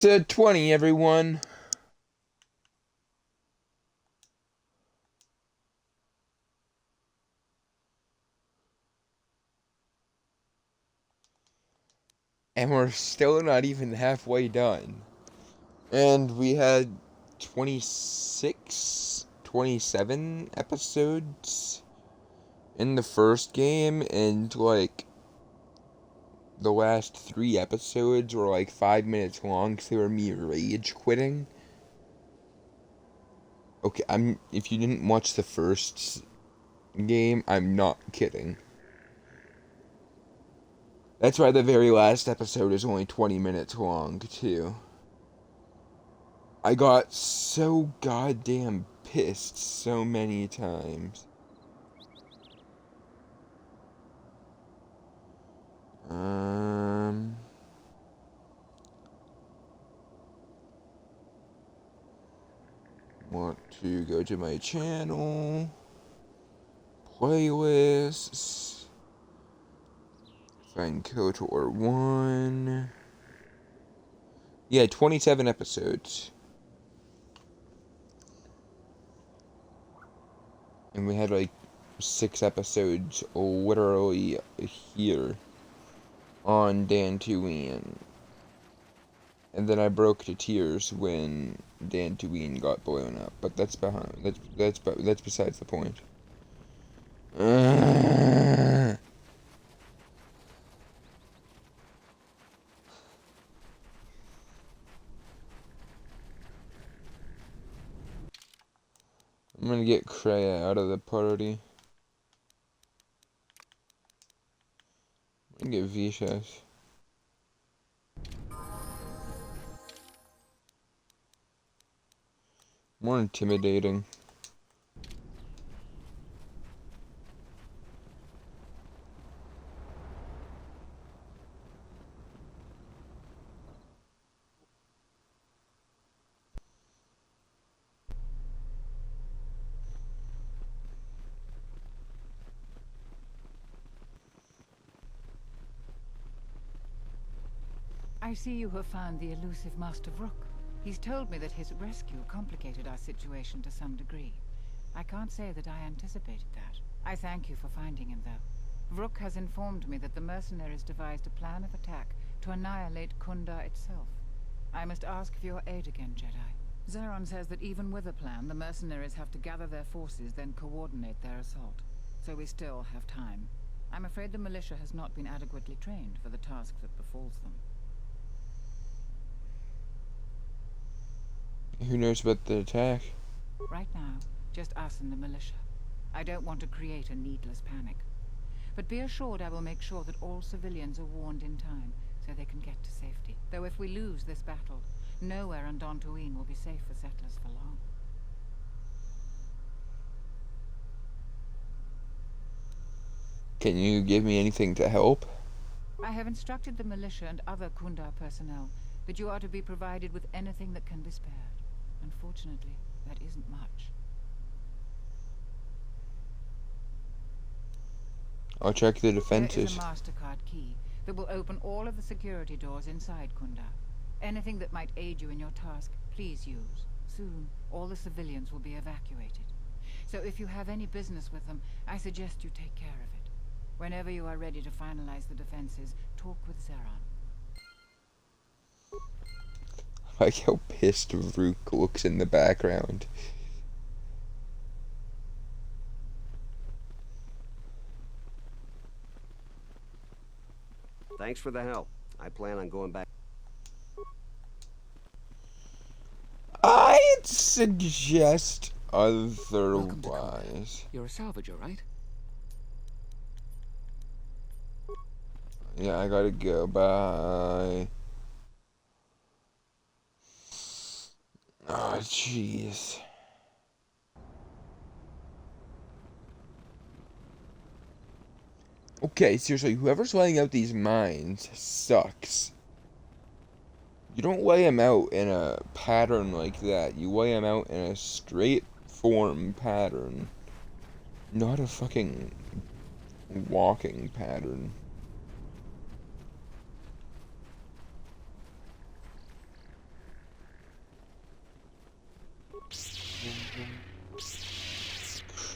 To 20, everyone. And we're still not even halfway done. And we had 26, 27 episodes in the first game, and like the last 3 episodes were like 5 minutes long, so they were me rage quitting. Okay, if you didn't watch the first game, I'm not kidding. That's why the very last episode is only 20 minutes long, too. I got so goddamn pissed so many times. Want to go to my channel, playlists, find KOTOR 1. Yeah, 27 episodes. And we had like 6 episodes literally here on Dantooine. And then I broke to tears when Dantooine got blown up. But that's besides the point. I'm gonna get Kreia out of the party. I'm gonna get Vicious. More intimidating. I see you have found the elusive Master Rook. He's told me that his rescue complicated our situation to some degree. I can't say that I anticipated that. I thank you for finding him, though. Rook has informed me that the mercenaries devised a plan of attack to annihilate Kunda itself. I must ask for your aid again, Jedi. Zeron says that even with a plan, the mercenaries have to gather their forces, then coordinate their assault. So we still have time. I'm afraid the militia has not been adequately trained for the task that befalls them. Who knows about the attack? Right now, just us and the militia. I don't want to create a needless panic. But be assured I will make sure that all civilians are warned in time, so they can get to safety. Though if we lose this battle, nowhere on Dantooine will be safe for settlers for long. Can you give me anything to help? I have instructed the militia and other Kunda personnel that you are to be provided with anything that can be spared. Unfortunately, that isn't much. I'll check the defenses. There is a MasterCard key that will open all of the security doors inside Kunda. Anything that might aid you in your task, please use. Soon, all the civilians will be evacuated. So if you have any business with them, I suggest you take care of it. Whenever you are ready to finalize the defenses, talk with Zeron. I like how pissed Rook looks in the background. Thanks for the help. I plan on going back. I'd suggest otherwise. You're a salvager, right? Yeah, I gotta go. Bye. Oh, jeez. Okay, seriously, whoever's laying out these mines sucks. You don't lay them out in a pattern like that. You lay them out in a straight form pattern. Not a fucking walking pattern.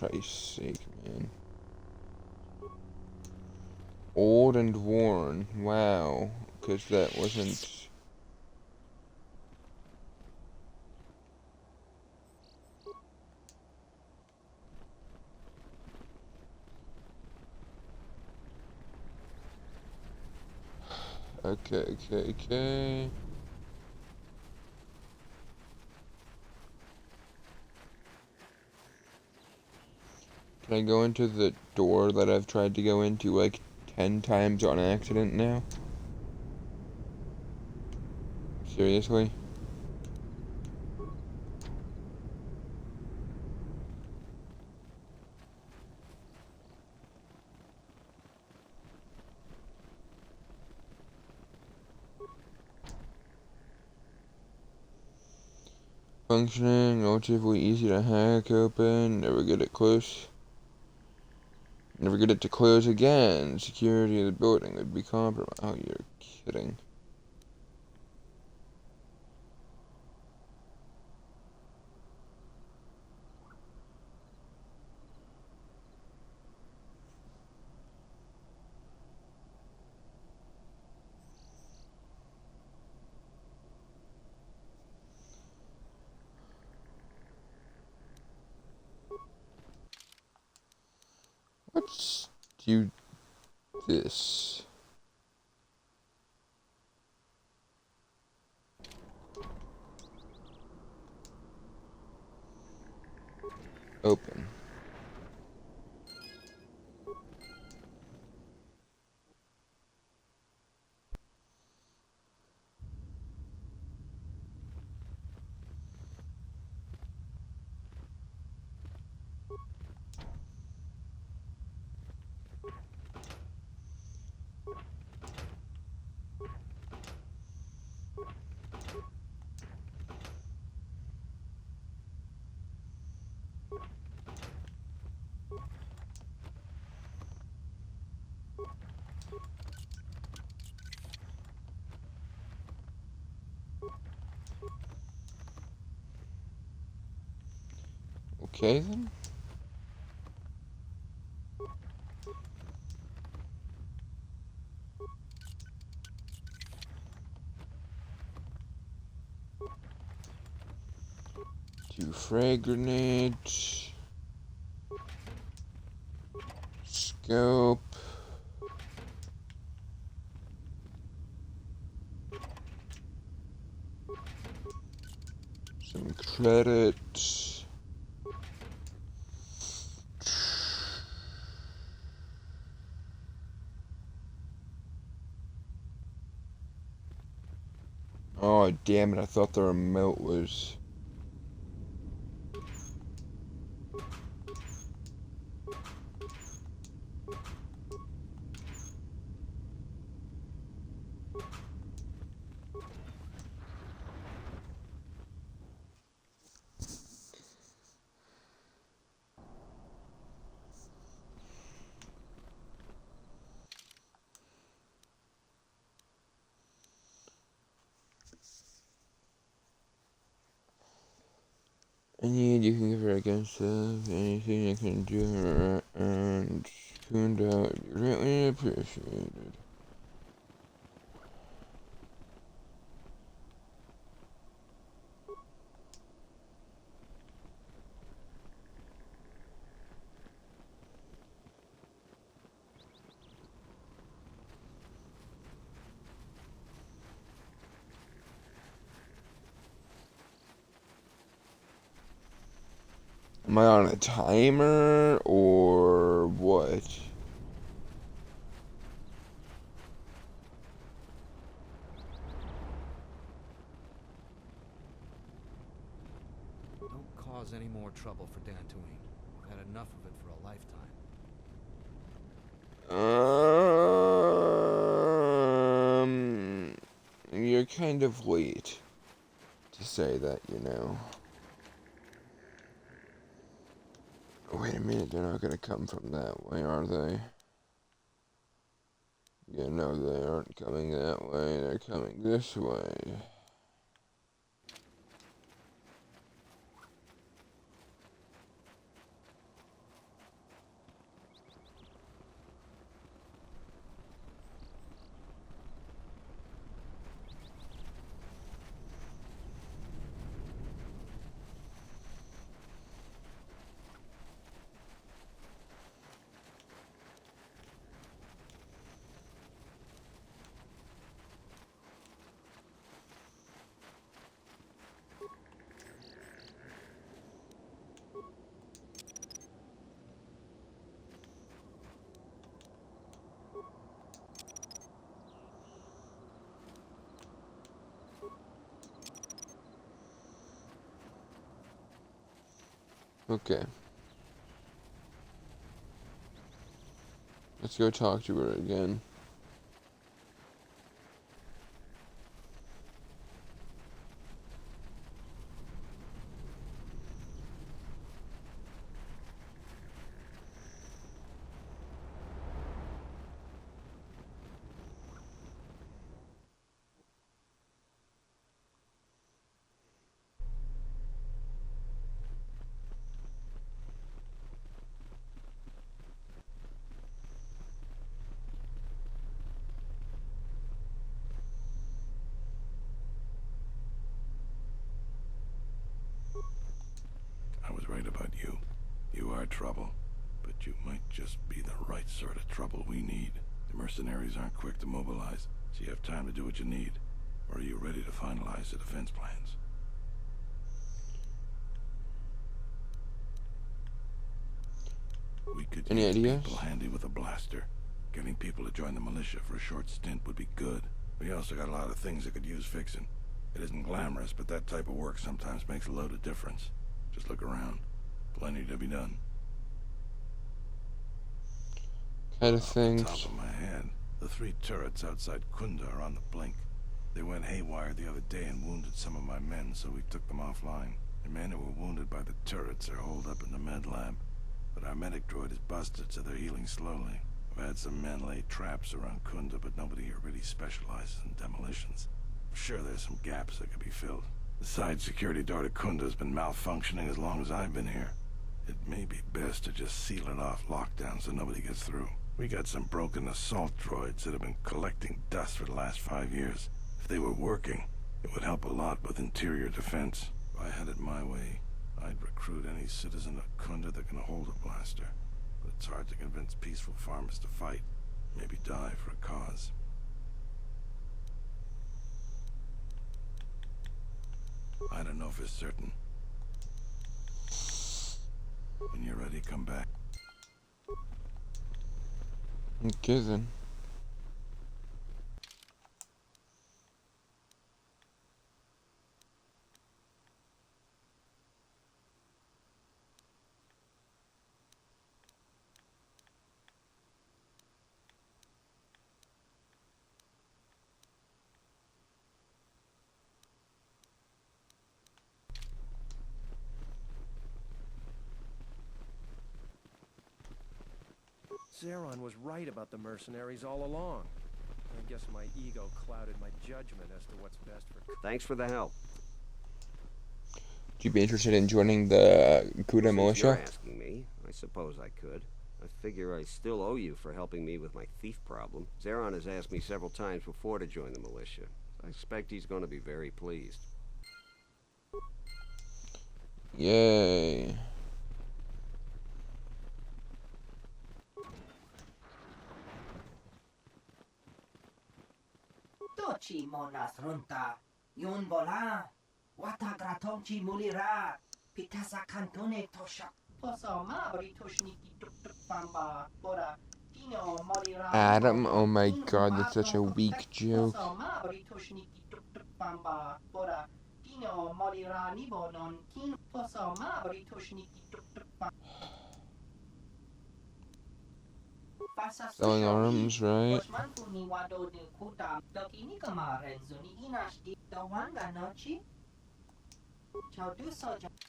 Christ's sake, man. Old and worn. Wow. Because that wasn't... Okay. Can I go into the door that I've tried to go into like 10 times on accident now? Seriously? Functioning, relatively easy to hack open, never get it close. Never get it to close again. Security of the building would be compromised. Oh, you're kidding. Let's do this. Open. Okay then. Two frag grenades. Scope. Some credits. Oh, damn it, I thought the remote was... I need you can give her against stuff, anything you can do and tuned out would be greatly appreciated. Am I on a timer or what? Don't cause any more trouble for Dantooine. We've had enough of it for a lifetime. You're kind of late to say that, you know. Wait a minute, they're not gonna come from that way, are they? Yeah, no, they aren't coming that way, they're coming this way. Okay. Let's go talk to her again. I was right about you. You are trouble, but you might just be the right sort of trouble we need. The mercenaries aren't quick to mobilize, so you have time to do what you need. Or are you ready to finalize the defense plans? We could Any use ideas? people handy with a blaster. Getting people to join the militia for a short stint would be good. We also got a lot of things that could use fixing. It isn't glamorous, but that type of work sometimes makes a load of difference. Just look around. Plenty to be done. Kind of Off the things. top of my head, the 3 turrets outside Kunda are on the blink. They went haywire the other day and wounded some of my men, so we took them offline. The men who were wounded by the turrets are holed up in the med lab. But our medic droid is busted, so they're healing slowly. I've had some men lay traps around Kunda, but nobody here really specializes in demolitions. I'm sure there's some gaps that could be filled. The side security door to Kunda has been malfunctioning as long as I've been here. It may be best to just seal it off lockdown so nobody gets through. We got some broken assault droids that have been collecting dust for the last 5 years. If they were working, it would help a lot with interior defense. If I had it my way, I'd recruit any citizen of Kunda that can hold a blaster. But it's hard to convince peaceful farmers to fight, maybe die for a cause. I don't know for certain. When you're ready, come back. Okay then. Zeron was right about the mercenaries all along. I guess my ego clouded my judgment as to what's best for... Thanks for the help. Would you be interested in joining the KOTOR Since militia? you're asking me, I suppose I could. I figure I still owe you for helping me with my thief problem. Zeron has asked me several times before to join the militia. I expect he's going to be very pleased. Yay. Tochi monas runta, yun bola, wata gratonchi mulira, pitasa cantone tosha, posoma britoshniki tuk tuk bamba, bora, dino molira. Adam, oh my god, that's such a weak joke. Posoma britoshniki tuk tuk bamba, bora, dino molira nibonon, kin posoma britoshniki tuk tuk bamba. Selling arms, right?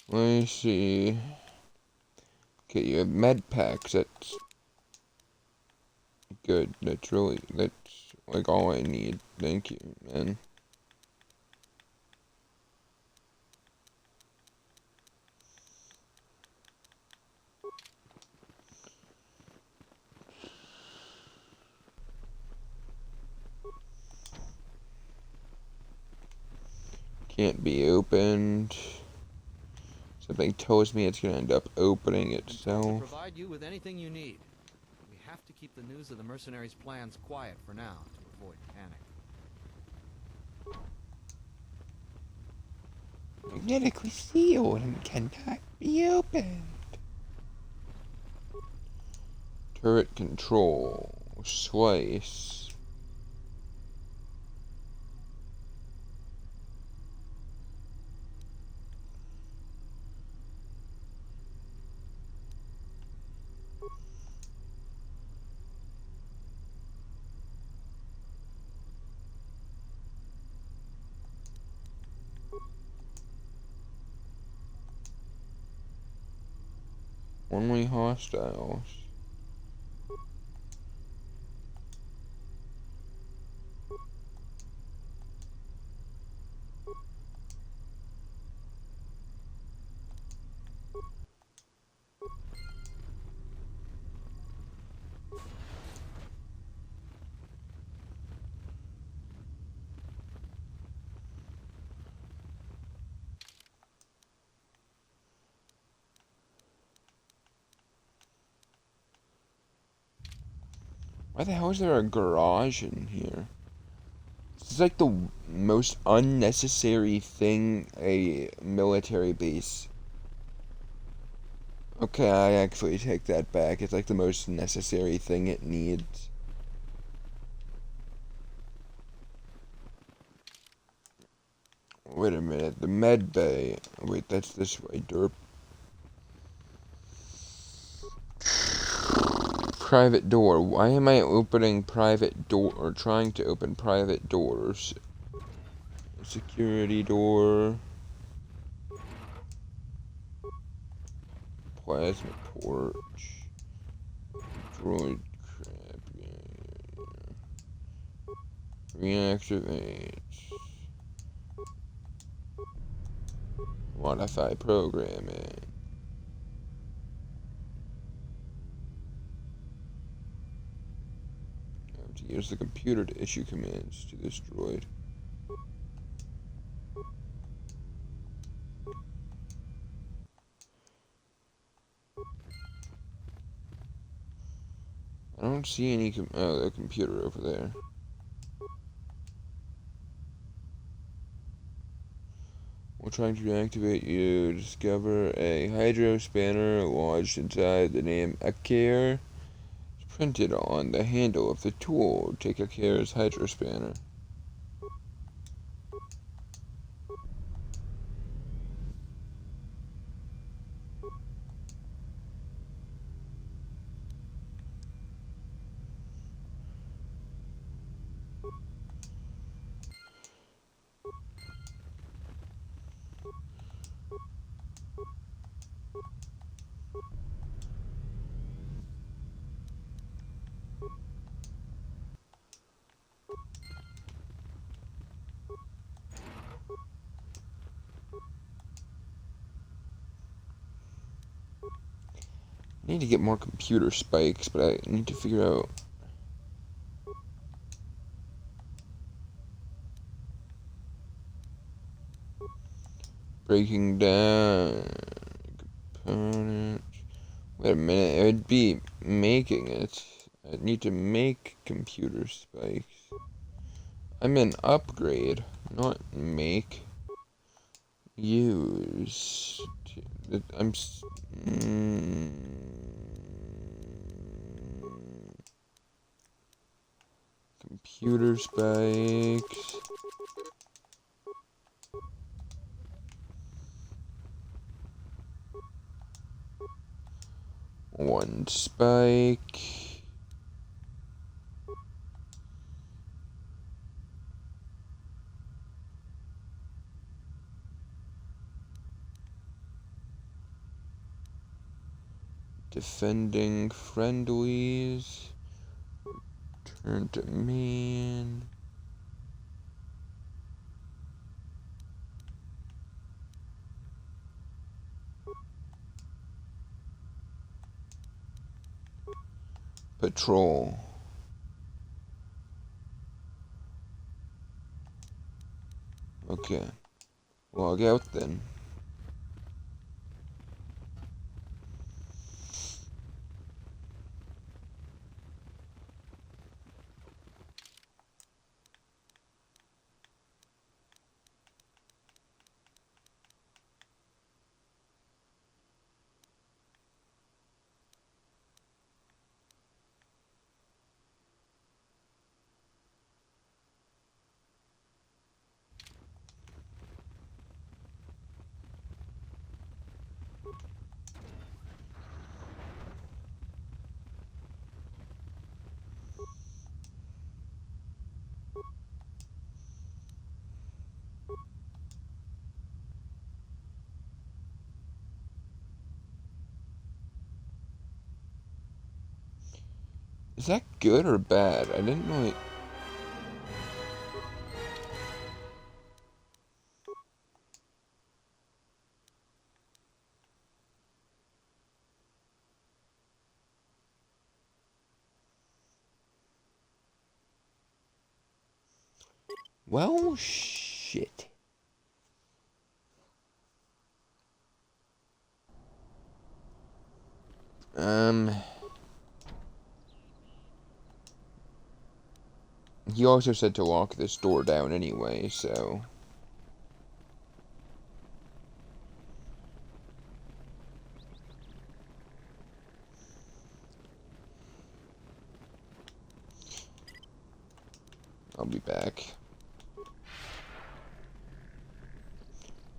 Let me see. Okay, you have med packs. That's good. That's like all I need. Thank you, man. Can't be opened. Something tells me it's gonna end up opening To itself. provide you with anything you need. We have to keep the news of the mercenaries' plans quiet for now to avoid panic. Magnetically sealed and cannot be opened. Turret control. Slice. Only hostiles. Why the hell is there a garage in here? This is like the most unnecessary thing a military base. Okay, I actually take that back. It's like the most necessary thing it needs. Wait a minute, the med bay. Wait, that's this way, derp. Private door. Why am I opening private door, or trying to open private doors? Security door. Plasma porch. Droid crap. Reactivate. Modify programming. I have to use the computer to issue commands to this droid. I don't see any the computer over there. We're trying to activate you. Discover a hydro spanner lodged inside the name Akir. It's printed on the handle of the tool. Take Akir's hydro spanner. I need to get more computer spikes, but I need to figure out. Breaking down components. Wait a minute, it would be making it. I need to make computer spikes. I'm in upgrade, not make. Use. I'm. Computer spikes. One spike. Defending friendlies. Turn to main. Patrol. Okay. Log out then. Is that good or bad? I didn't really... Well, shit. He also said to lock this door down anyway, so... I'll be back.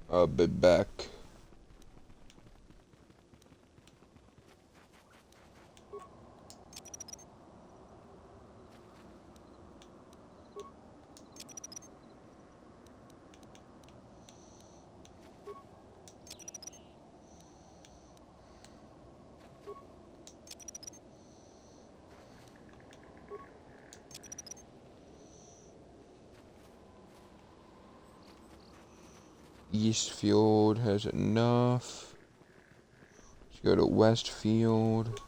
I'll be back. Eastfield has enough. Let's go to Westfield.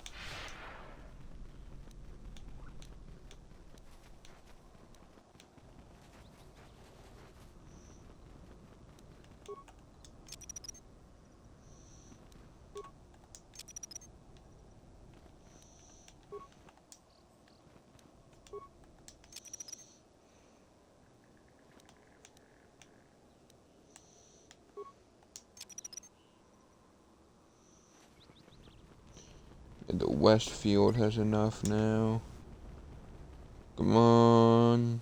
And the Westfield has enough now. Come on.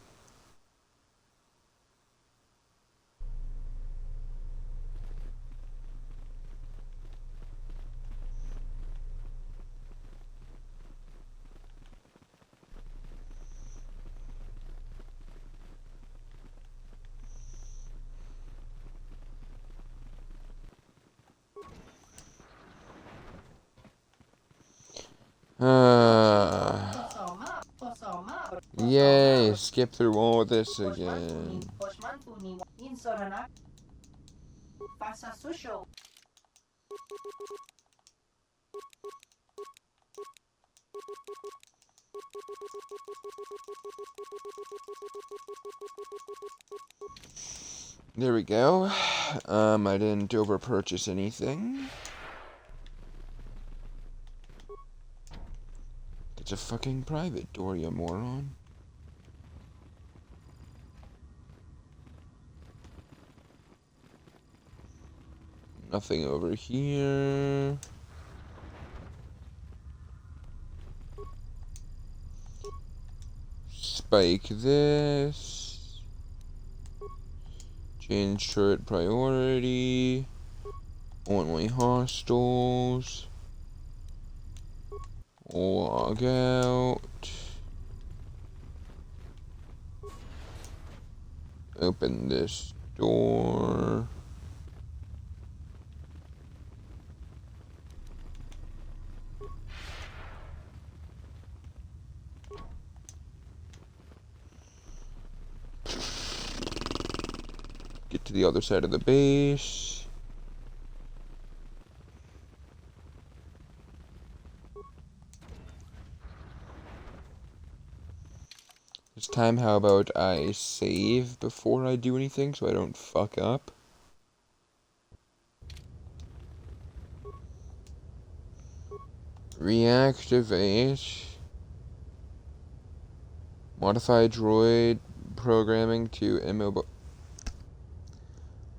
Yay, skip through all this again. There we go. I didn't over-purchase anything. It's a fucking private door, you moron. Nothing over here. Spike this. Change turret priority. Only hostiles. Log out. Open this door. Get to the other side of the base. This time, how about I save before I do anything so I don't fuck up? Reactivate. Modify droid programming to immobile.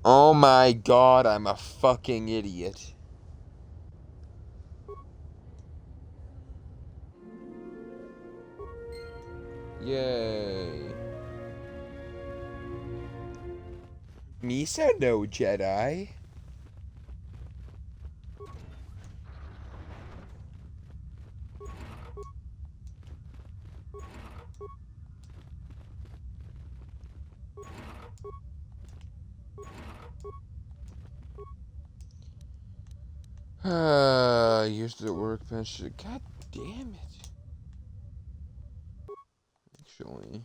Oh my god, I'm a fucking idiot. Yay. Misa no Jedi. Use the workbench. God damn it. actually.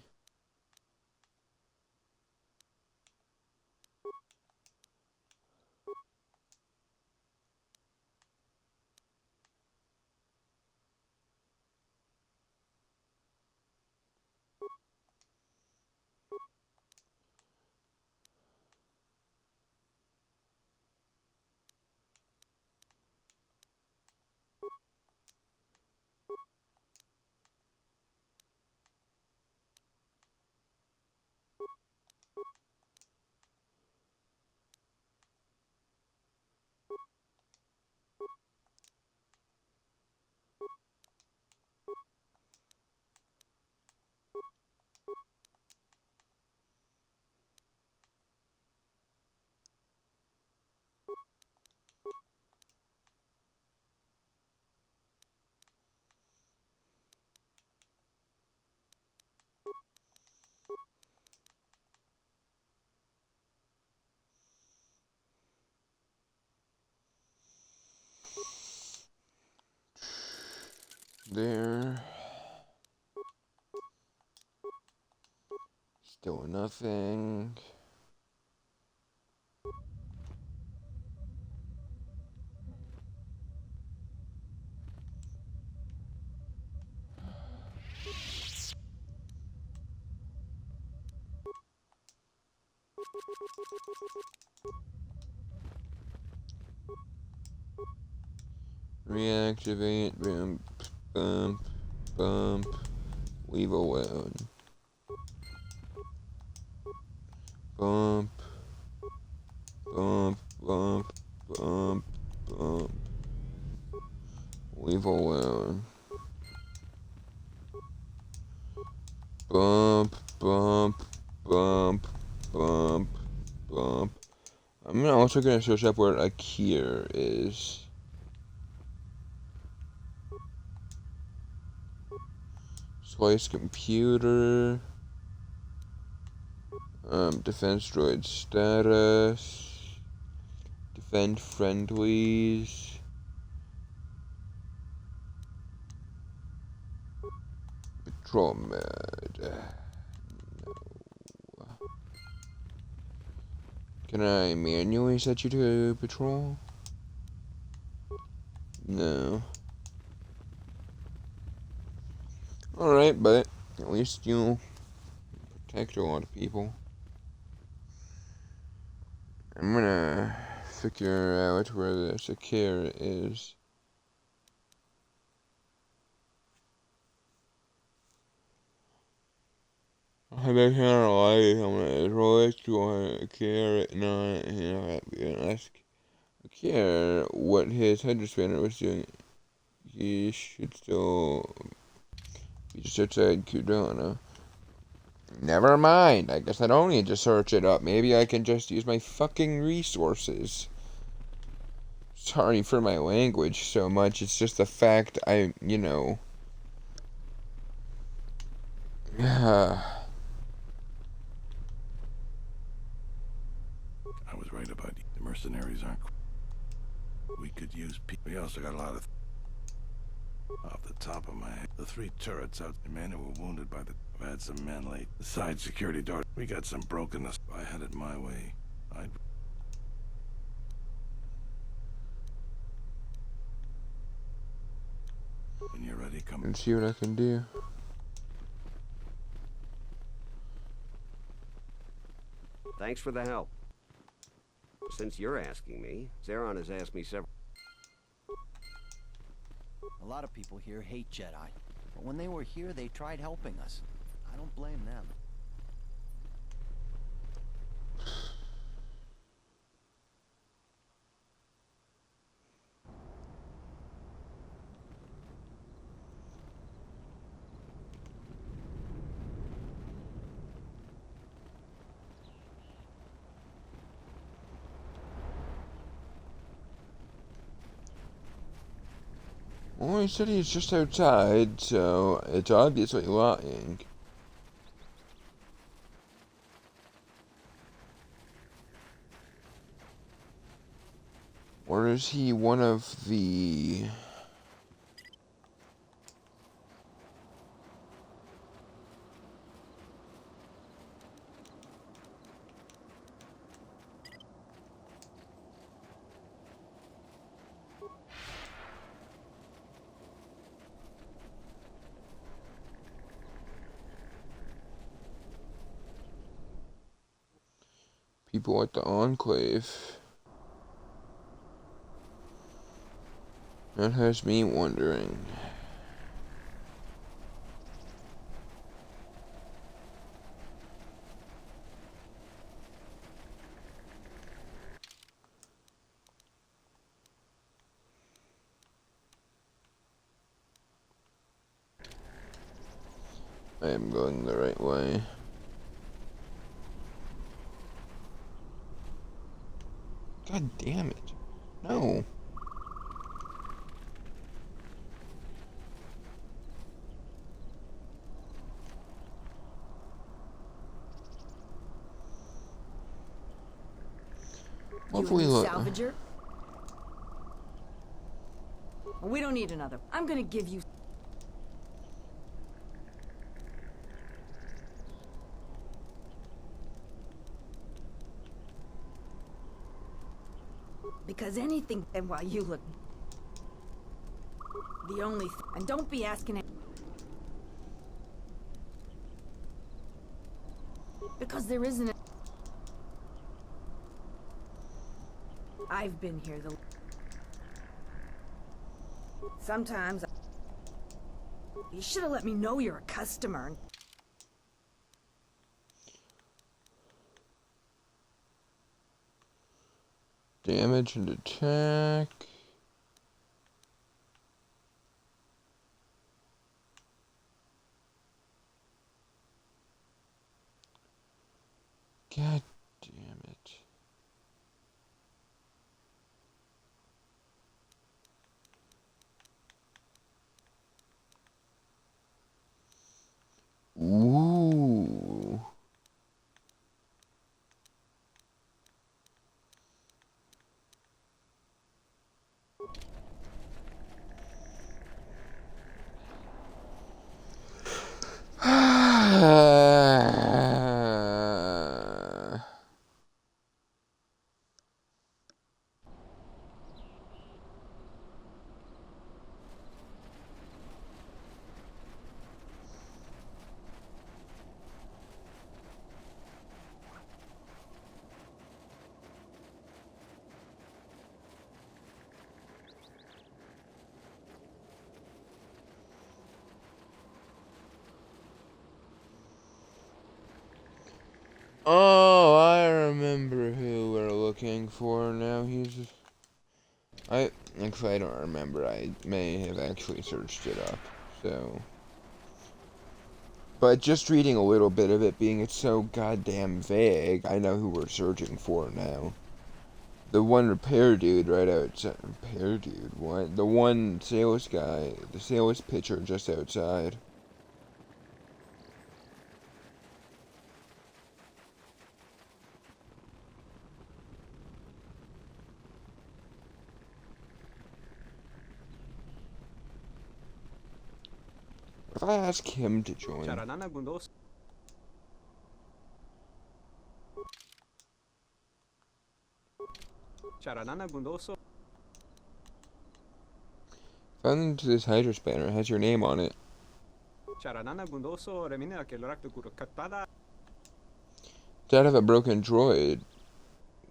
There. Still nothing. Reactivate, bump, bump, leave alone. Bump, bump, bump, bump, bump, leave alone. Bump, bump, bump, bump, bump. I'm also gonna search up where a keyer is. Slice computer. Defense droid status. Defend friendlies. Patrol mode. No. Can I manually set you to patrol? No. Alright, but at least you'll protect a lot of people. I'm gonna figure out where the secure is. I bet kind of like I'm gonna roll it to a care at night and ask Care what his head spanner was doing. He should still be just outside Kudana. Never mind. I guess I don't need to search it up. Maybe I can just use my fucking resources. Sorry for my language so much. It's just the fact I was right about you. The mercenaries aren't... We could use people. We also got a lot of... Off the top of my head, the 3 turrets out, the men who were wounded by the... I've had some men late. The side security door. We got some brokenness. If I had it my way, I'd... When you're ready, come... and see what I can do. Thanks for the help. Since you're asking me, Zeron has asked me several... A lot of people here hate Jedi, but when they were here, they tried helping us. I don't blame them. Well, he said he's just outside, so it's obviously lying. Or is he one of the... People at the Enclave. That has me wondering. I am going the right way. God damn it. No. Lovely look. Salvager? We don't need another. I'm gonna give you... Because anything... And while you look... The only... And don't be asking it... Because there isn't a... I've been here the... Sometimes... You should have let me know you're a customer. Damage and attack. God damn it. Ooh. Oh, I remember who we're looking for now. Actually, I don't remember. I may have actually searched it up, so. But just reading a little bit of it, being it's so goddamn vague, I know who we're searching for now. The one repair dude right outside. Repair dude? What? The one sales guy. The sales pitcher just outside. If I ask him to join. Found into this hydro spanner. It has your name on it. It's out of a broken droid.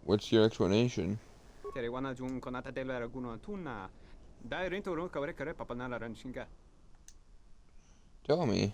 What's your explanation? Tell me.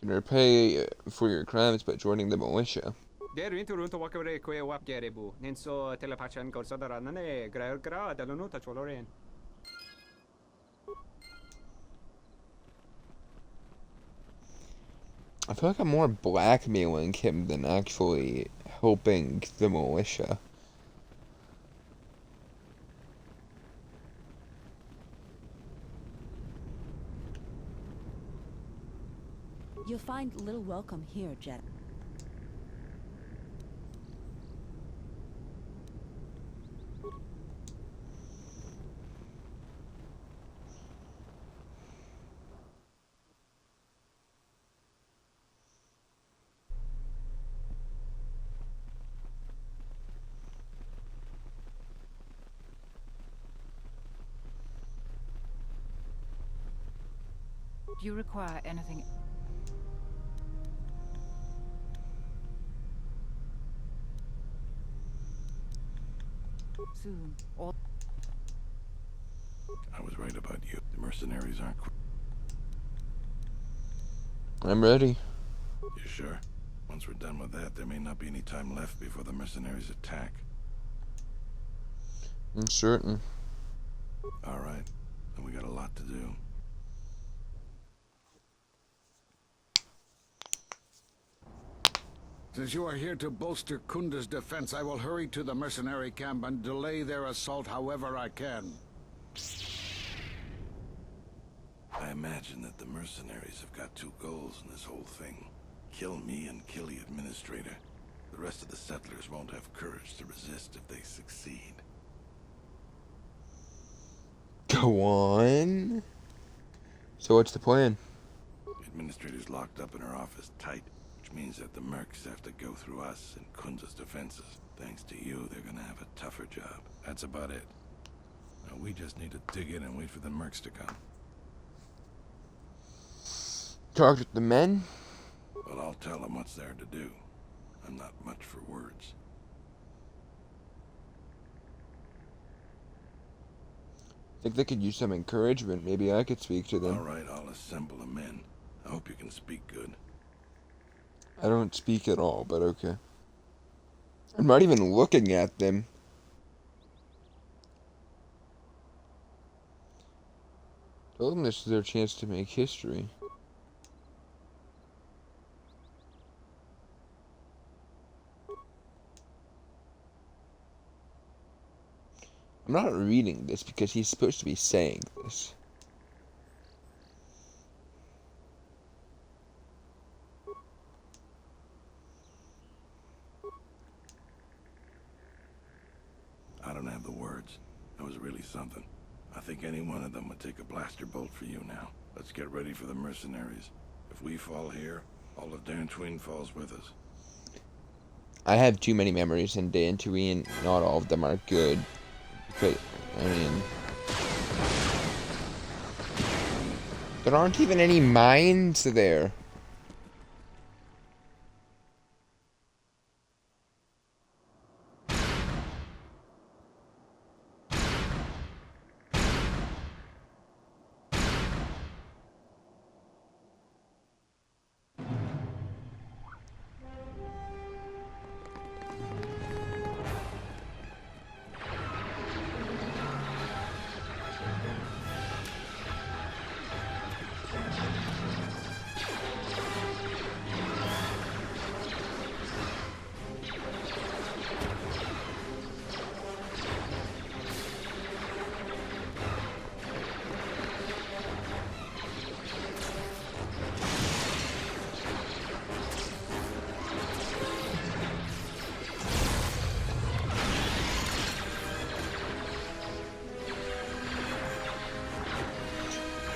You can repay for your crimes by joining the militia. I feel like I'm more blackmailing him than actually helping the militia. You'll find little welcome here, Jet. you require anything... soon, or... I was right about you. The mercenaries aren't I'm ready. You sure? Once we're done with that, there may not be any time left before the mercenaries attack. I'm certain. All right. Then we got a lot to do. Since you are here to bolster Kunda's defense, I will hurry to the mercenary camp and delay their assault however I can. I imagine that the mercenaries have got two goals in this whole thing. Kill me and kill the administrator. The rest of the settlers won't have courage to resist if they succeed. Go on. So what's the plan? The administrator's locked up in her office tight, which means that the mercs have to go through us and Kunda's defenses. Thanks to you, they're gonna have a tougher job. That's about it. Now we just need to dig in and wait for the mercs to come. Talk to the men? Well, I'll tell them what's there to do. I'm not much for words. Think they could use some encouragement. Maybe I could speak to them. All right, I'll assemble the men. I hope you can speak good. I don't speak at all, but okay. I'm not even looking at them. Tell them this is their chance to make history. I'm not reading this because he's supposed to be saying this. I don't have the words. That was really something. I think any one of them would take a blaster bolt for you now. Let's get ready for the mercenaries. If we fall here, all of Dantooine falls with us. I have too many memories in Dantooine. Not all of them are good. But, I mean... there aren't even any mines there.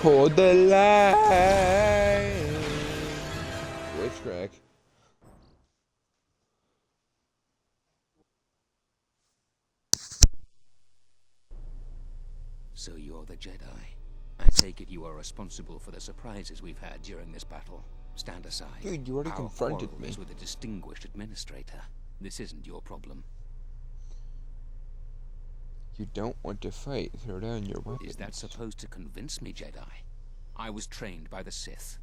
Hold the line. Voice crack. So you're the Jedi. I take it you are responsible for the surprises we've had during this battle. Stand aside. Dude, you already confronted me. Is with a distinguished administrator. This isn't your problem. You don't want to fight. Throw down your weapons. Is that supposed to convince me, Jedi? I was trained by the Sith.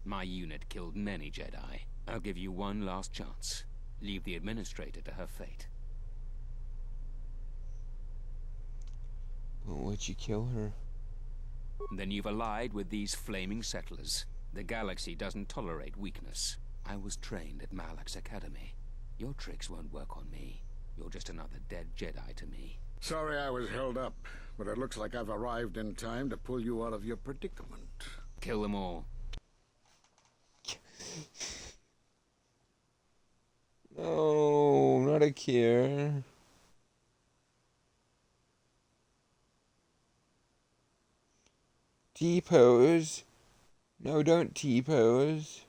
My unit killed many Jedi. I'll give you one last chance. Leave the administrator to her fate. Won't let you kill her. Then you've allied with these flaming settlers. The galaxy doesn't tolerate weakness. I was trained at Malak's academy. Your tricks won't work on me. You're just another dead Jedi to me. Sorry I was held up, but it looks like I've arrived in time to pull you out of your predicament. Kill them all. No, not a cure. T-pose. No, don't T-pose.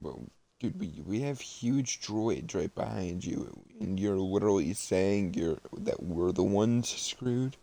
Well, Dude, we have huge droids right behind you, and you're literally saying that we're the ones screwed?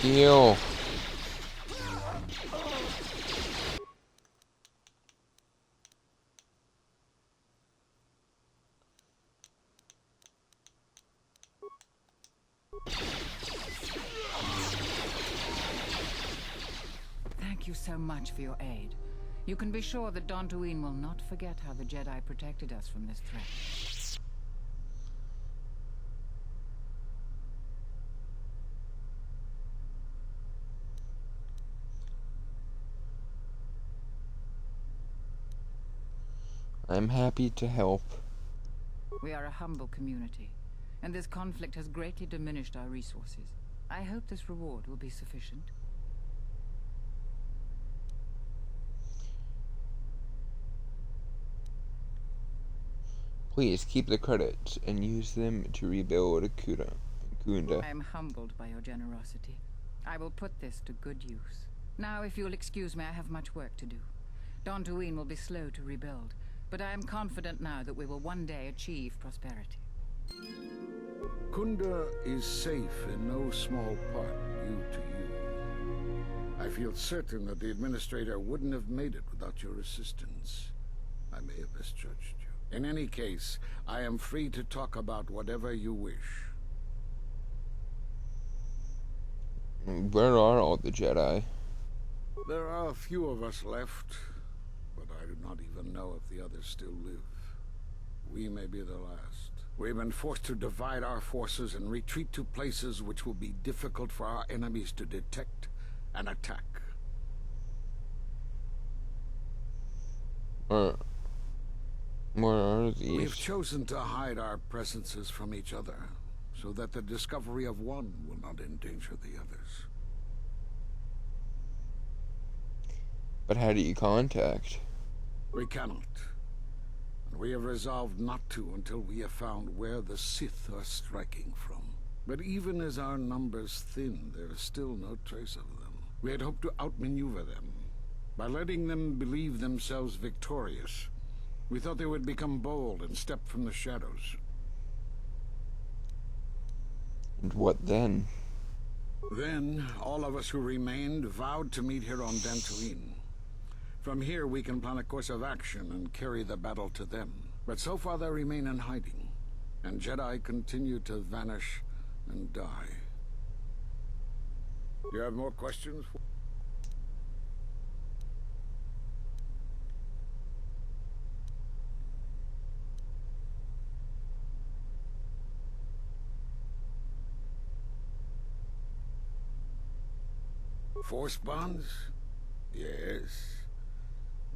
Heal. Thank you so much for your aid. You can be sure that Dantooine will not forget how the Jedi protected us from this threat. I'm happy to help. We are a humble community, and this conflict has greatly diminished our resources. I hope this reward will be sufficient. Please keep the credits and use them to rebuild Kunda. I am humbled by your generosity. I will put this to good use. Now, if you'll excuse me, I have much work to do. Dantooine will be slow to rebuild, but I am confident now that we will one day achieve prosperity. Kunda is safe in no small part due to you. I feel certain that the Administrator wouldn't have made it without your assistance. I may have misjudged you. In any case, I am free to talk about whatever you wish. Where are all the Jedi? There are a few of us left, but I do not even know if the others still live. We may be the last. We've been forced to divide our forces and retreat to places which will be difficult for our enemies to detect and attack. Where are these? We've chosen to hide our presences from each other, so that the discovery of one will not endanger the others. But how do you contact? We cannot. And we have resolved not to until we have found where the Sith are striking from. But even as our numbers thin, there is still no trace of them. We had hoped to outmaneuver them. By letting them believe themselves victorious, we thought they would become bold and step from the shadows. And what then? Then, all of us who remained vowed to meet here on Dantooine. From here, we can plan a course of action and carry the battle to them. But so far, they remain in hiding, and Jedi continue to vanish and die. Do you have more questions? Force bonds? Yes.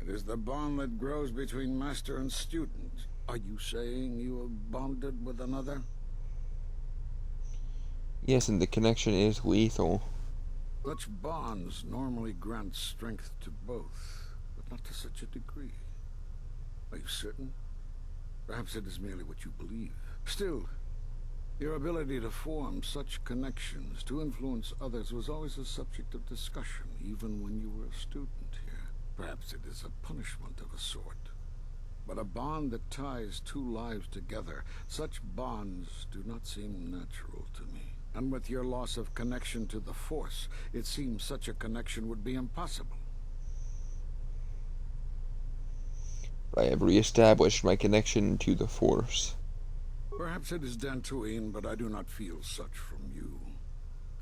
It is the bond that grows between master and student. Are you saying you have bonded with another? Yes, and the connection is lethal. Such bonds normally grant strength to both, but not to such a degree. Are you certain? Perhaps it is merely what you believe. Still, your ability to form such connections, to influence others, was always a subject of discussion, even when you were a student here. Perhaps it is a punishment of a sort. But a bond that ties two lives together, such bonds do not seem natural to me. And with your loss of connection to the Force, it seems such a connection would be impossible. I have reestablished my connection to the Force. Perhaps it is Dantooine, but I do not feel such from you.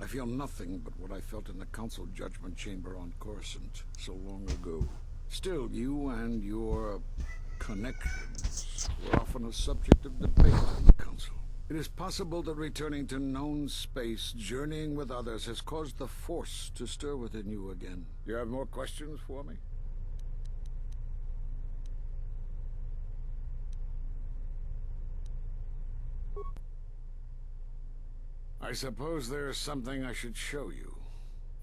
I feel nothing but what I felt in the Council Judgment Chamber on Coruscant so long ago. Still, you and your connections were often a subject of debate in the Council. It is possible that returning to known space, journeying with others, has caused the Force to stir within you again. Do you have more questions for me? I suppose there is something I should show you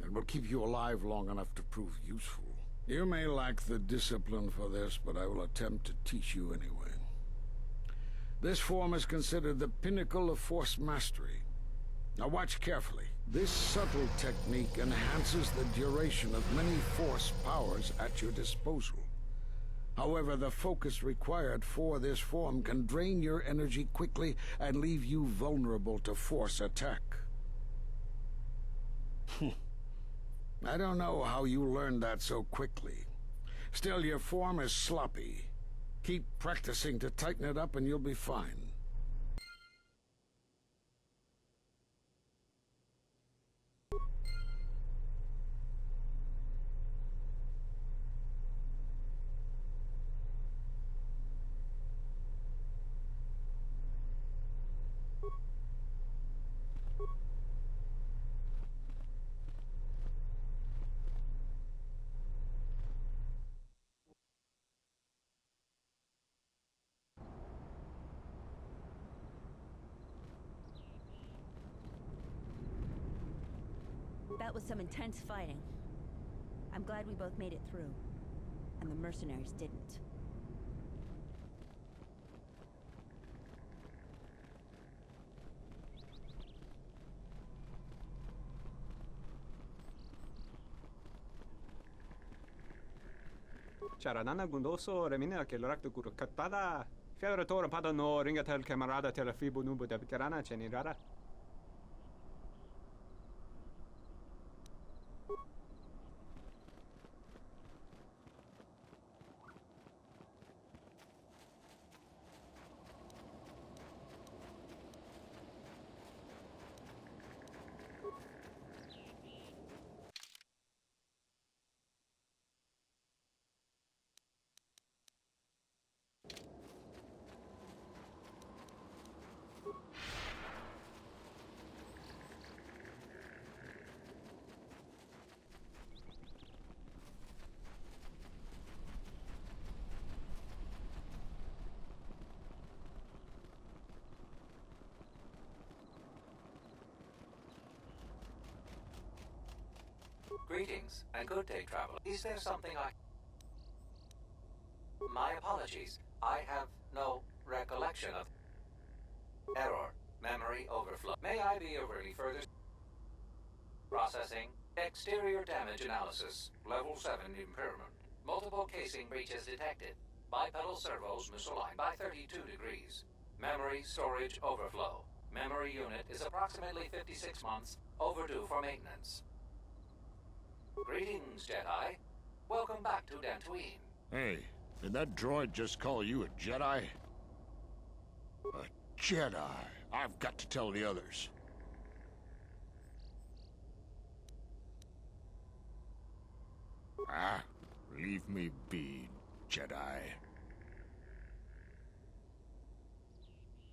that will keep you alive long enough to prove useful. You may lack the discipline for this, but I will attempt to teach you anyway. This form is considered the pinnacle of Force mastery. Now watch carefully. This subtle technique enhances the duration of many Force powers at your disposal. However, the focus required for this form can drain your energy quickly and leave you vulnerable to Force attack. I don't know how you learned that so quickly. Still, your form is sloppy. Keep practicing to tighten it up and you'll be fine. That was some intense fighting. I'm glad we both made it through. And the mercenaries didn't. Charanana gundoso remina ke lorakto kuro katpada. Fiadra tora pada no ringatel camarada telefibu nubu de bicarana chenirara. Greetings, and good day, traveler. Is there something I... My apologies. I have no recollection of... Error. Memory overflow. May I be overly further... Processing. Exterior damage analysis. Level 7 impairment. Multiple casing breaches detected. Bipedal servos misaligned by 32 degrees. Memory storage overflow. Memory unit is approximately 56 months overdue for maintenance. Greetings, Jedi. Welcome back to Dantooine. Hey, did that droid just call you a Jedi? A Jedi? I've got to tell the others. Ah, leave me be, Jedi.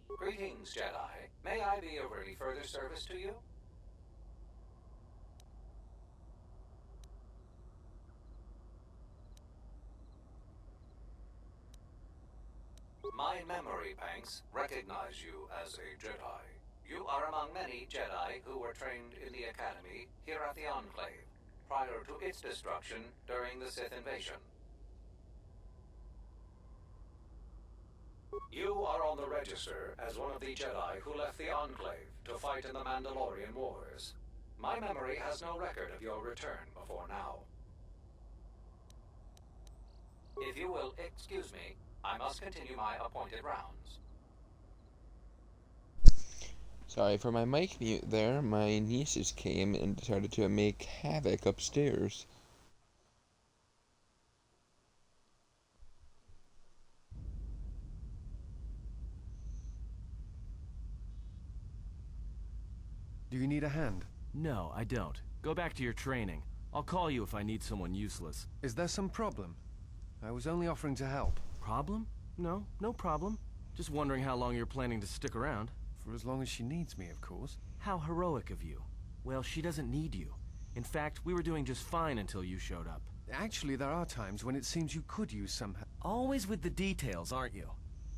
Greetings, Jedi. May I be of any further service to you? My memory banks recognize you as a Jedi. You are among many Jedi who were trained in the Academy here at the Enclave, prior to its destruction during the Sith invasion. You are on the register as one of the Jedi who left the Enclave to fight in the Mandalorian Wars. My memory has no record of your return before now. If you will excuse me, I must continue my appointed rounds. Sorry for my mic mute there. My nieces came and decided to make havoc upstairs. Do you need a hand? No, I don't. Go back to your training. I'll call you if I need someone useless. Is there some problem? I was only offering to help. Problem? No, no problem. Just wondering how long you're planning to stick around. For as long as she needs me, of course. How heroic of you. Well, she doesn't need you. In fact, we were doing just fine until you showed up. Actually, there are times when it seems you could use some help. Always with the details, aren't you?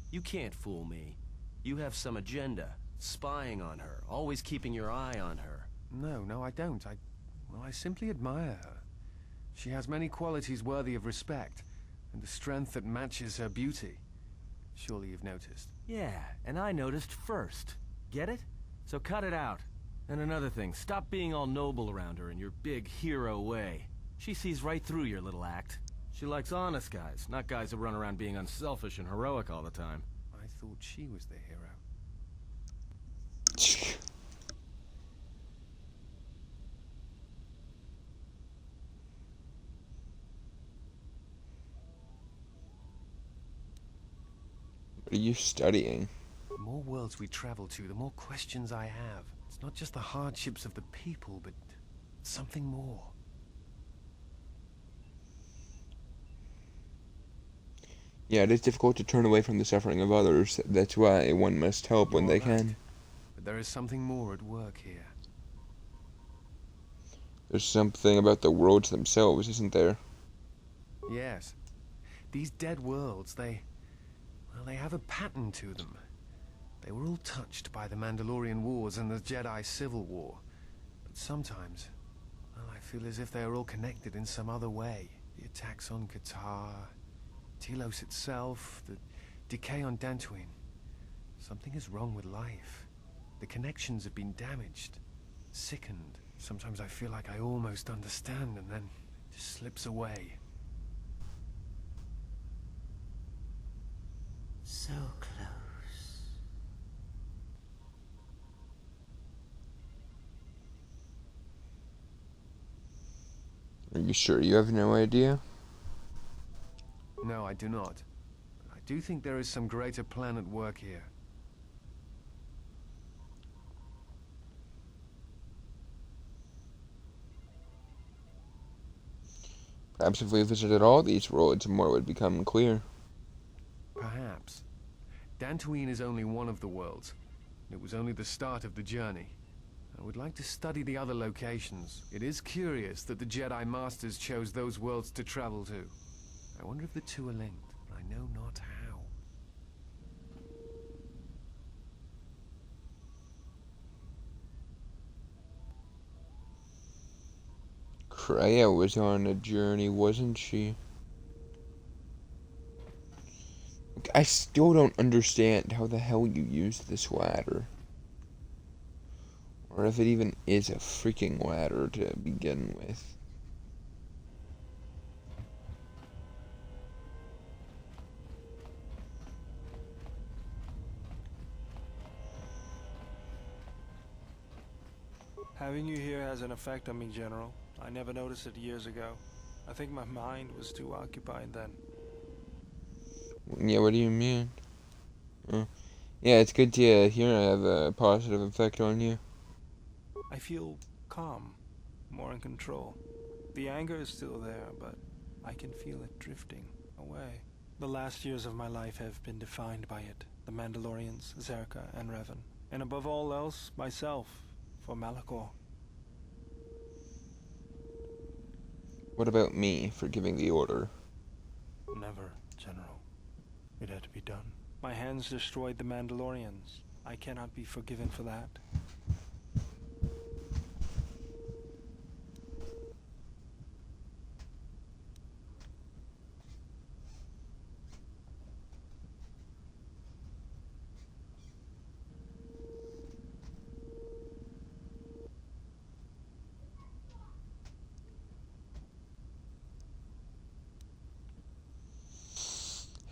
You can't fool me. You have some agenda. Spying on her. Always keeping your eye on her. No, I don't. Well, I simply admire her. She has many qualities worthy of respect, and a strength that matches her beauty. Surely you've noticed. Yeah, and I noticed first. Get it? So cut it out. And another thing, stop being all noble around her in your big hero way. She sees right through your little act. She likes honest guys, not guys who run around being unselfish and heroic all the time. I thought she was the hero. What are you studying? The more worlds we travel to, the more questions I have. It's not just the hardships of the people, but something more. Yeah, it is difficult to turn away from the suffering of others. That's why one must help when they can. But there is something more at work here. There's something about the worlds themselves, isn't there? Yes. These dead worlds, they have a pattern to them. They were all touched by the Mandalorian Wars and the Jedi Civil War. But sometimes, well, I feel as if they are all connected in some other way. The attacks on KOTOR, Telos itself, the decay on Dantooine. Something is wrong with life. The connections have been damaged, sickened. Sometimes I feel like I almost understand, and then it just slips away. So close. Are you sure you have no idea? No, I do not. But I do think there is some greater plan at work here. Perhaps if we visited all these worlds, more would become clear. Perhaps. Dantooine is only one of the worlds. It was only the start of the journey. I would like to study the other locations. It is curious that the Jedi Masters chose those worlds to travel to. I wonder if the two are linked, but I know not how. Kreia was on a journey, wasn't she? I still don't understand how the hell you used this ladder. Or if it even is a freaking ladder to begin with. Having you here has an effect on me, General. I never noticed it years ago. I think my mind was too occupied then. Yeah, what do you mean? Yeah, it's good to hear I have a positive effect on you. I feel calm, more in control. The anger is still there, but I can feel it drifting away. The last years of my life have been defined by it. The Mandalorians, Zerka, and Revan. And above all else, myself, for Malachor. What about me for giving the order? Never, General. It had to be done. My hands destroyed the Mandalorians. I cannot be forgiven for that.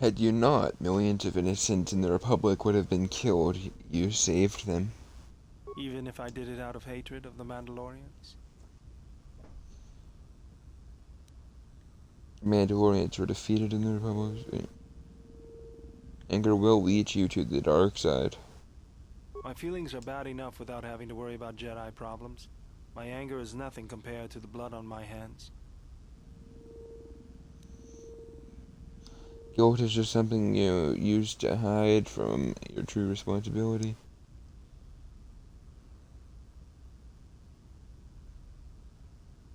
Had you not, millions of innocents in the Republic would have been killed. You saved them. Even if I did it out of hatred of the Mandalorians? Mandalorians were defeated in the Republic. Anger will lead you to the dark side. My feelings are bad enough without having to worry about Jedi problems. My anger is nothing compared to the blood on my hands. Guilt is just something you use to hide from your true responsibility.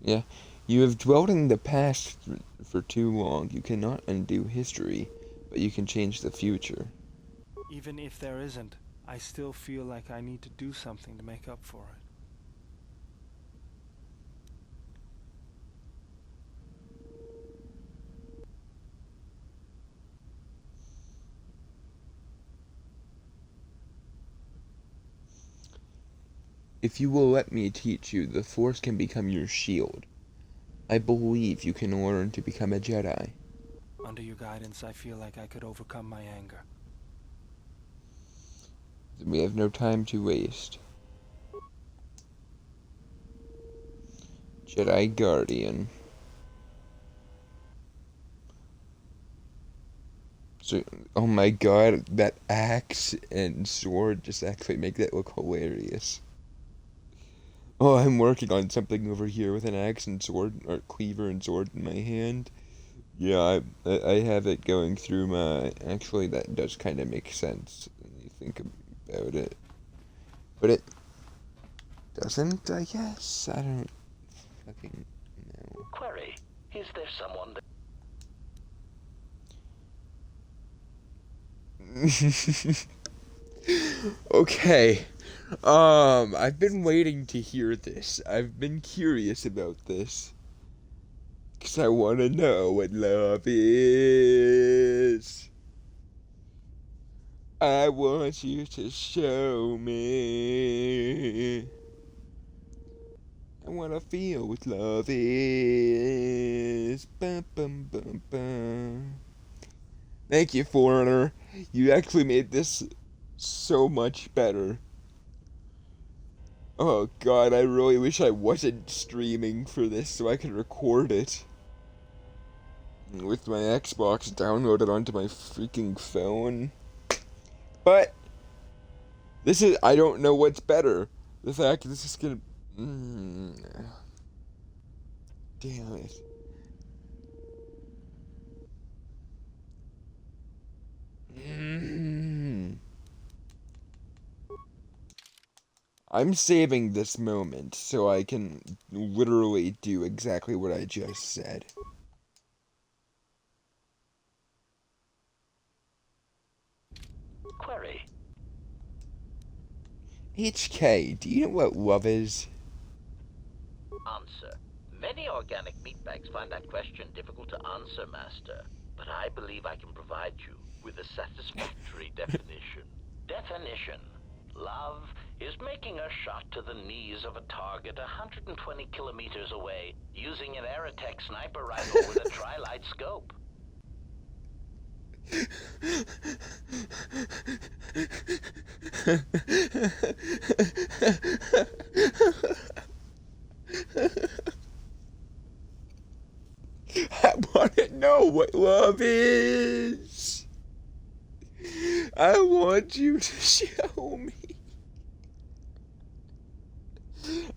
Yeah, you have dwelt in the past for too long. You cannot undo history, but you can change the future. Even if there isn't, I still feel like I need to do something to make up for it. If you will let me teach you, the Force can become your shield. I believe you can learn to become a Jedi. Under your guidance, I feel like I could overcome my anger. We have no time to waste. Jedi Guardian. So, oh my god, that axe and sword just actually make that look hilarious. Oh, I'm working on something over here with an axe and sword, or cleaver and sword in my hand. Yeah, I have it going through my... Actually, that does kind of make sense when you think about it. But it doesn't, I guess? I don't fucking know. Query, is there someone that... Okay. I've been waiting to hear this. I've been curious about this. 'Cause I want to know what love is. I want you to show me. I want to feel what love is. Bum, bum, bum, bum. Thank you, Foreigner. You actually made this so much better. Oh god, I really wish I wasn't streaming for this so I could record it. With my Xbox downloaded onto my freaking phone. But this is, I don't know what's better. The fact that this is gonna... Damn it. I'm saving this moment so I can literally do exactly what I just said. Query. HK, do you know what love is? Answer. Many organic meatbags find that question difficult to answer, Master. But I believe I can provide you with a satisfactory definition. Definition. Love is making a shot to the knees of a target 120 kilometers away using an Aerotech sniper rifle with a tri-light scope. I want to know what love is. I want you to show me.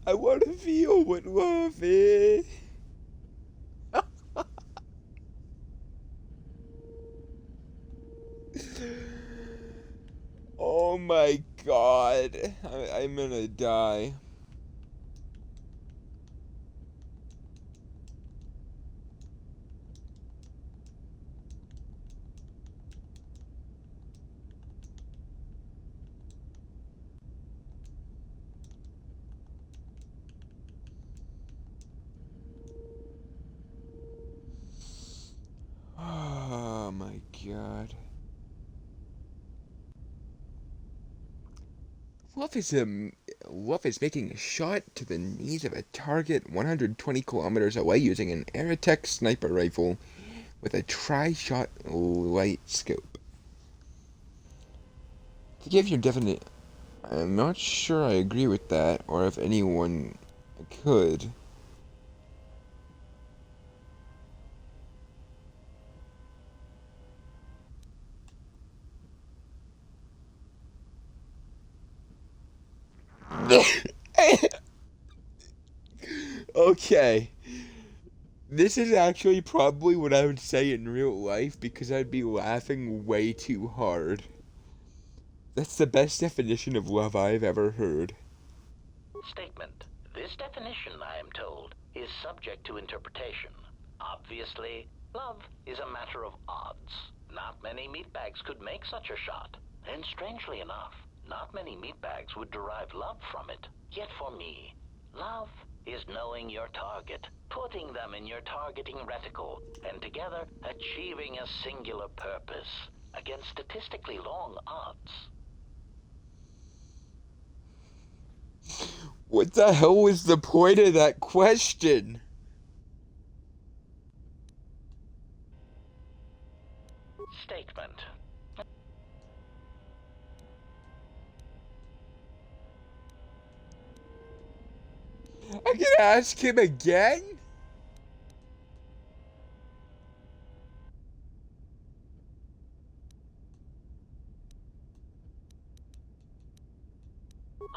I want to feel what love is. Oh my god. I'm gonna die. Oh my god. Love is making a shot to the knees of a target 120 kilometers away using an Aerotech sniper rifle with a tri-shot light scope. To give you definite... I'm not sure I agree with that, or if anyone could. Okay. This is actually probably what I would say in real life because I'd be laughing way too hard. That's the best definition of love I've ever heard. Statement. This definition, I am told, is subject to interpretation. Obviously, love is a matter of odds. Not many meatbags could make such a shot. And strangely enough, not many meatbags would derive love from it. Yet for me, love is knowing your target, putting them in your targeting reticle, and together achieving a singular purpose against statistically long odds. What the hell was the point of that question? Statement. I can ask him again?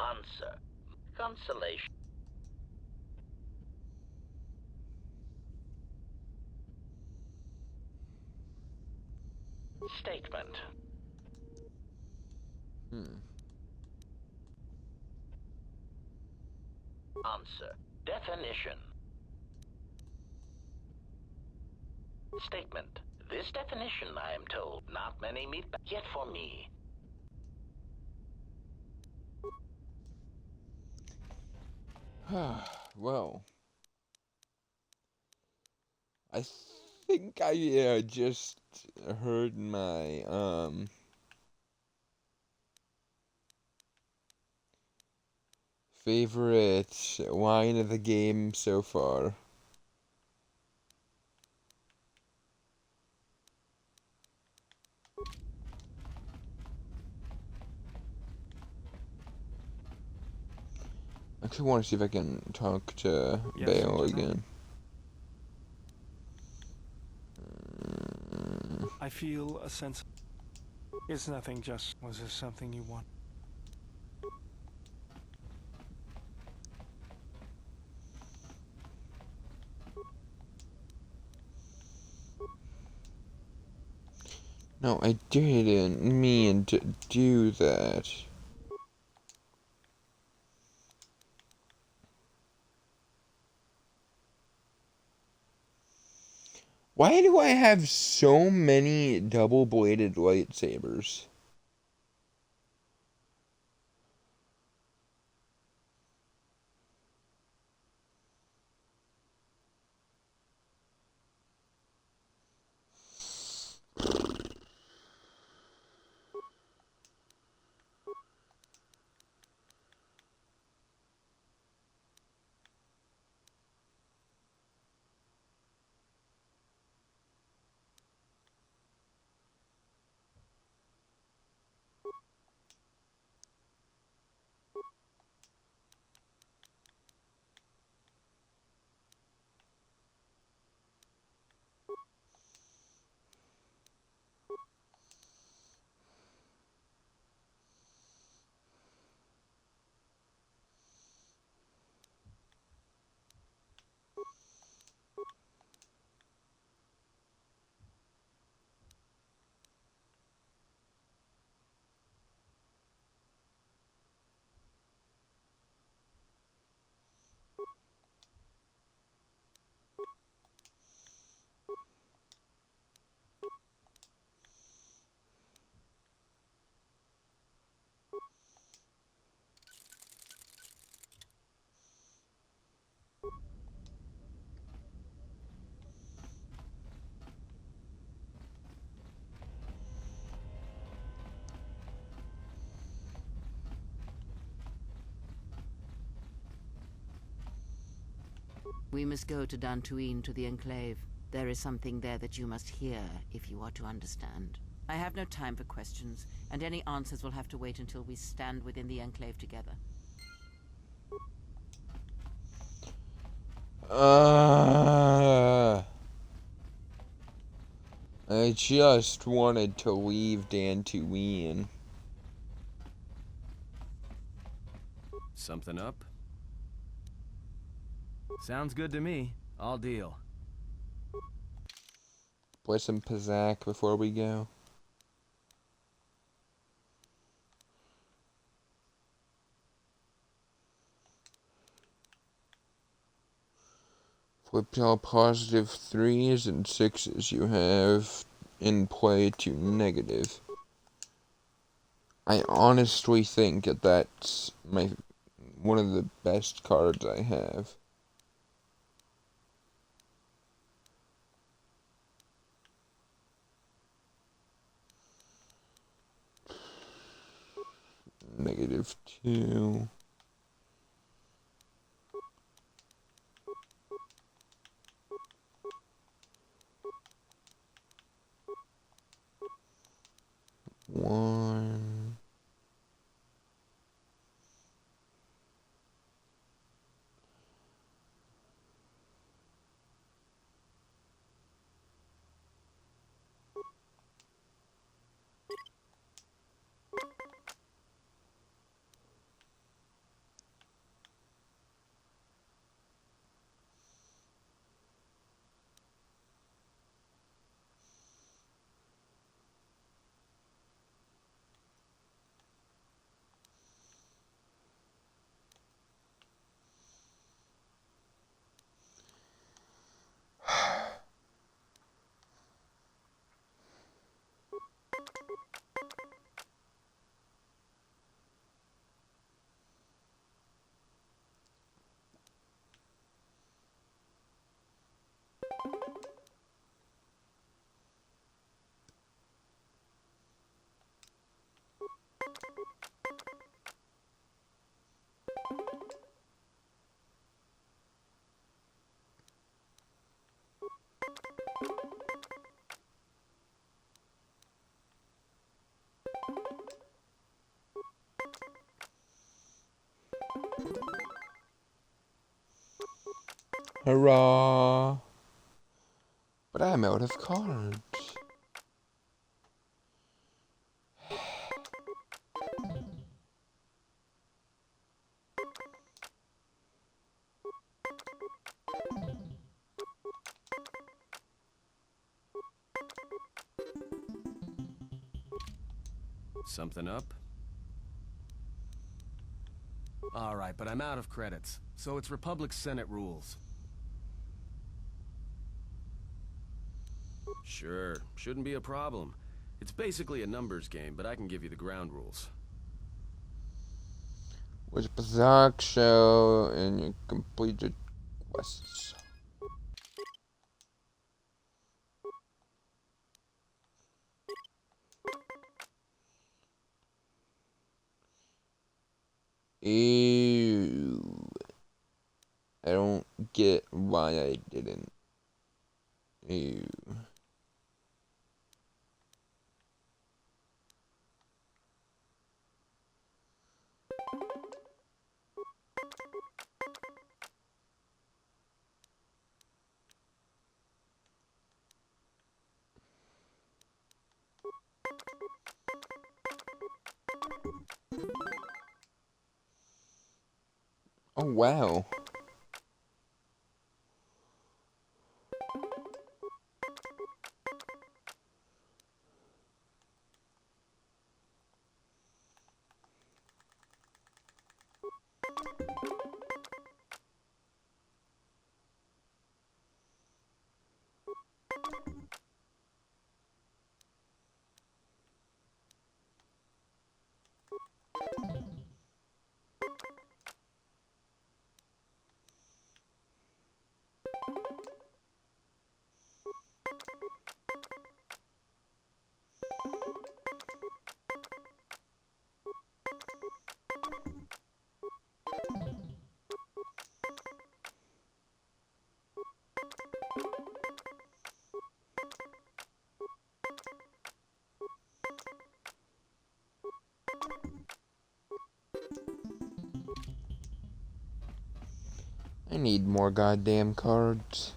Answer. Consolation. Statement. Answer. Definition. Statement. This definition, I am told, not many meatbags. Yet for me. Well, I think I just heard my favorite line of the game so far. I actually want to see if I can talk to Bale again. I feel a sense. It's nothing, just. Was there something you want? No, I didn't mean to do that. Why do I have so many double-bladed lightsabers? We must go to Dantooine, to the Enclave. There is something there that you must hear if you are to understand. I have no time for questions, and any answers will have to wait until we stand within the Enclave together. I just wanted to leave Dantooine. Something up? Sounds good to me. I'll deal. Play some Pizzac before we go. Flip all positive 3s and 6s you have in play to negative. I honestly think that that's one of the best cards I have. -2. One. Hurrah! But I'm out of cards. Something up? Alright, but I'm out of credits, so it's Republic Senate rules. Sure, shouldn't be a problem. It's basically a numbers game, but I can give you the ground rules. Was Pizzac show and you completed quests. Ew. I don't get why I didn't. Ew. Oh wow. I need more goddamn cards.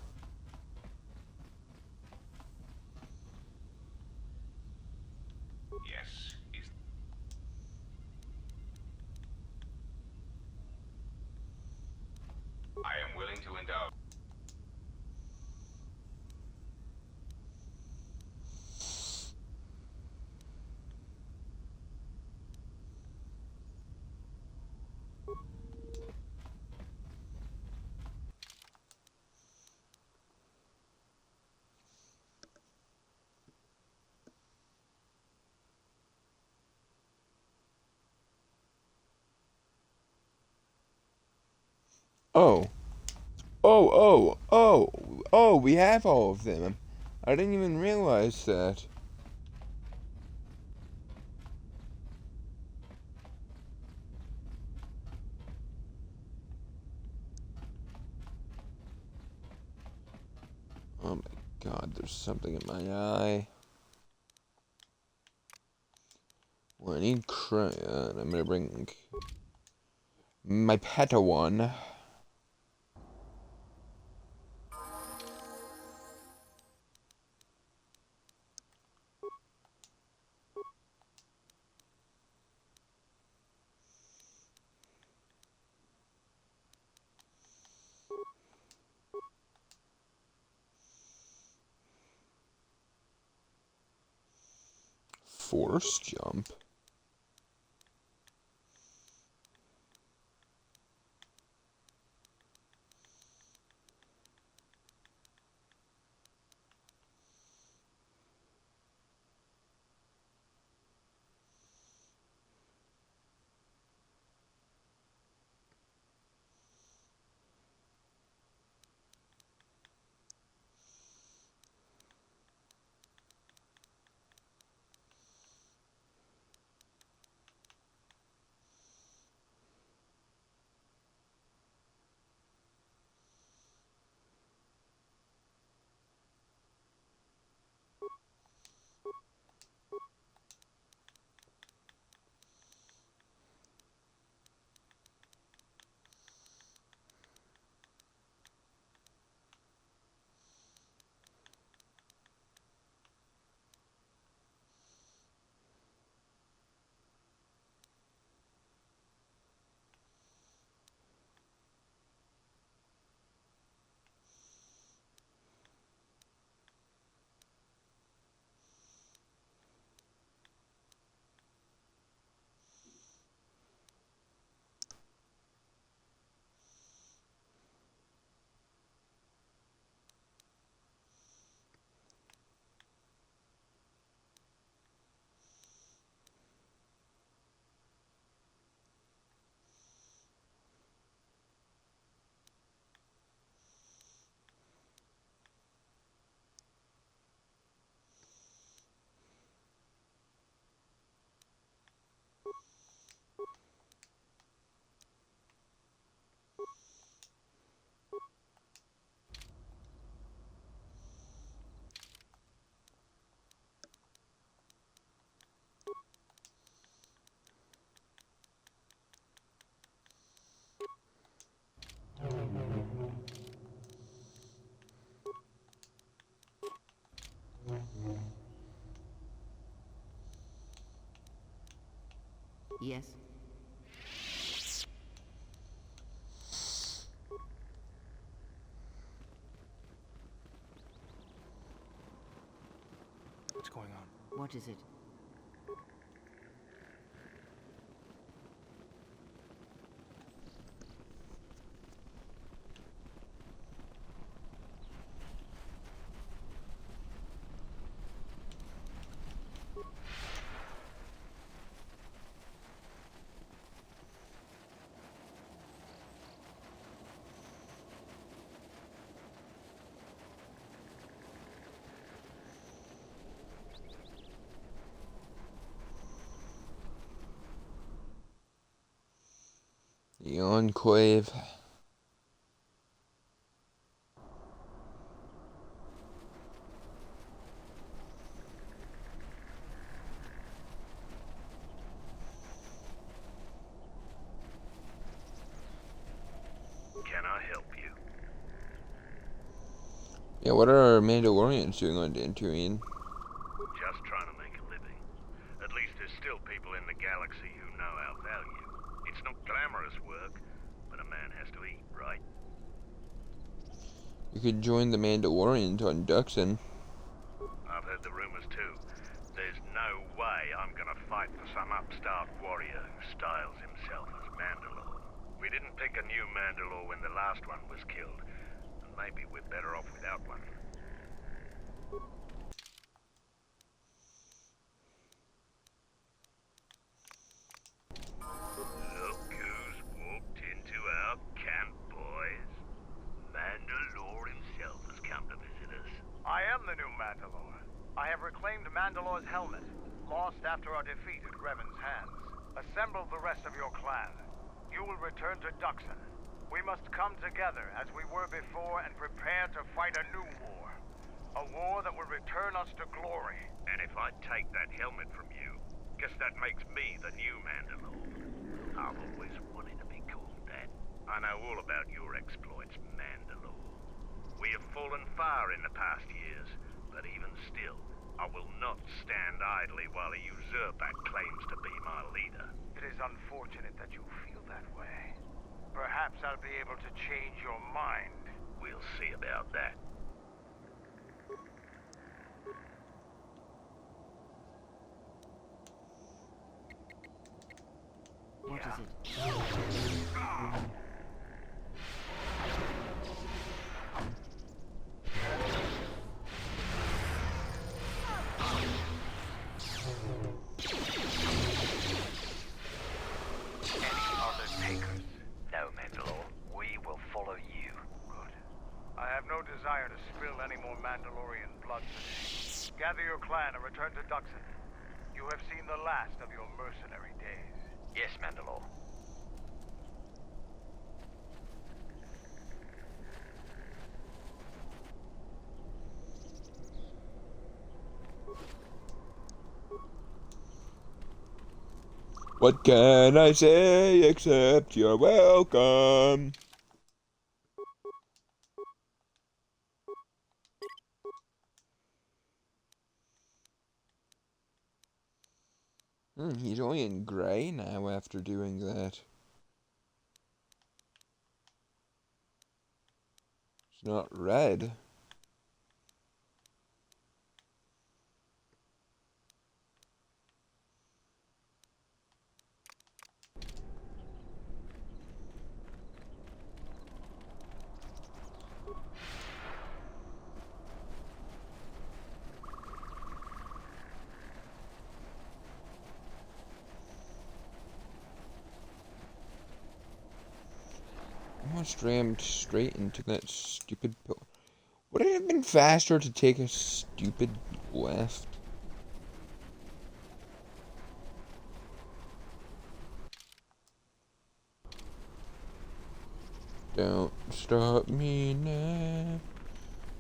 Yes, I am willing to indulge. Oh. Oh, we have all of them. I didn't even realize that. Oh my god, there's something in my eye. Well, I need crayon. I'm gonna bring my Padawan. Force jump. Yes. What's going on? What is it? The Enclave. Can I help you? Yeah, what are Mandalorians doing on Dantooine? Just trying to make a living. At least there's still people in the galaxy who know our value. It's not glamorous work, but a man has to eat, right? You could join the Mandalorians on Duxon. I've heard the rumors too. There's no way I'm gonna fight for some upstart warrior who styles himself as Mandalore. We didn't pick a new Mandalore when the last one was killed, and maybe we're better off without one. Look who's walked into our camp, boy. new Mandalore. I have reclaimed Mandalore's helmet, lost after our defeat at Greven's hands. Assemble the rest of your clan. You will return to Duxon. We must come together as we were before and prepare to fight a new war. A war that will return us to glory. And if I take that helmet from you, guess that makes me the new Mandalore. I've always wanted to be called that. I know all about your exploits, Mandalore. We have fallen far in the past years, but even still, I will not stand idly while a usurper claims to be my leader. It is unfortunate that you feel that way. Perhaps I'll be able to change your mind. We'll see about that. What is it? No, Mandalore. We will follow you. Good. I have no desire to spill any more Mandalorian blood today. Gather your clan and return to Duxon. You have seen the last of your mercenary days. Yes, Mandalore. What can I say except you're welcome? He's only in gray now after doing that. It's not red. Almost rammed straight into that stupid pillar. Would it have been faster to take a stupid left? Don't stop me now.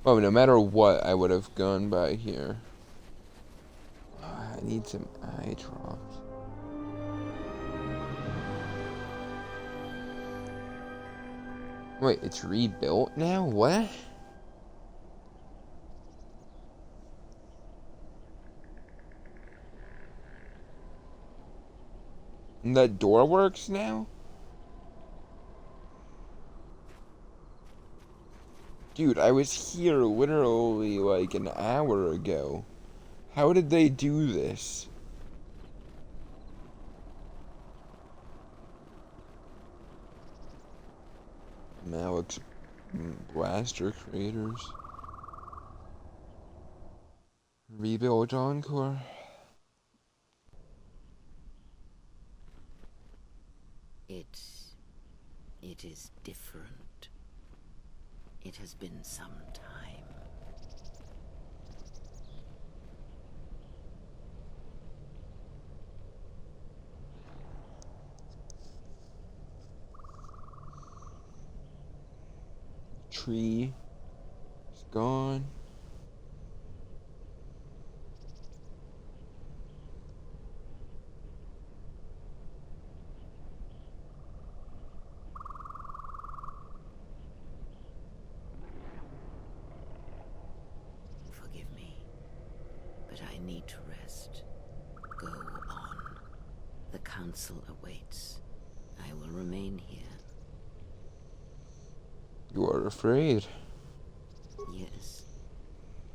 Oh, no matter what, I would have gone by here. I need some eye drops. Wait, it's rebuilt now? What? And that door works now? Dude, I was here literally like an hour ago. How did they do this? Malik's blaster craters. Rebuild Encore. It is different. It has been some time. Tree is gone. Forgive me, but I need to rest. Go on. The council awaits. I will remain here. You are afraid. Yes.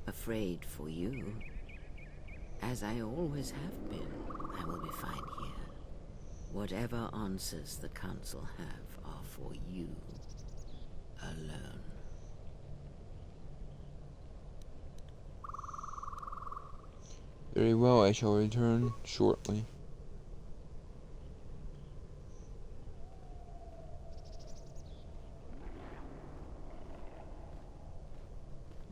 Afraid for you. As I always have been, I will be fine here. Whatever answers the council have are for you alone. Very well, I shall return shortly.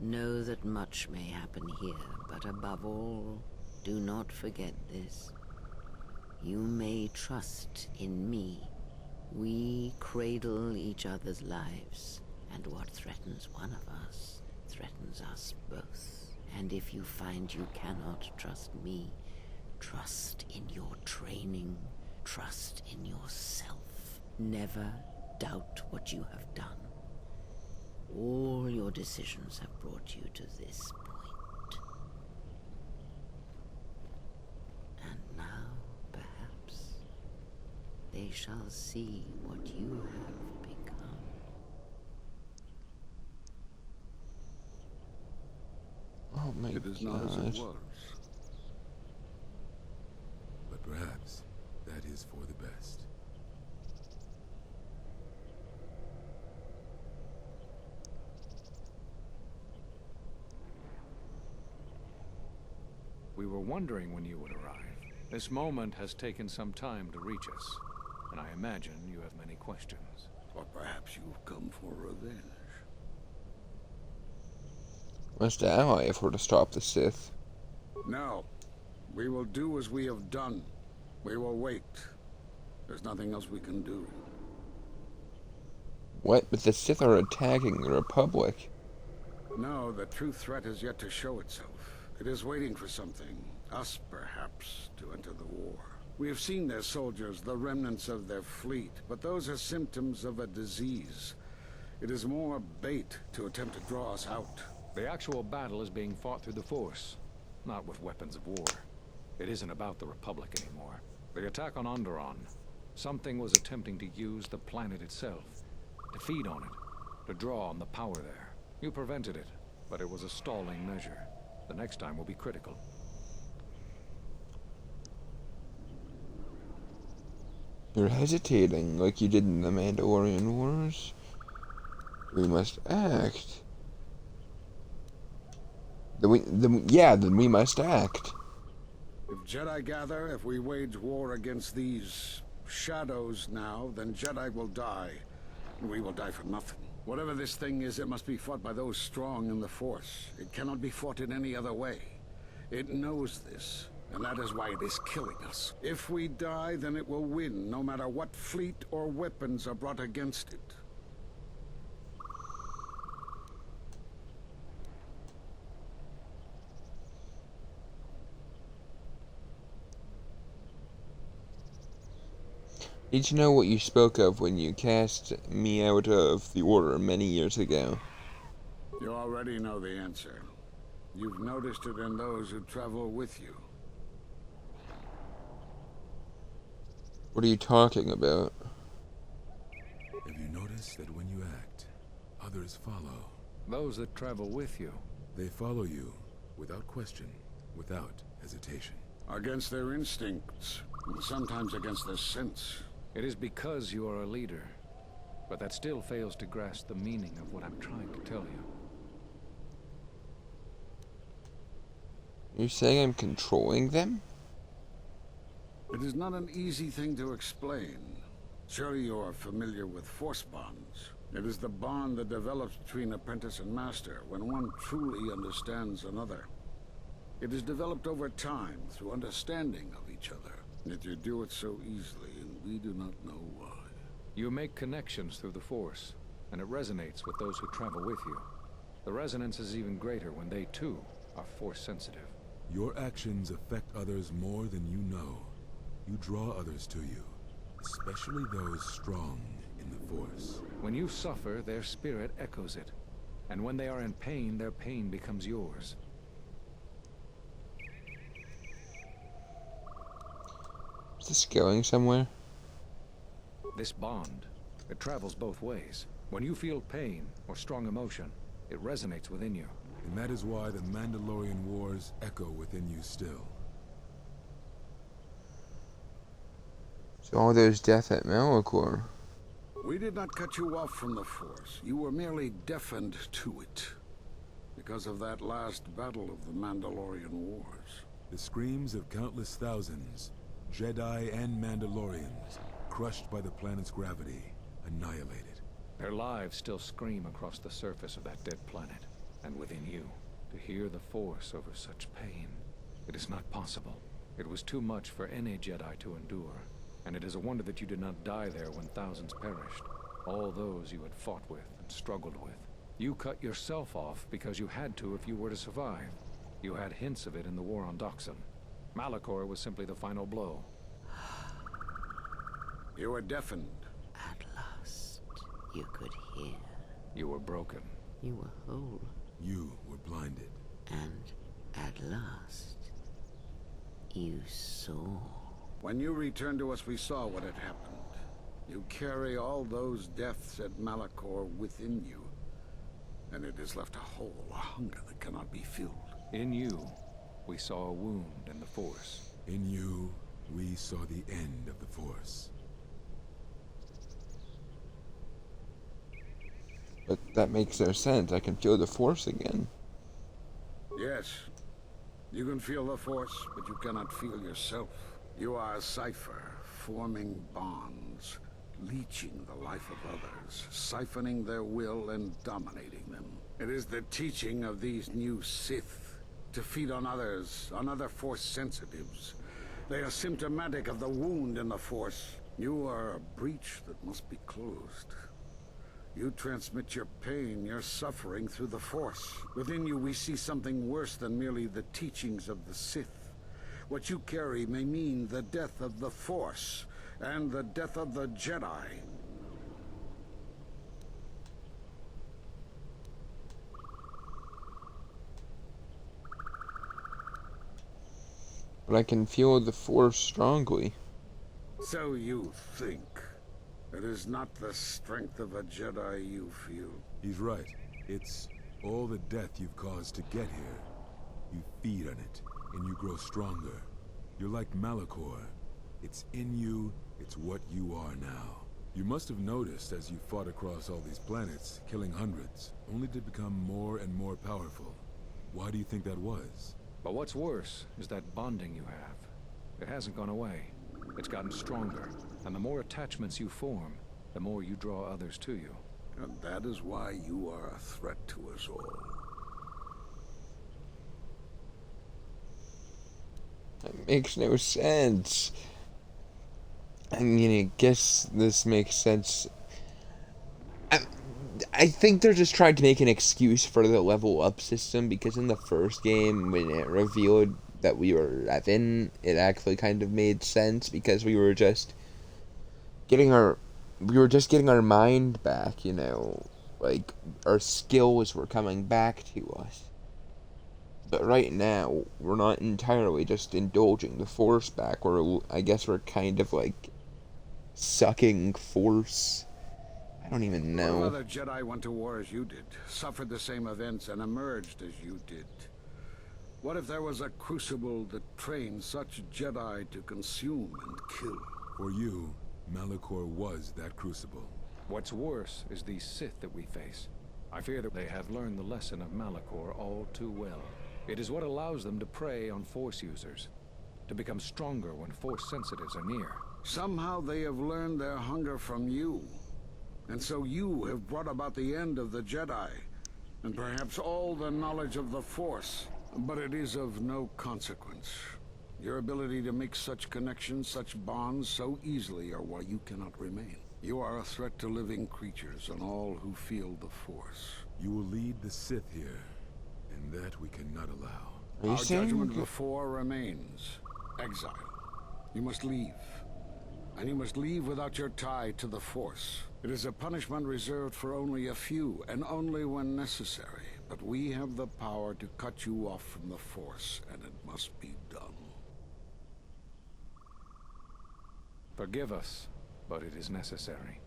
Know that much may happen here, but above all, do not forget this. You may trust in me. We cradle each other's lives, and what threatens one of us threatens us both. And if you find you cannot trust me, trust in your training, trust in yourself. Never doubt what you have done. All your decisions have brought you to this point. And now, perhaps, they shall see what you have become. Oh my It is not as it gosh. was. But perhaps that is for the best. We were wondering when you would arrive. This moment has taken some time to reach us, and I imagine you have many questions. Or perhaps you've come for revenge. Must ally if we're to stop the Sith. No. We will do as we have done. We will wait. There's nothing else we can do. What? But the Sith are attacking the Republic. No, the true threat is yet to show itself. It is waiting for something, us perhaps, to enter the war. We have seen their soldiers, the remnants of their fleet, but those are symptoms of a disease. It is more bait to attempt to draw us out. The actual battle is being fought through the Force, not with weapons of war. It isn't about the Republic anymore. The attack on Onderon, something was attempting to use the planet itself, to feed on it, to draw on the power there. You prevented it, but it was a stalling measure. The next time will be critical. You're hesitating like you did in the Mandalorian Wars. We must act. Then we must act. If Jedi gather, if we wage war against these shadows now, then Jedi will die. And we will die for nothing. Whatever this thing is, it must be fought by those strong in the Force. It cannot be fought in any other way. It knows this, and that is why it is killing us. If we die, then it will win, no matter what fleet or weapons are brought against it. Need to know what you spoke of when you cast me out of the Order many years ago. You already know the answer. You've noticed it in those who travel with you. What are you talking about? Have you noticed that when you act, others follow? Those that travel with you. They follow you, without question, without hesitation. Against their instincts, and sometimes against their sense. It is because you are a leader, but that still fails to grasp the meaning of what I'm trying to tell you. You're saying I'm controlling them? It is not an easy thing to explain. Surely you are familiar with force bonds. It is the bond that develops between apprentice and master when one truly understands another. It is developed over time through understanding of each other. Yet you do it so easily, and we do not know why. You make connections through the Force, and it resonates with those who travel with you. The resonance is even greater when they, too, are Force-sensitive. Your actions affect others more than you know. You draw others to you, especially those strong in the Force. When you suffer, their spirit echoes it. And when they are in pain, their pain becomes yours. Is this going somewhere? This bond, it travels both ways. When you feel pain or strong emotion, it resonates within you. And that is why the Mandalorian Wars echo within you still. So all those deaths at Malachor. We did not cut you off from the Force. You were merely deafened to it. Because of that last battle of the Mandalorian Wars. The screams of countless thousands, Jedi and Mandalorians, crushed by the planet's gravity, annihilated. Their lives still scream across the surface of that dead planet, and within you. To hear the Force over such pain. It is not possible. It was too much for any Jedi to endure. And it is a wonder that you did not die there when thousands perished. All those you had fought with and struggled with. You cut yourself off because you had to if you were to survive. You had hints of it in the war on Doxon. Malachor was simply the final blow. You were deafened. At last, you could hear. You were broken. You were whole. You were blinded. And at last, you saw. When you returned to us, we saw what had happened. You carry all those deaths at Malachor within you. And it has left a hole, a hunger that cannot be filled. In you, we saw a wound in the Force. In you, we saw the end of the Force. But that makes no sense. I can feel the Force again. Yes. You can feel the Force, but you cannot feel yourself. You are a cipher, forming bonds, leeching the life of others, siphoning their will and dominating them. It is the teaching of these new Sith to feed on others, on other Force sensitives. They are symptomatic of the wound in the Force. You are a breach that must be closed. You transmit your pain, your suffering through the Force. Within you we see something worse than merely the teachings of the Sith. What you carry may mean the death of the Force, and the death of the Jedi. But I can feel the Force strongly. So you think. It is not the strength of a Jedi you feel. He's right. It's all the death you've caused to get here. You feed on it, and you grow stronger. You're like Malachor. It's in you, it's what you are now. You must have noticed as you fought across all these planets, killing hundreds, only to become more and more powerful. Why do you think that was? But what's worse is that bonding you have. It hasn't gone away. It's gotten stronger. And the more attachments you form, the more you draw others to you. And that is why you are a threat to us all. That makes no sense. I mean, I guess this makes sense. I think they're just trying to make an excuse for the level up system, because in the first game, when it revealed that we were 11, it actually kind of made sense, because we were just getting our mind back, you know, like our skills were coming back to us. But right now, we're not entirely just indulging the Force back, or I guess we're kind of like sucking Force. I don't even know. No other Jedi went to war as you did, suffered the same events, and emerged as you did. What if there was a crucible that trained such Jedi to consume and kill? For you, Malachor was that crucible. What's worse is these Sith that we face. I fear that they have learned the lesson of Malachor all too well. It is what allows them to prey on Force users, to become stronger when Force sensitives are near. Somehow they have learned their hunger from you. And so you have brought about the end of the Jedi, and perhaps all the knowledge of the Force. But it is of no consequence. Your ability to make such connections, such bonds so easily are why you cannot remain. You are a threat to living creatures and all who feel the Force. You will lead the Sith here, and that we cannot allow. Our judgment before remains. Exile. You must leave. And you must leave without your tie to the Force. It is a punishment reserved for only a few, and only when necessary. But we have the power to cut you off from the Force, and it must be done. Forgive us, but it is necessary.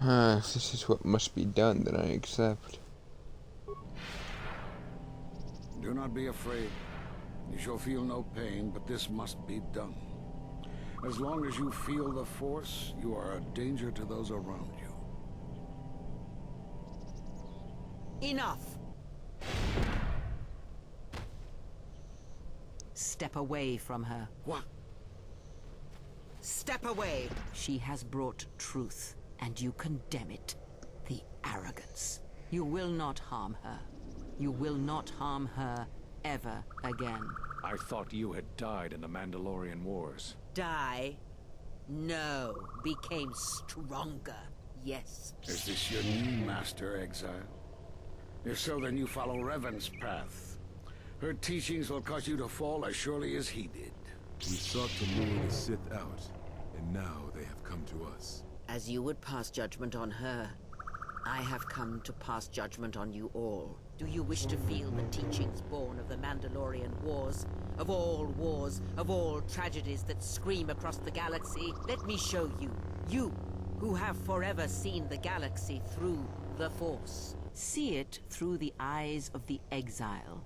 If this is what must be done, then I accept. Do not be afraid. You shall feel no pain, but this must be done. As long as you feel the Force, you are a danger to those around you. Enough! Step away from her. What? Step away! She has brought truth, and you condemn it. The arrogance. You will not harm her. You will not harm her ever again. I thought you had died in the Mandalorian Wars. Die? No. Became stronger. Yes. Is this your new master, Exile? If so, then you follow Revan's path. Her teachings will cause you to fall as surely as he did. We sought to lure the Sith out, and now they have come to us. As you would pass judgment on her, I have come to pass judgment on you all. Do you wish to feel the teachings born of the Mandalorian Wars? Of all tragedies that scream across the galaxy? Let me show you. You, who have forever seen the galaxy through the Force. See it through the eyes of the exile.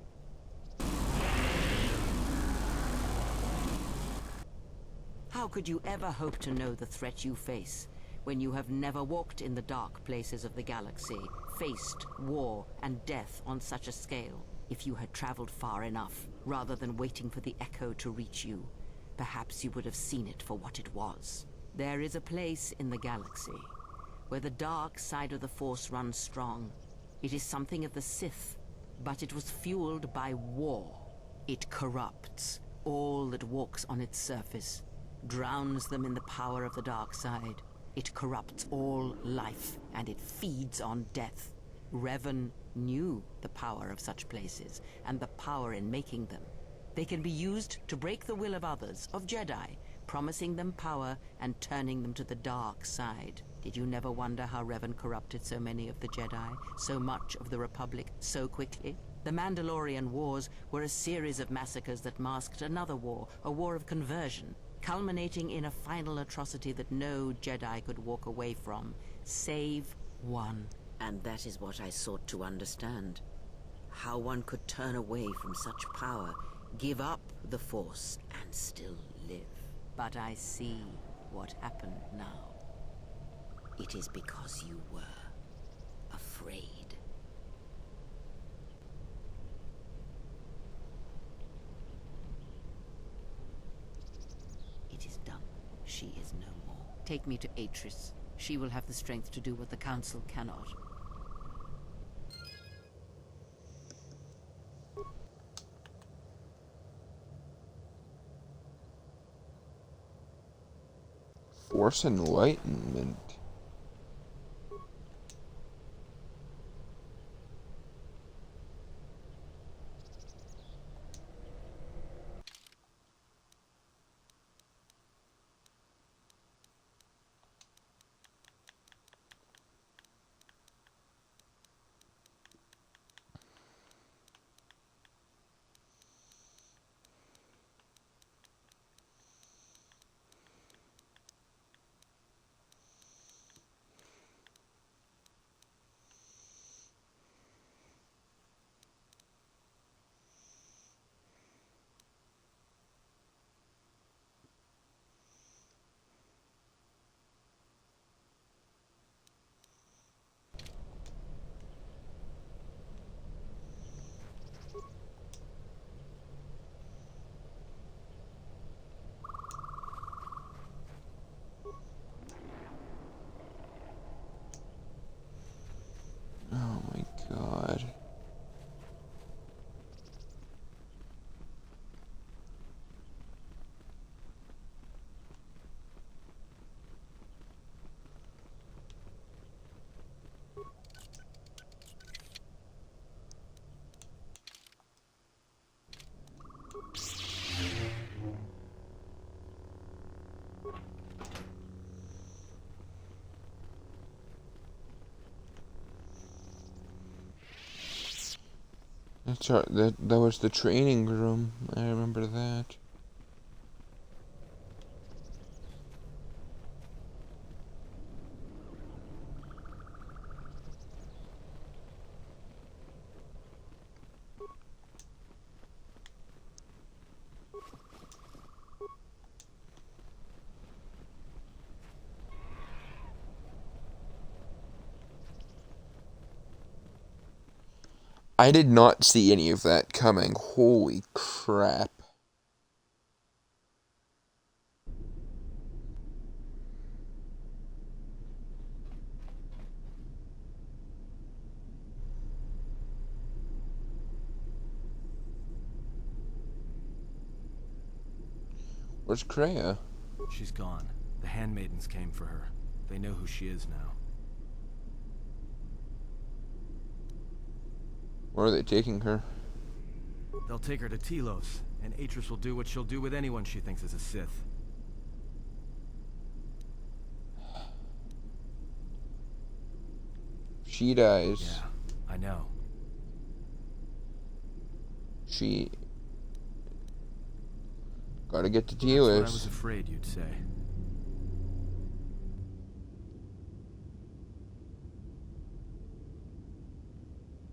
How could you ever hope to know the threat you face when you have never walked in the dark places of the galaxy, faced war and death on such a scale? If you had traveled far enough, rather than waiting for the echo to reach you, perhaps you would have seen it for what it was. There is a place in the galaxy where the dark side of the Force runs strong. It is something of the Sith, but it was fueled by war. It corrupts all that walks on its surface, drowns them in the power of the dark side. It corrupts all life, and it feeds on death. Revan knew the power of such places, and the power in making them. They can be used to break the will of others, of Jedi, promising them power and turning them to the dark side. Did you never wonder how Revan corrupted so many of the Jedi, so much of the Republic, so quickly? The Mandalorian Wars were a series of massacres that masked another war, a war of conversion, culminating in a final atrocity that no Jedi could walk away from, save one. And that is what I sought to understand. How one could turn away from such power, give up the Force, and still live. But I see what happened now. It is because you were afraid. It is done. She is no more. Take me to Atris. She will have the strength to do what the Council cannot. Force Enlightenment. Oh my god. That's right, that was the training room. I remember that. I did not see any of that coming. Holy crap. Where's Kreia? She's gone. The handmaidens came for her. They know who she is now. Where are they taking her? They'll take her to Telos, and Atris will do what she'll do with anyone she thinks is a Sith. She dies. Yeah, I know. She... Gotta get to That's what I was Telos. afraid you'd say.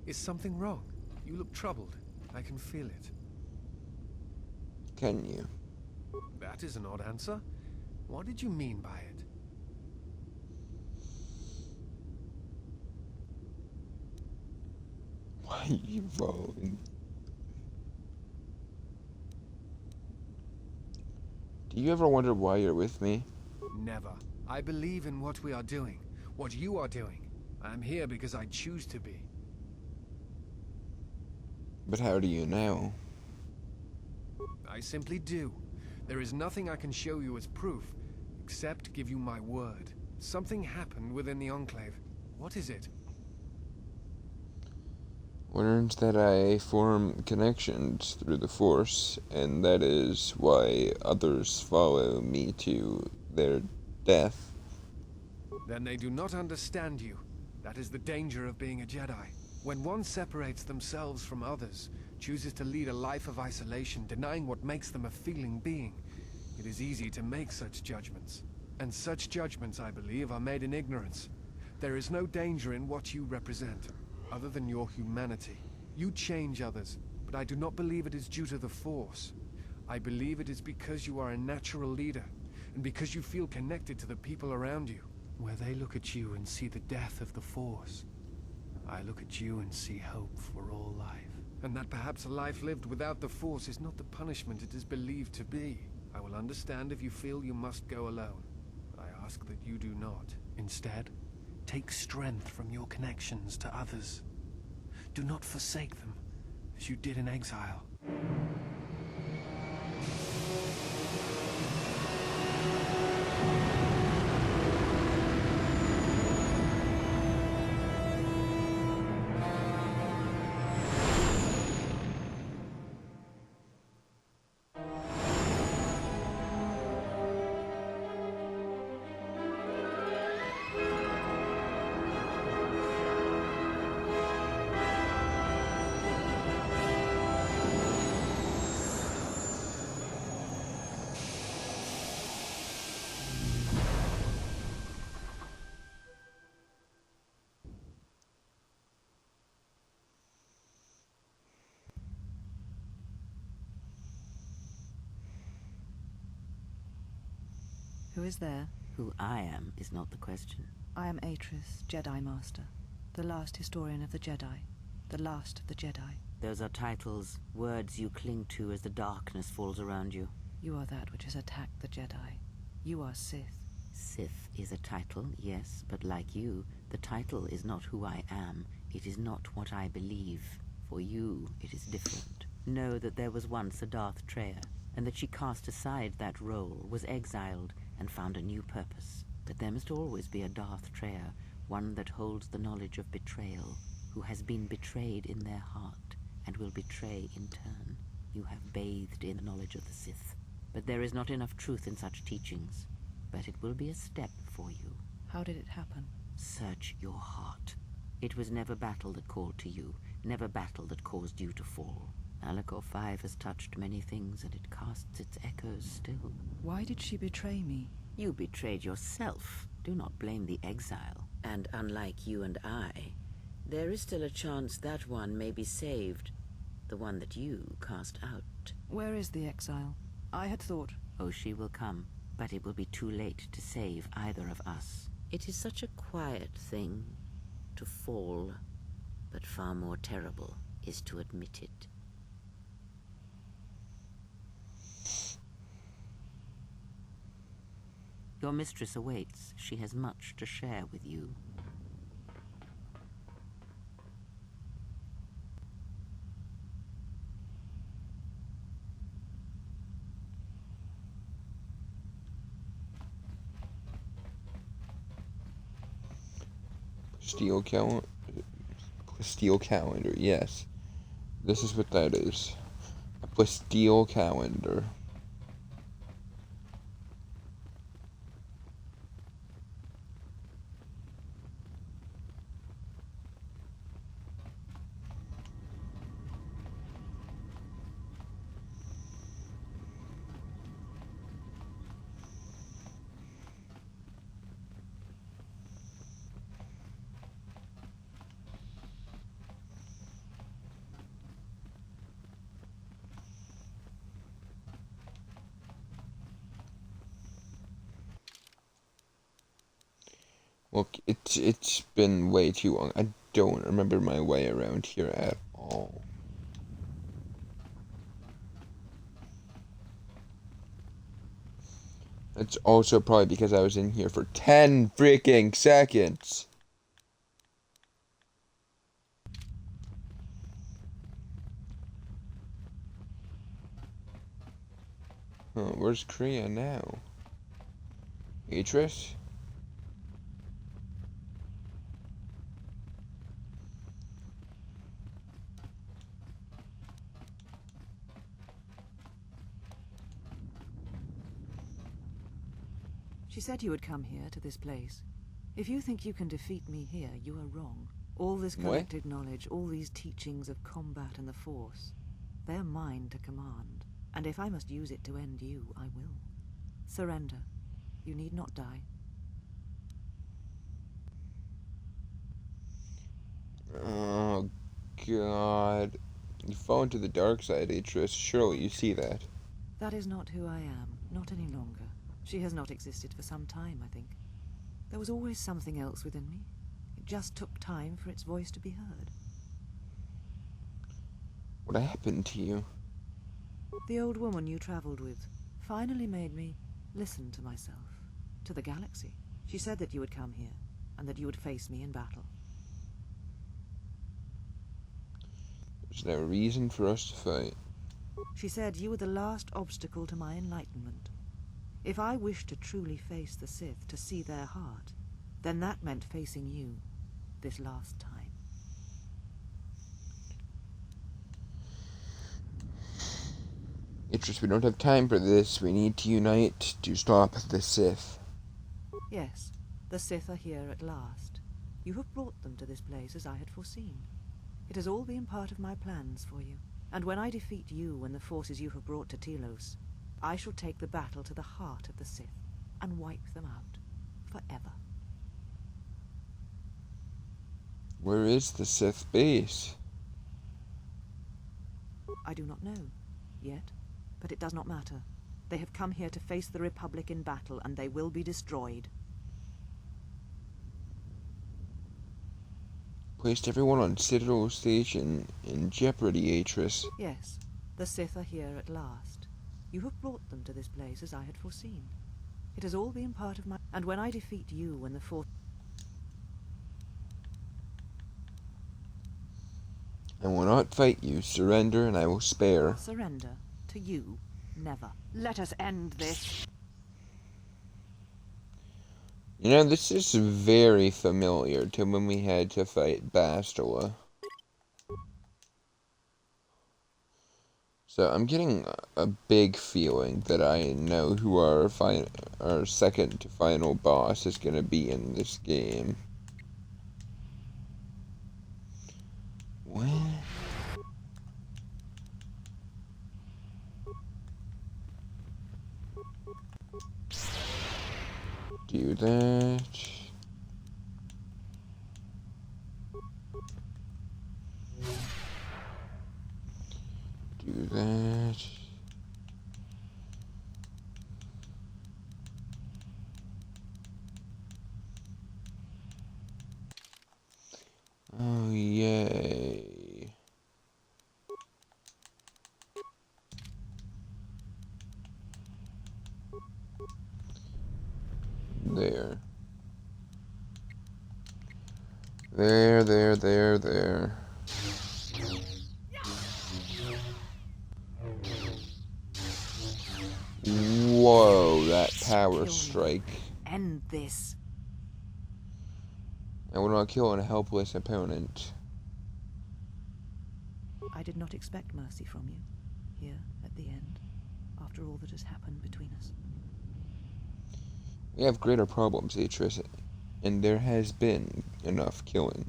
Is something wrong? You look troubled. I can feel it. Can you? That is an odd answer. What did you mean by it? Why are you rolling? Do you ever wonder why you're with me? Never. I believe in what we are doing. What you are doing. I'm here because I choose to be. But how do you know? I simply do. There is nothing I can show you as proof, except give you my word. Something happened within the Enclave. What is it? Learned that I form connections through the Force, and that is why others follow me to their death. Then they do not understand you. That is the danger of being a Jedi. When one separates themselves from others, chooses to lead a life of isolation, denying what makes them a feeling being, it is easy to make such judgments. And such judgments, I believe, are made in ignorance. There is no danger in what you represent, other than your humanity. You change others, but I do not believe it is due to the Force. I believe it is because you are a natural leader, and because you feel connected to the people around you. Where they look at you and see the death of the Force, I look at you and see hope for all life. And that perhaps a life lived without the Force is not the punishment it is believed to be. I will understand if you feel you must go alone, but I ask that you do not. Instead, take strength from your connections to others. Do not forsake them, as you did in exile. Who is there? Who I am is not the question. I am Atris, Jedi Master, the last historian of the Jedi, the last of the Jedi. Those are titles, words you cling to as the darkness falls around you. You are that which has attacked the Jedi. You are Sith. Sith is a title, yes, but like you, the title is not who I am. It is not what I believe. For you, it is different. Know that there was once a Darth Treya, and that she cast aside that role, was exiled, and found a new purpose. But there must always be a Darth Treya, one that holds the knowledge of betrayal, who has been betrayed in their heart, and will betray in turn. You have bathed in the knowledge of the Sith. But there is not enough truth in such teachings. But it will be a step for you. How did it happen? Search your heart. It was never battle that called to you, never battle that caused you to fall. Alacor 5 has touched many things, and it casts its echoes still. Why did she betray me? You betrayed yourself. Do not blame the exile. And unlike you and I, there is still a chance that one may be saved. The one that you cast out. Where is the exile? I had thought... Oh, she will come, but it will be too late to save either of us. It is such a quiet thing to fall, but far more terrible is to admit it. Your mistress awaits. She has much to share with you. Bastille calendar, yes. This is what that is. A Bastille calendar. Look, it's been way too long. I don't remember my way around here at all. It's also probably because I was in here for 10 freaking seconds. Where's Kriya now? Atris? She said you would come here, to this place. If you think you can defeat me here, you are wrong. All this collected knowledge, all these teachings of combat and the Force, they are mine to command. And if I must use it to end you, I will. Surrender. You need not die. Oh, God. You fall into the dark side, Atris. Surely you see that. That is not who I am. Not any longer. She has not existed for some time, I think. There was always something else within me. It just took time for its voice to be heard. What happened to you? The old woman you traveled with finally made me listen to myself, to the galaxy. She said that you would come here, and that you would face me in battle. There's no reason for us to fight. She said you were the last obstacle to my enlightenment. If I wished to truly face the Sith, to see their heart, then that meant facing you, this last time. Atris, we don't have time for this. We need to unite to stop the Sith. Yes, the Sith are here at last. You have brought them to this place as I had foreseen. It has all been part of my plans for you. And when I defeat you and the forces you have brought to Telos, I shall take the battle to the heart of the Sith and wipe them out forever. Where is the Sith base? I do not know yet, but it does not matter. They have come here to face the Republic in battle, and they will be destroyed. Placed everyone on Citadel Station in jeopardy, Atris. Yes, the Sith are here at last. You have brought them to this place as I had foreseen. It has all been part of my... And when I defeat you and the Force... I will not fight you. Surrender and I will spare. Surrender? To you? Never. Let us end this. You know, this is very familiar to when we had to fight Bastilla. So I'm getting a big feeling that I know who our second to final boss is going to be in this game. What? Do that. Do that. Oh, yay. There. There. Whoa, that power strike. End this. I will not kill a helpless opponent. I did not expect mercy from you, here at the end, after all that has happened between us. We have greater problems, Atris, and there has been enough killing.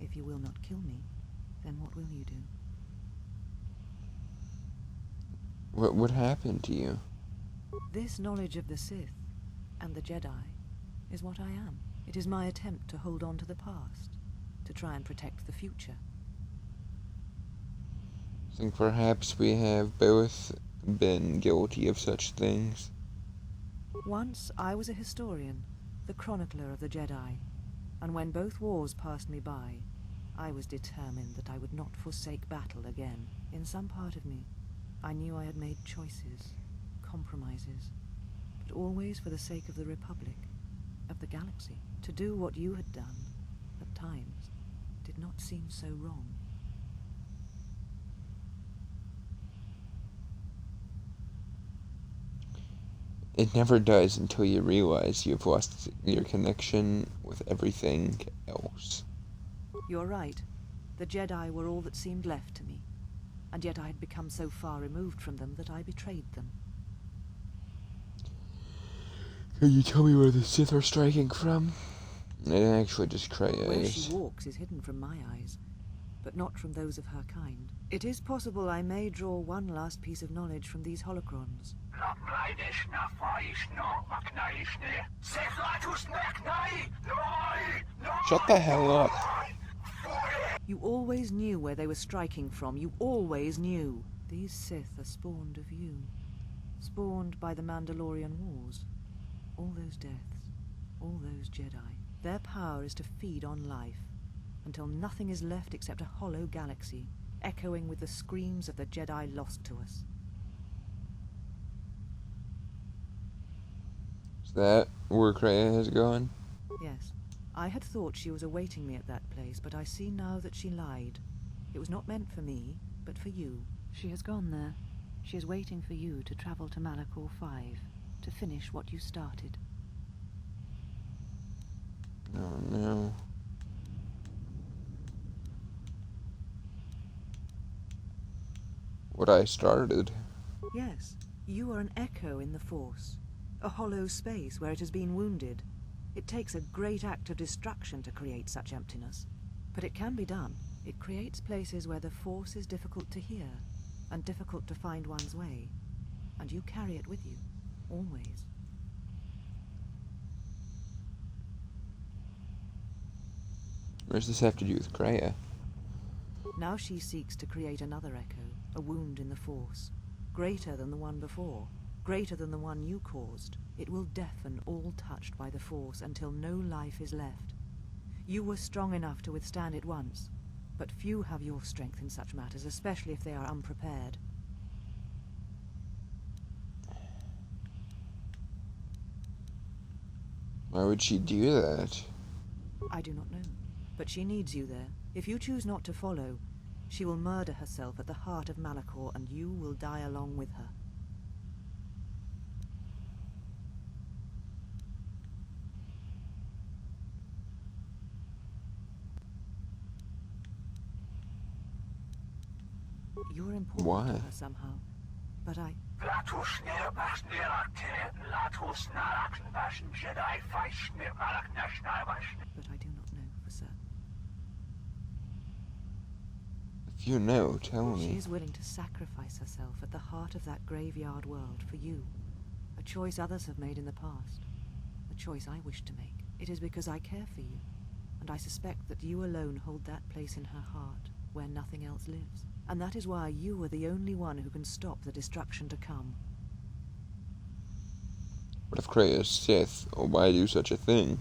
If you will not kill me, then what will you do? What would happen to you? This knowledge of the Sith and the Jedi is what I am. It is my attempt to hold on to the past, to try and protect the future. I think perhaps we have both been guilty of such things. Once I was a historian, the chronicler of the Jedi, and when both wars passed me by, I was determined that I would not forsake battle again. In some part of me, I knew I had made choices, compromises, but always for the sake of the Republic, of the galaxy. To do what you had done, at times, did not seem so wrong. It never does until you realize you've lost your connection with everything else. You're right. The Jedi were all that seemed left to me, and yet I had become so far removed from them that I betrayed them. Can you tell me where the Sith are striking from? It actually just Kreia Where is. she walks is hidden from my eyes, but not from those of her kind. It is possible I may draw one last piece of knowledge from these holocrons. Shut the hell up. You always knew where they were striking from. You always knew. These Sith are spawned of you. Spawned by the Mandalorian Wars. All those deaths. All those Jedi. Their power is to feed on life, until nothing is left except a hollow galaxy, echoing with the screams of the Jedi lost to us. Is that where Kreia has gone? Yes. I had thought she was awaiting me at that place, but I see now that she lied. It was not meant for me, but for you. She has gone there. She is waiting for you to travel to Malachor 5, to finish what you started. Oh no. What I started. Yes, you are an echo in the Force. A hollow space where it has been wounded. It takes a great act of destruction to create such emptiness. But it can be done. It creates places where the Force is difficult to hear, and difficult to find one's way. And you carry it with you, always. What does this have to do with Kreia? Now she seeks to create another echo, a wound in the Force. Greater than the one before, greater than the one you caused. It will deafen all touched by the Force until no life is left. You were strong enough to withstand it once, but few have your strength in such matters, especially if they are unprepared. Why would she do that? I do not know, but she needs you there. If you choose not to follow, she will murder herself at the heart of Malachor, and you will die along with her. You're important to her somehow, but I... But I do not know for certain. If you know, tell She me. is willing to sacrifice herself at the heart of that graveyard world for you. A choice others have made in the past. A choice I wish to make. It is because I care for you, and I suspect that you alone hold that place in her heart where nothing else lives. And that is why you are the only one who can stop the destruction to come. What if Kreia is Sith? Or why do such a thing?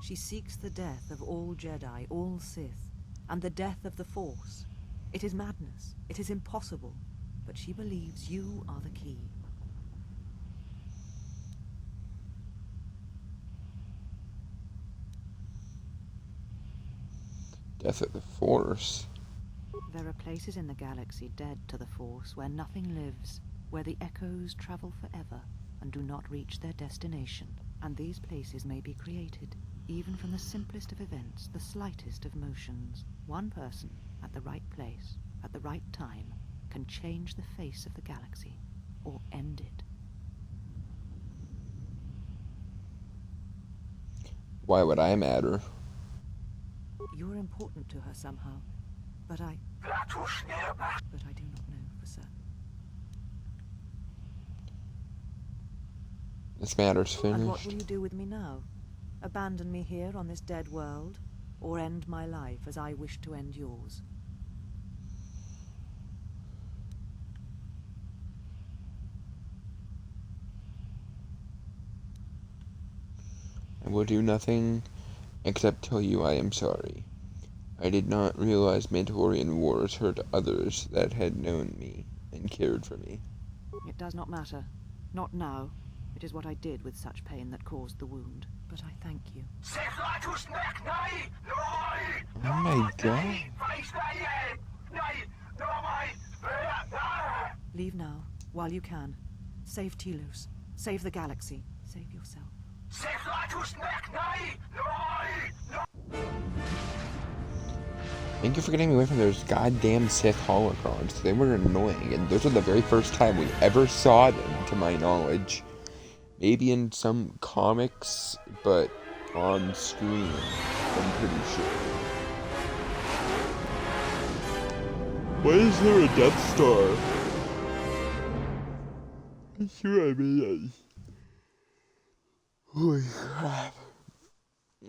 She seeks the death of all Jedi, all Sith, and the death of the Force. It is madness. It is impossible. But she believes you are the key. Death of the Force. There are places in the galaxy dead to the Force where nothing lives. where the echoes travel forever and do not reach their destination. And these places may be created, even from the simplest of events, the slightest of motions. One person, at the right place, at the right time, can change the face of the galaxy, or end it. Why would I matter? You're important to her somehow, but I do not know for certain. This matter's And what finished. will you do with me now? Abandon me here on this dead world, or end my life as I wish to end yours? I will do nothing except tell you I am sorry. I did not realize Mandalorian wars hurt others that had known me and cared for me. It does not matter. Not now. It is what I did with such pain that caused the wound. But I thank you. Oh my god. Leave now, while you can. Save Telos. Save the galaxy. Save yourself. Thank you for getting me away from those goddamn Sith holocrons. They were annoying, and those are the very first time we ever saw them, to my knowledge. Maybe in some comics, but on screen, I'm pretty sure. Why is there a Death Star? I'm sure I mean it. Holy crap.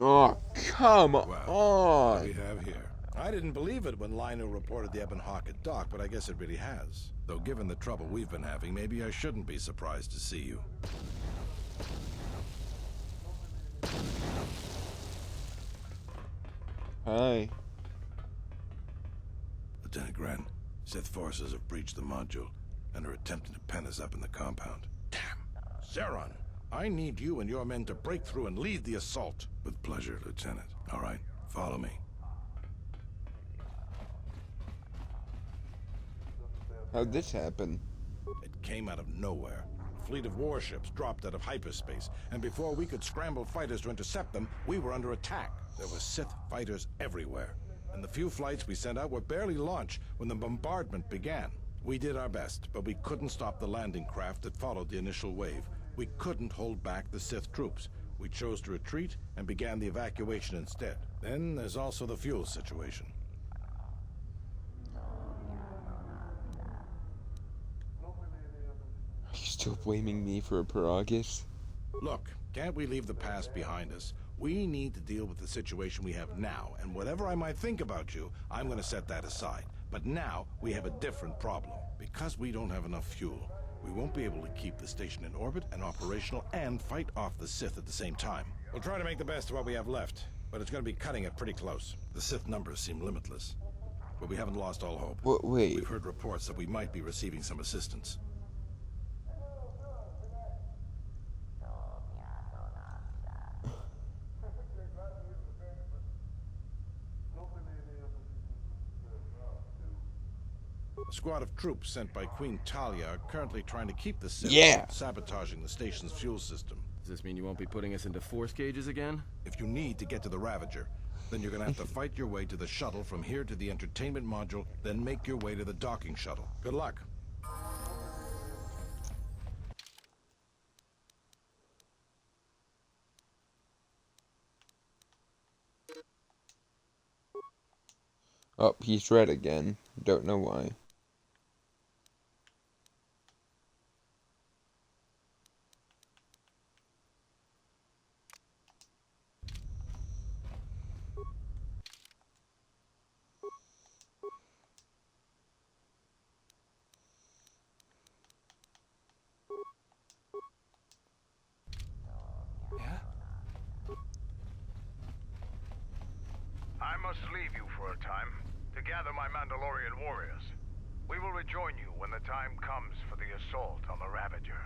Oh, come on! What do we have here? I didn't believe it when Lino reported the Ebon-Hawk at dock, but I guess it really has. Though given the trouble we've been having, maybe I shouldn't be surprised to see you. Hi. Lieutenant Grant, Sith forces have breached the module and are attempting to pen us up in the compound. Damn! Zeron, I need you and your men to break through and lead the assault. With pleasure, Lieutenant. All right, follow me. How'd this happen? It came out of nowhere. A fleet of warships dropped out of hyperspace, and before we could scramble fighters to intercept them, we were under attack. There were Sith fighters everywhere, and the few flights we sent out were barely launched when the bombardment began. We did our best, but we couldn't stop the landing craft that followed the initial wave. We couldn't hold back the Sith troops. We chose to retreat and began the evacuation instead. Then there's also the fuel situation. Are you still blaming me for a Paragus? Look, can't we leave the past behind us? We need to deal with the situation we have now, and whatever I might think about you, I'm going to set that aside. But now, we have a different problem. Because we don't have enough fuel, we won't be able to keep the station in orbit and operational and fight off the Sith at the same time. We'll try to make the best of what we have left, but it's going to be cutting it pretty close. The Sith numbers seem limitless, but we haven't lost all hope. Wait. We've heard reports that we might be receiving some assistance. A squad of troops sent by Queen Talia are currently trying to keep the Sith from sabotaging the station's fuel system. Does this mean you won't be putting us into force cages again? If you need to get to the Ravager, then you're gonna have to fight your way to the shuttle from here to the entertainment module, then make your way to the docking shuttle. Good luck. Oh, he's red again. Don't know why. I must leave you for a time to gather my Mandalorian warriors. We will rejoin you when the time comes for the assault on the Ravager.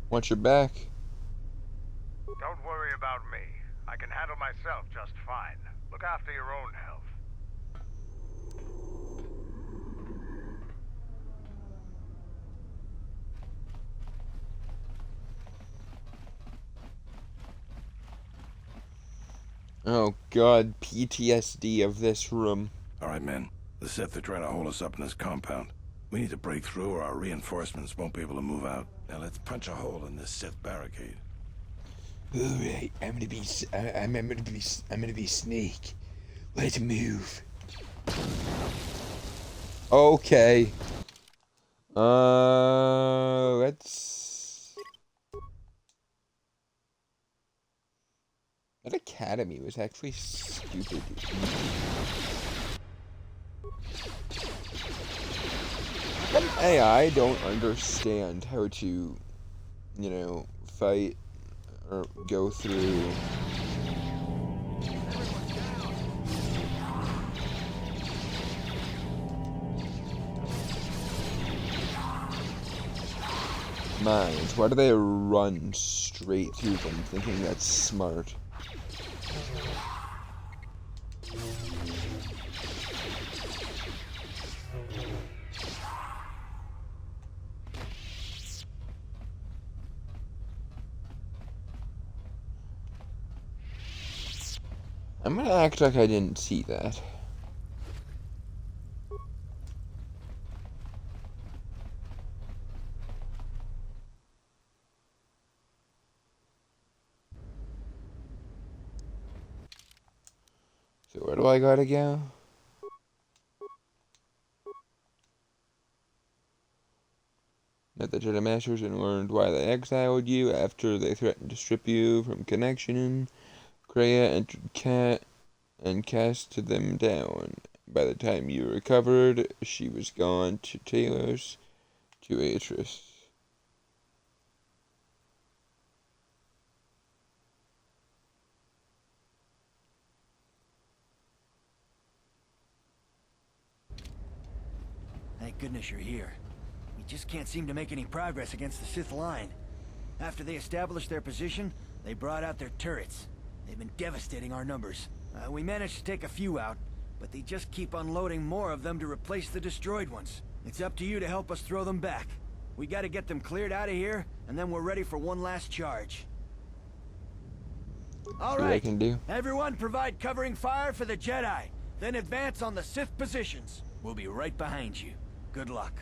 Want your back? Don't worry about me. I can handle myself just fine. Look after your own health. Oh god, PTSD of this room. Alright, men. The Sith are trying to hold us up in this compound. We need to break through or our reinforcements won't be able to move out. Now let's punch a hole in this Sith barricade. Alright, I'm gonna be Snake. Let's move. Okay. Let's... That academy was actually stupid. AI don't understand how to, you know, fight or go through. Mines. Why do they run straight through them, thinking that's smart? I'm gonna act like I didn't see that. So where do I gotta go? Met the Jedi Masters and learned why they exiled you after they threatened to strip you from connection. Kreia entered Cat and cast them down. By the time you recovered, she was gone to Talos, to Atris. Thank goodness you're here. We just can't seem to make any progress against the Sith line. After they established their position, they brought out their turrets. They've been devastating our numbers. We managed to take a few out, but they just keep unloading more of them to replace the destroyed ones. It's up to you to help us throw them back. We gotta get them cleared out of here, and then we're ready for one last charge. All right, I can do. Everyone provide covering fire for the Jedi, then advance on the Sith positions. We'll be right behind you. Good luck.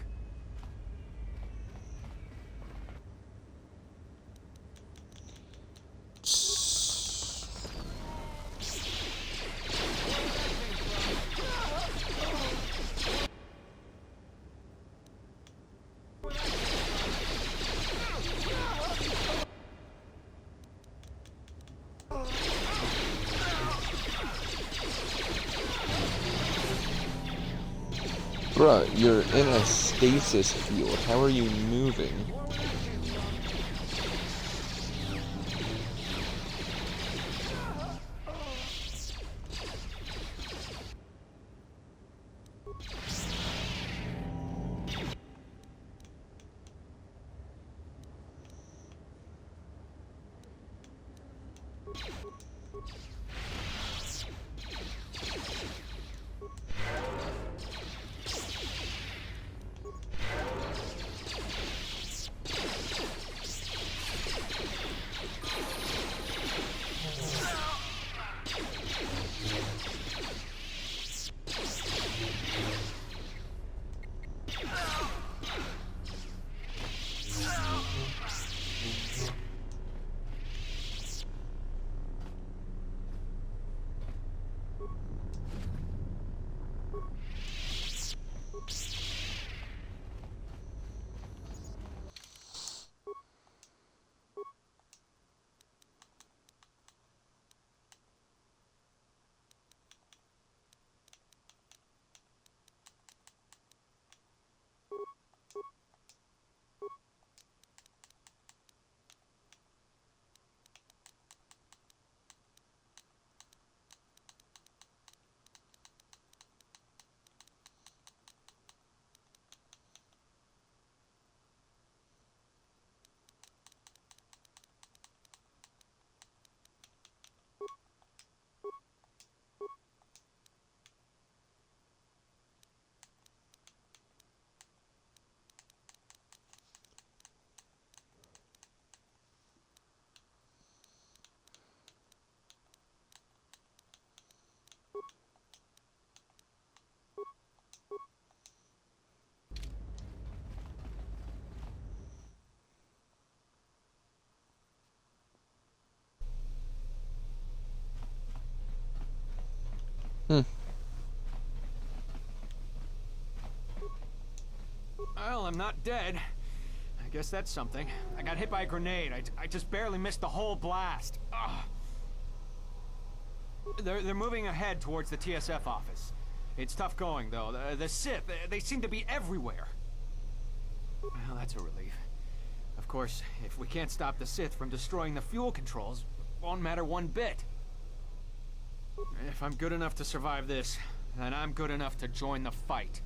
Bruh, you're in a stasis field. How are you moving? Well, I'm not dead. I guess that's something. I got hit by a grenade. I just barely missed the whole blast. Ugh. They're moving ahead towards the TSF office. It's tough going, though. The Sith, they seem to be everywhere. Well, that's a relief. Of course, if we can't stop the Sith from destroying the fuel controls, it won't matter one bit. If I'm good enough to survive this, then I'm good enough to join the fight.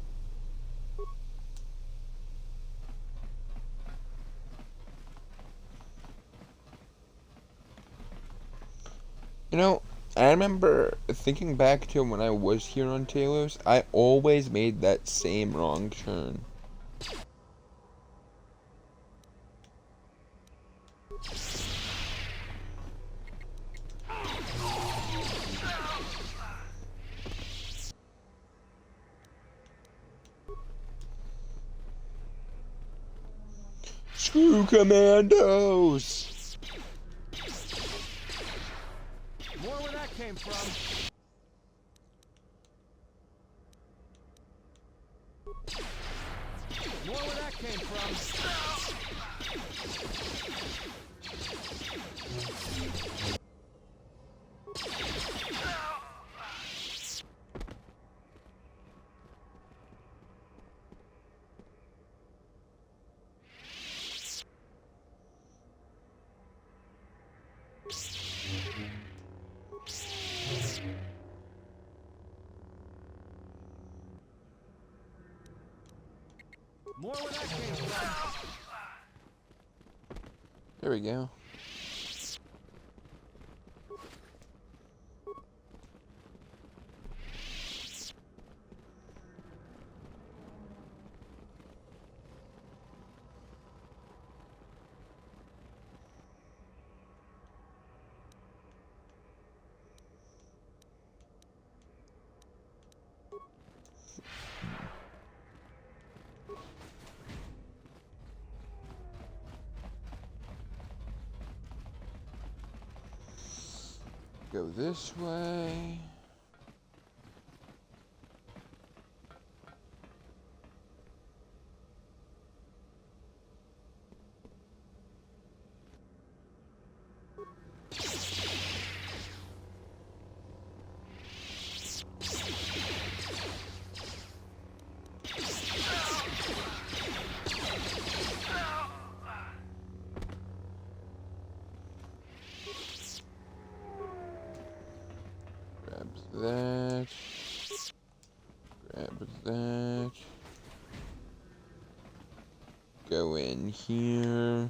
You know, I remember thinking back to when I was here on Talos, I always made that same wrong turn. Screw commandos! More where that came from. More where that came from. More where that came from. There we go. Go this way. That. Grab that. Go in here.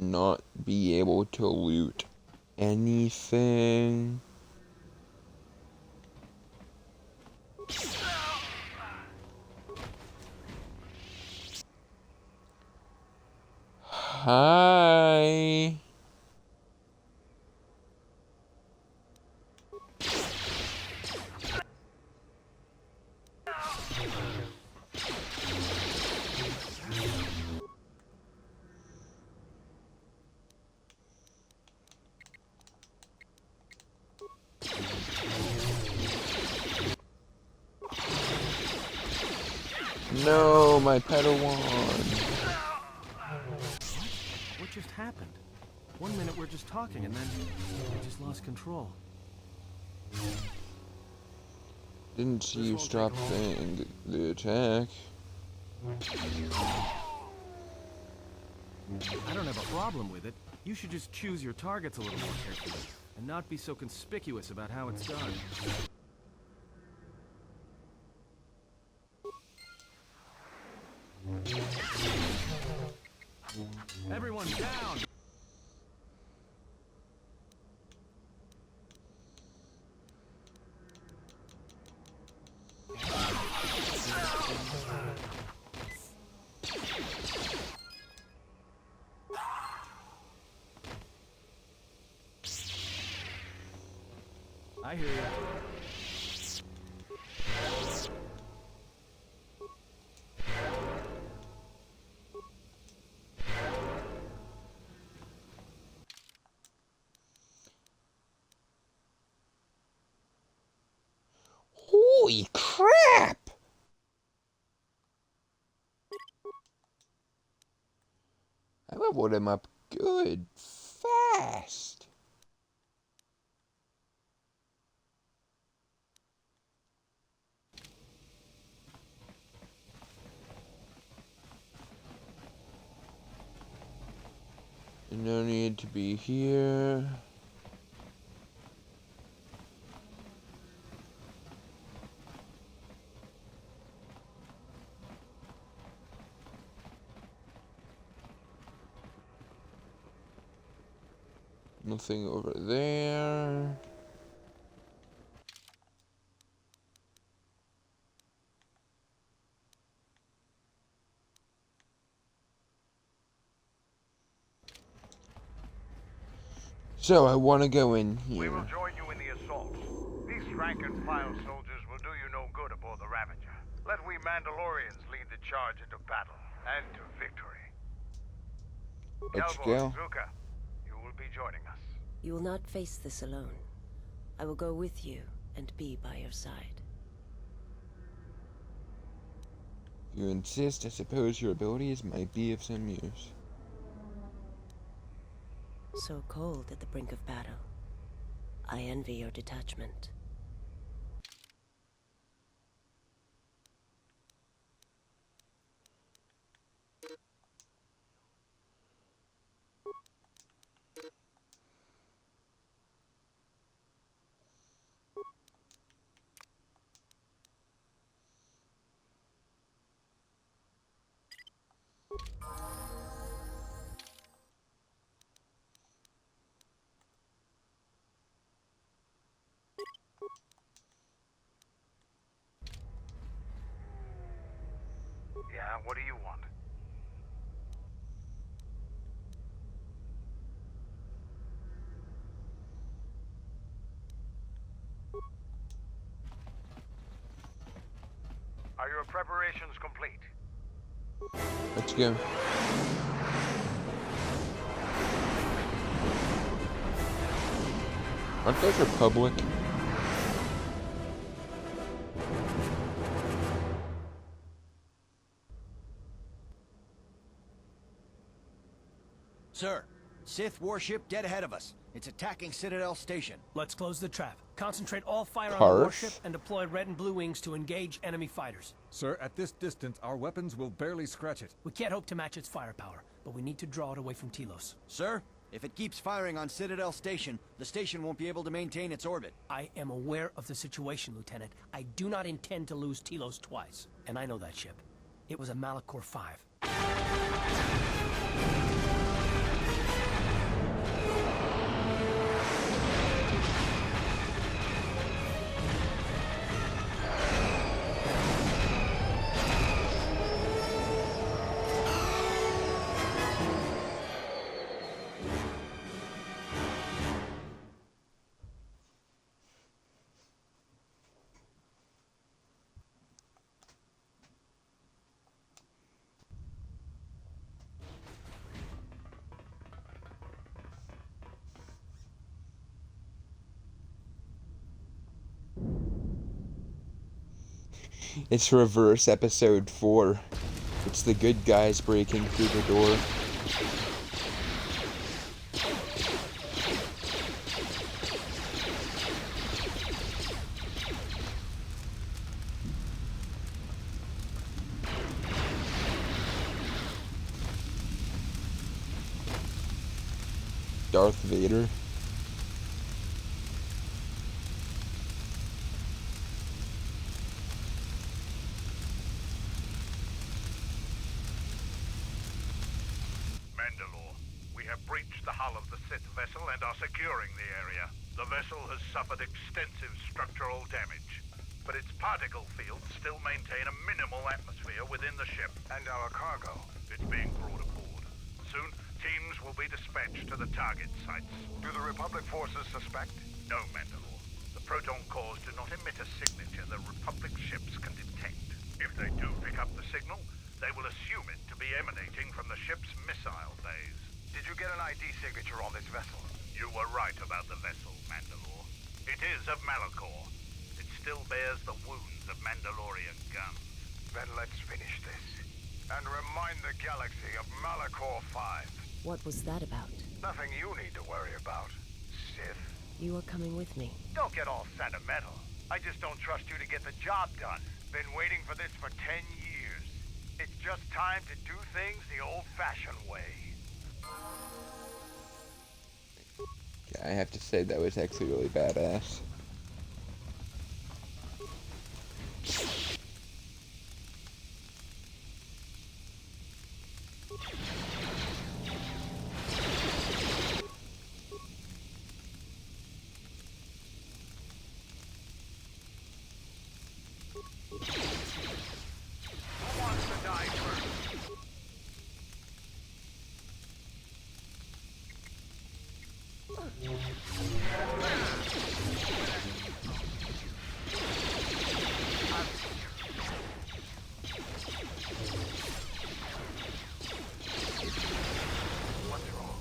Not be able to loot anything. Hi. No, my Padawan. What just happened? 1 minute we're just talking and then I just lost control. Didn't see you stop the attack. I don't have a problem with it. You should just choose your targets a little more carefully and not be so conspicuous about how it's done. Everyone down! I hear you. Holy crap! I leveled him up good fast. No need to be here. Nothing over there. So I want to go in here. We will join you in the assault. These rank-and-file soldiers will do you no good aboard the Ravager. Let we Mandalorians lead the charge into battle and to victory. Let's Cowboy, go. Zuka, you will be joining us. You will not face this alone. I will go with you and be by your side. If you insist, I suppose your abilities might be of some use. So cold at the brink of battle. I envy your detachment. Yeah, what do you want? Are your preparations complete? Let's go. Aren't those Republic? Sir, Sith warship dead ahead of us. It's attacking Citadel Station. Let's close the trap. Concentrate all fire on Carth? the warship and deploy red and blue wings to engage enemy fighters. Sir, at this distance, our weapons will barely scratch it. We can't hope to match its firepower, but we need to draw it away from Telos. Sir, if it keeps firing on Citadel Station, the station won't be able to maintain its orbit. I am aware of the situation, Lieutenant. I do not intend to lose Telos twice. And I know that ship. It was a Malachor 5. It's reverse episode 4. It's the good guys breaking through the door. Darth Vader. Breached the hull of the Sith vessel and are securing the area. The vessel has suffered extensive structural damage, but its particle fields still maintain a minimal atmosphere within the ship. And our cargo? It's being brought aboard. Soon, teams will be dispatched to the target sites. Do the Republic forces suspect? No, Mandalore. The proton cores do not emit a signature the Republic ships can detect. If they do pick up the signal, they will assume it to be emanating from the ship's missile bays. Did you get an ID signature on this vessel? You were right about the vessel, Mandalore. It is of Malachor. It still bears the wounds of Mandalorian guns. Then let's finish this. And remind the galaxy of Malachor 5. What was that about? Nothing you need to worry about, Sith. You are coming with me. Don't get all sentimental. I just don't trust you to get the job done. Been waiting for this for 10 years. It's just time to do things the old-fashioned way. I have to say that was actually really badass. Who wants to die first? What's wrong?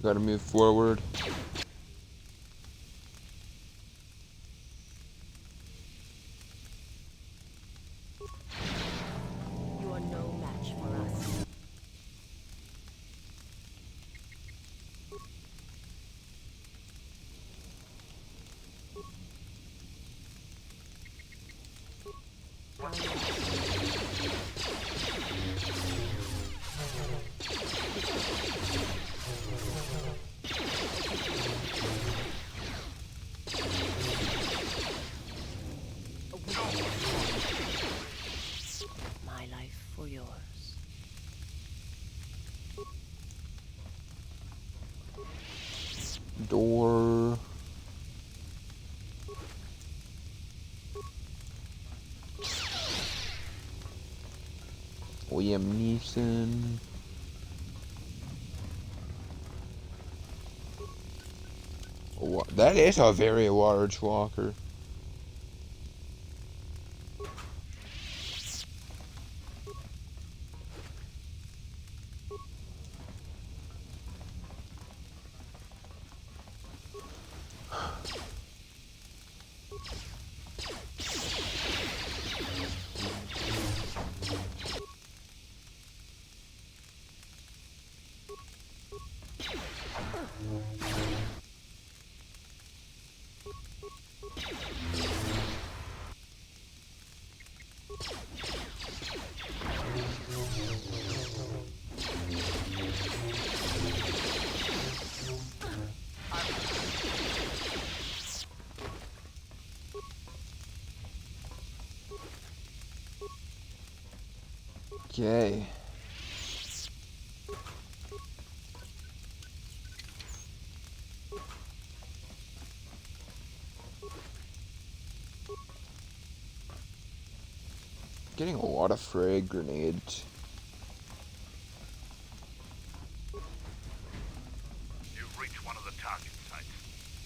Gotta move forward. You are no match for us. My life for yours. Door. Liam Neeson. That is a very large walker. Okay. Getting a lot of frag grenades. You've reached one of the target sites.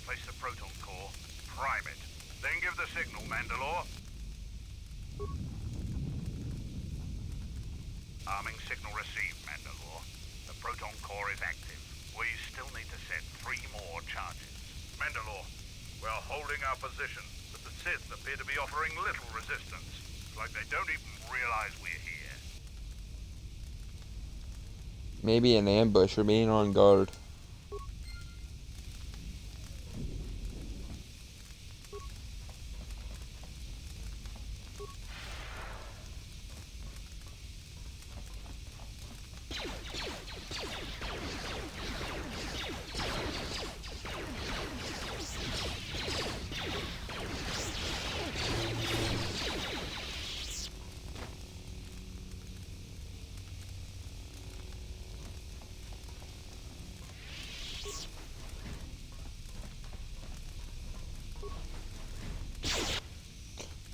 Place the proton core, prime it, then give the signal, Mandalore. Arming signal received, Mandalore. The proton core is active. We still need to set 3 more charges. Mandalore, we are holding our position, but the Sith appear to be offering little resistance. It's like they don't even realize we're here. Maybe an ambush or being on guard.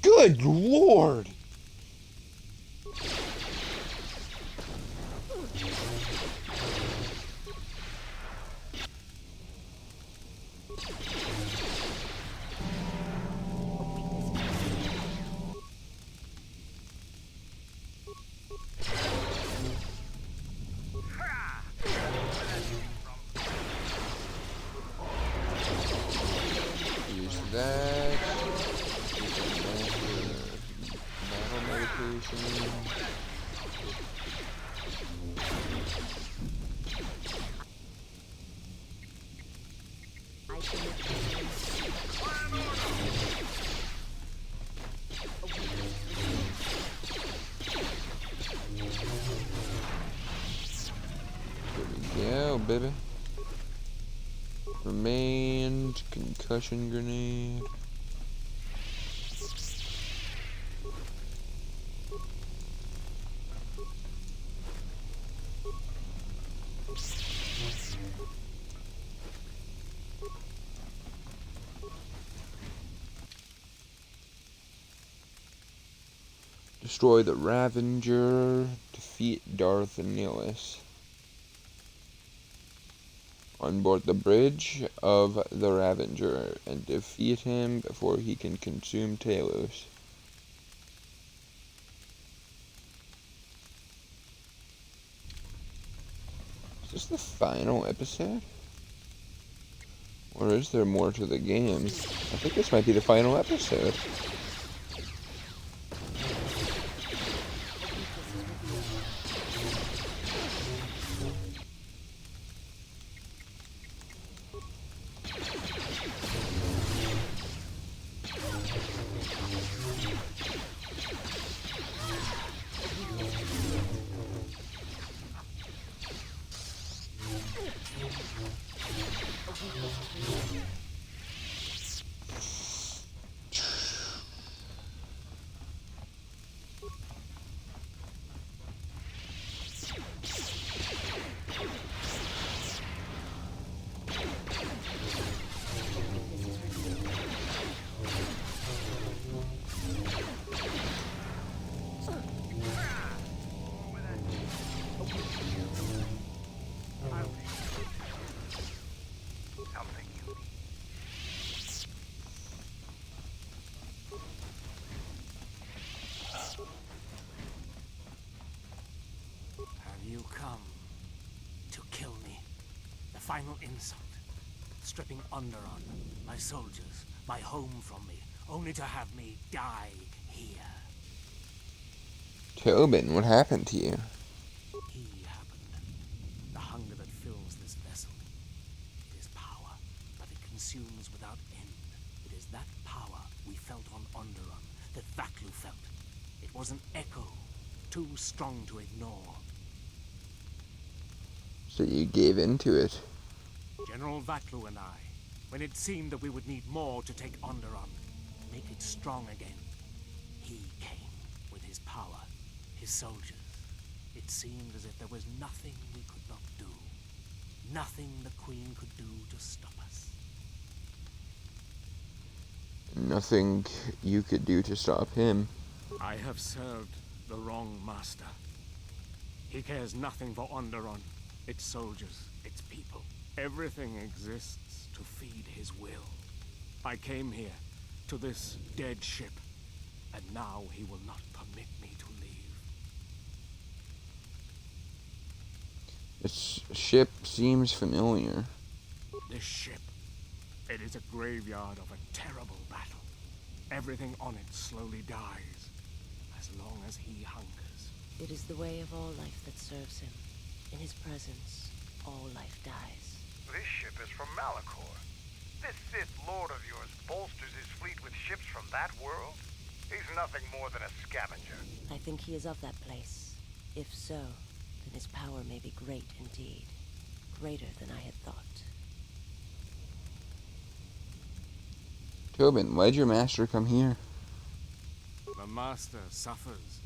Good Lord! that. Battle medication. There we go, baby. Remained concussion grenade. Destroy the Ravager. Defeat Darth Nihilus. On board the bridge of the Ravager and defeat him before he can consume Talos. Is this the final episode? Or is there more to the game? I think this might be the final episode. You come to kill me. The final insult. Stripping Onderon, my soldiers, my home from me, only to have me die here. Tobin, what happened to you? He happened. The hunger that fills this vessel. It is power, but it consumes without end. It is that power we felt on Onderon, that Vaklu felt. It was an echo, too strong to ignore. So you gave into it. General Vaklu and I, when it seemed that we would need more to take Onderon, make it strong again, he came with his power, his soldiers. It seemed as if there was nothing we could not do. Nothing the Queen could do to stop us. Nothing you could do to stop him. I have served the wrong master. He cares nothing for Onderon, its soldiers, its people. Everything exists to feed his will. I came here, to this dead ship, and now he will not permit me to leave. This ship seems familiar. This ship, it is a graveyard of a terrible battle. Everything on it slowly dies, as long as he hungers. It is the way of all life that serves him. In his presence, all life dies. This ship is from Malachor. This Sith Lord of yours bolsters his fleet with ships from that world? He's nothing more than a scavenger. I think he is of that place. If so, then his power may be great indeed. Greater than I had thought. Tobin, why'd your master come here? The master suffers.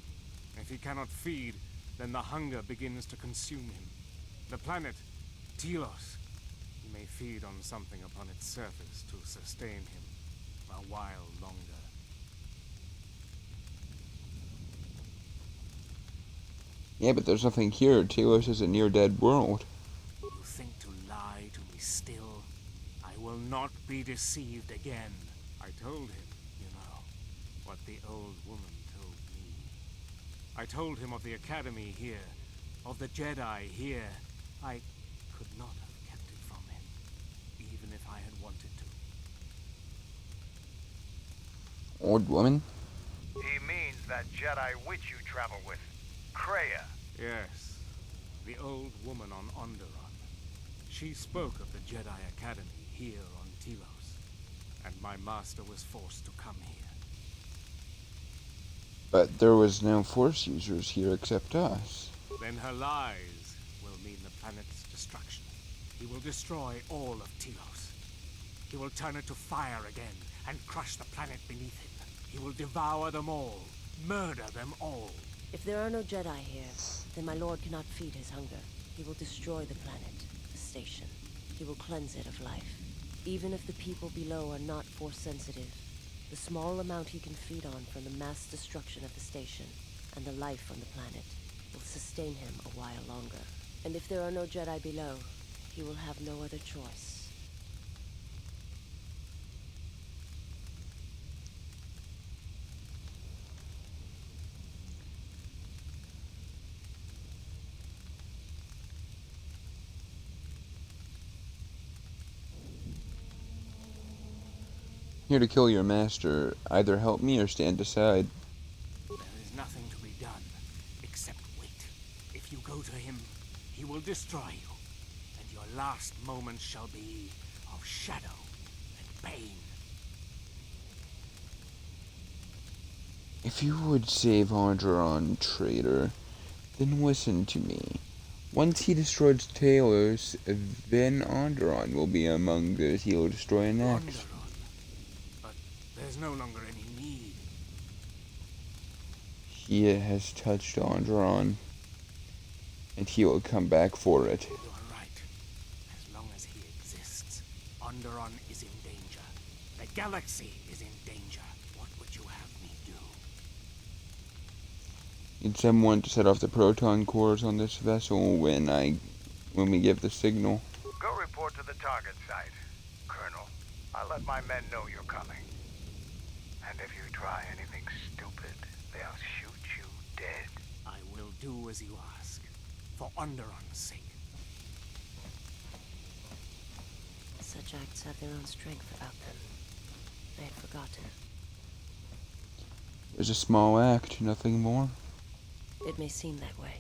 If he cannot feed, then the hunger begins to consume him. The planet, Telos, he may feed on something upon its surface to sustain him a while longer. Yeah, but there's nothing here. Telos is a near-dead world. You think to lie to me still? I will not be deceived again. I told him, you know, what the old woman told me. I told him of the Academy here, of the Jedi here. I could not have kept it from him, even if I had wanted to. Old woman? He means that Jedi witch you travel with, Kreia. Yes, the old woman on Onderon. She spoke of the Jedi Academy here on Telos, and my master was forced to come here. But there was no Force users here except us. Then her lies will mean the planet's destruction. He will destroy all of Telos. He will turn it to fire again and crush the planet beneath him. He will devour them all, murder them all. If there are no Jedi here, then my lord cannot feed his hunger. He will destroy the planet, the station. He will cleanse it of life. Even if the people below are not Force sensitive, the small amount he can feed on from the mass destruction of the station and the life on the planet will sustain him a while longer. And if there are no Jedi below, he will have no other choice. Here to kill your master. Either help me or stand aside. There is nothing to be done, except wait. If you go to him, he will destroy you, and your last moments shall be of shadow and pain. If you would save Onderon, traitor, then listen to me. Once he destroys Talos, then Onderon will be among those he will destroy next. There's no longer any need. He has touched Onderon, and he will come back for it. You are right. As long as he exists, Onderon is in danger. The galaxy is in danger. What would you have me do? Need someone to set off the proton cores on this vessel when we give the signal. Go report to the target site, Colonel. I'll let my men know you're coming. And if you try anything stupid, they'll shoot you dead. I will do as you ask, for Onderon's sake. Such acts have their own strength about them. They had forgotten. There's a small act, nothing more. It may seem that way,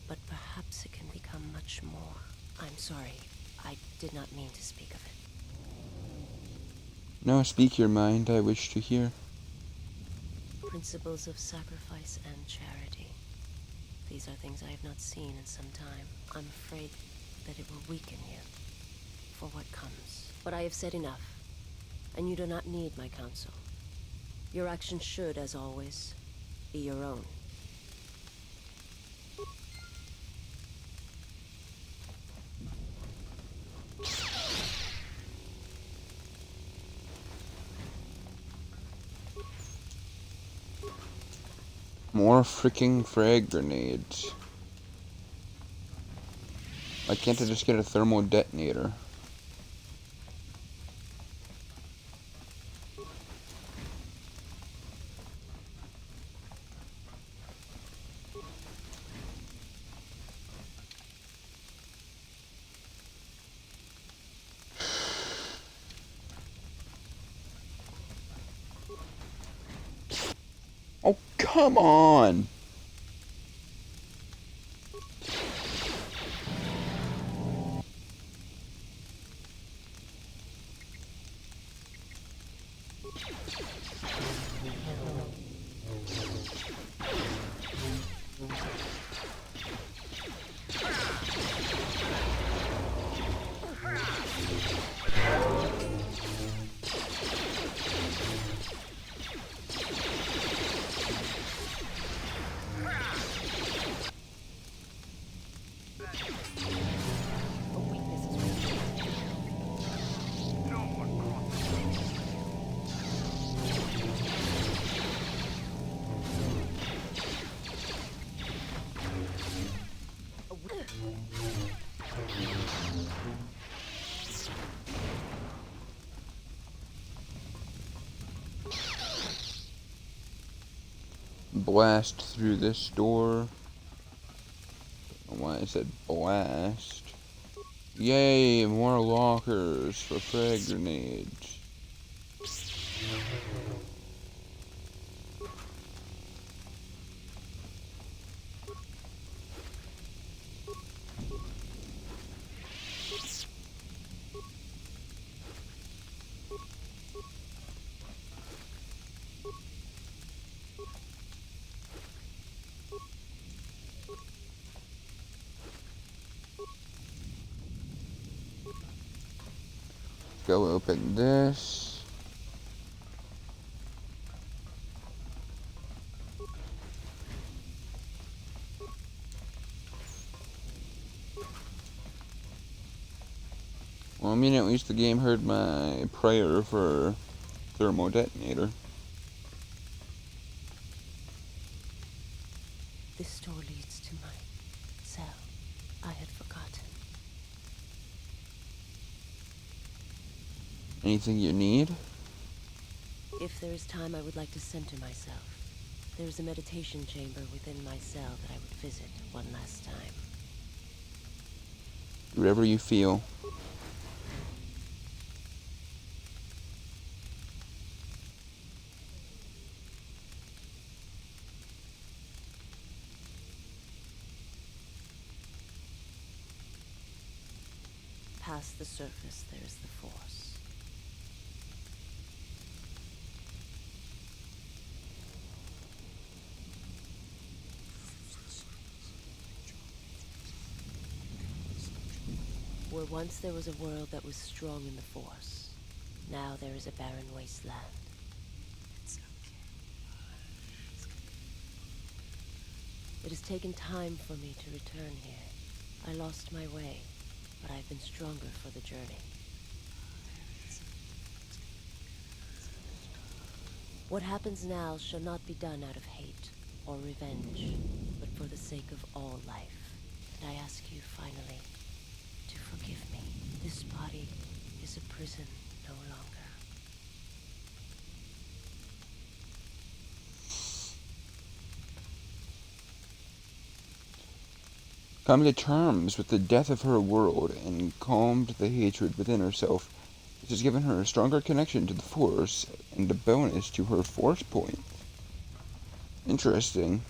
but perhaps it can become much more. I'm sorry. I did not mean to speak of it. No, speak your mind, I wish to hear. Principles of sacrifice and charity. These are things I have not seen in some time. I'm afraid that it will weaken you for what comes. But I have said enough, and you do not need my counsel. Your actions should, as always, be your own. More freaking frag grenades. Why can't I just get a thermal detonator? Oh, come on! Blast through this door. Don't know why I said blast. Yay, more lockers for frag grenades. Go open this. Well, I mean, at least the game heard my prayer for thermal detonator. This door leads to my cell. I had forgotten. Anything you need? If there is time, I would like to center myself. There is a meditation chamber within my cell that I would visit one last time. Whatever you feel. Past the surface, there is the Force. Where once there was a world that was strong in the Force, now there is a barren wasteland. It has taken time for me to return here. I lost my way, but I've been stronger for the journey. What happens now shall not be done out of hate or revenge, but for the sake of all life. And I ask you finally to forgive me. This body is a prison no longer. Come to terms with the death of her world and calmed the hatred within herself. This has given her a stronger connection to the Force and a bonus to her Force point. Interesting.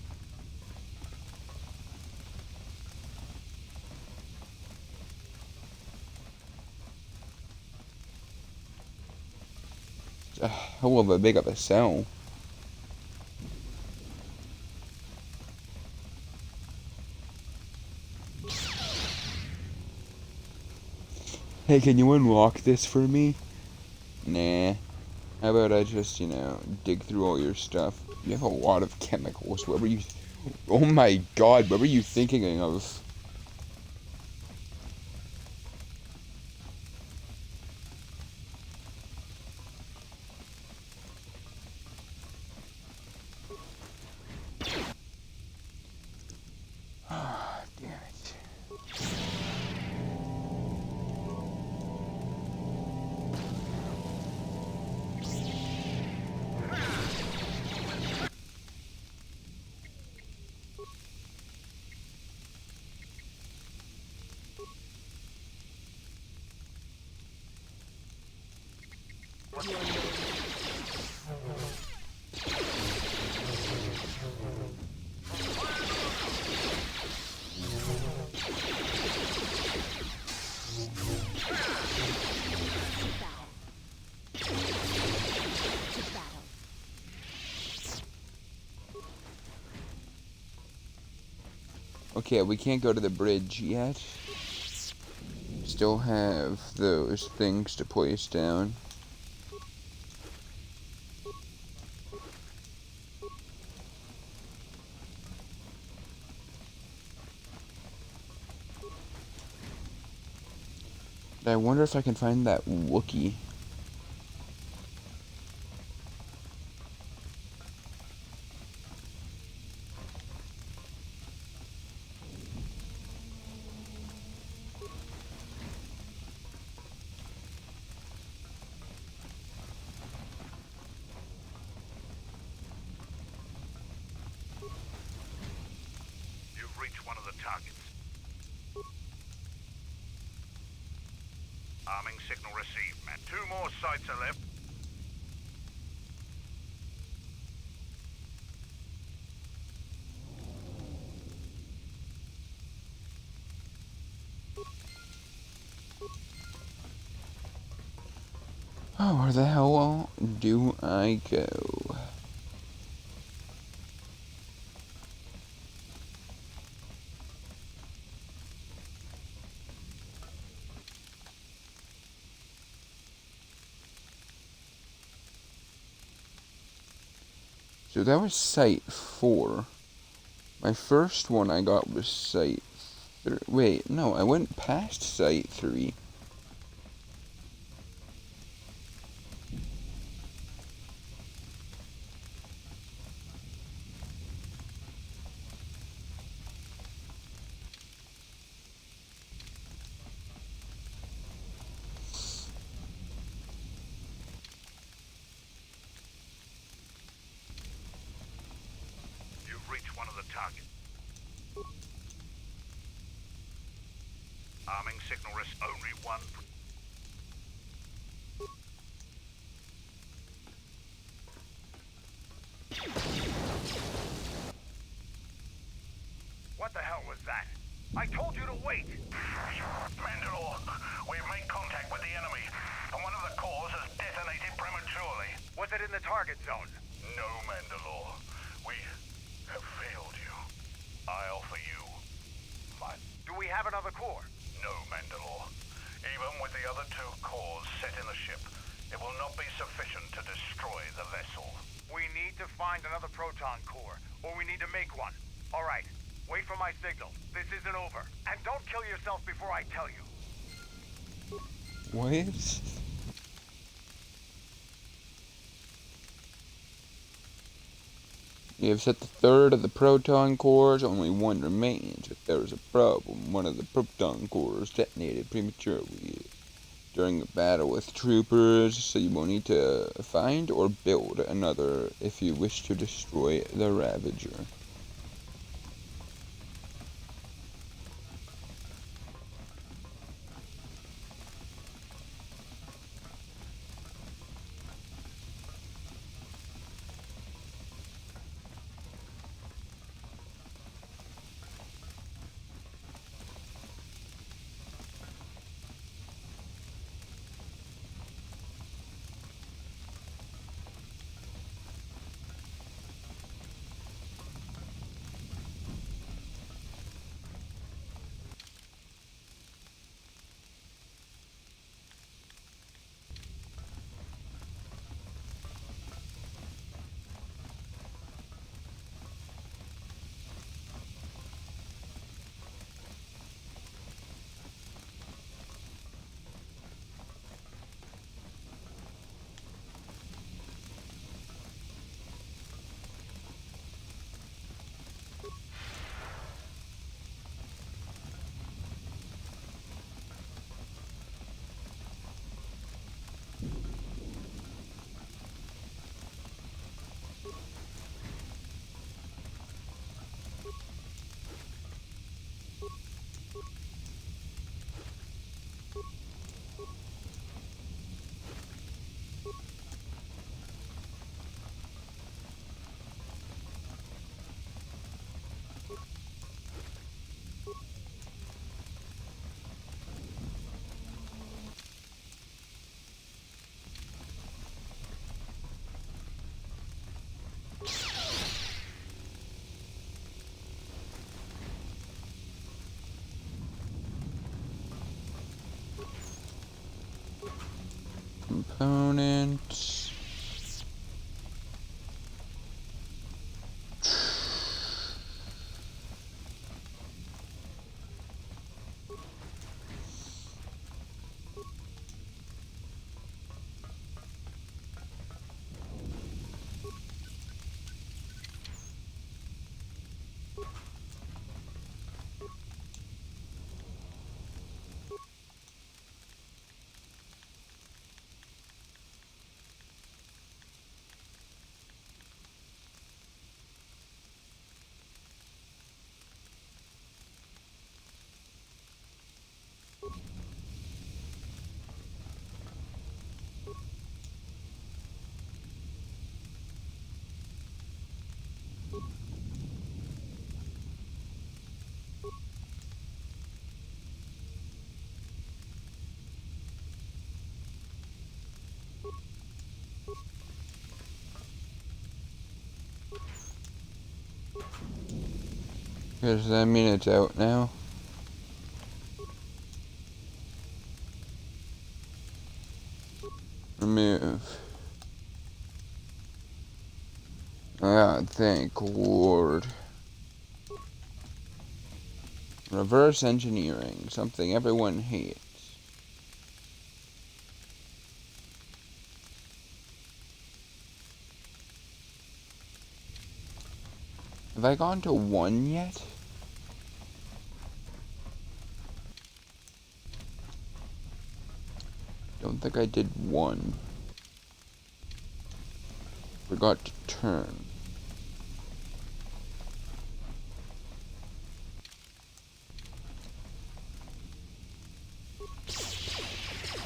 It's a hell of a big of a cell. Hey, can you unlock this for me? Nah. How about I just, dig through all your stuff? You have a lot of chemicals. What were you... Oh my god, what were you thinking of? Damn it. Okay, we can't go to the bridge yet. Still have those things to place down. I wonder if I can find that Wookiee. You've reached one of the targets. Arming signal received, man. 2 more sites are left. Oh, where the hell do I go? So that was Site 4. My first one I got was Site 3. Wait, no, I went past Site 3. You've reached one of the targets. Arming signal risk only one. What the hell was that? I told you to wait! Mandalore, we've made contact with the enemy, and one of the cores has detonated prematurely. Was it in the target zone? No, Mandalore. We have failed you. I offer you my... Do we have another core? No, Mandalore. Even with the other 2 cores set in the ship, it will not be sufficient to destroy the vessel. We need to find another proton core, or we need to make one. All right. Wait for my signal. This isn't over. And don't kill yourself before I tell you. What? You have set the third of the proton cores, only one remains. If there is a problem, one of the proton cores detonated prematurely during a battle with troopers, so you will need to find or build another if you wish to destroy the Ravager. Components. Does that mean it's out now? Remove. Ah, thank Lord. Reverse engineering, something everyone hates. Have I gone to 1 yet? Don't think I did 1. Forgot to turn.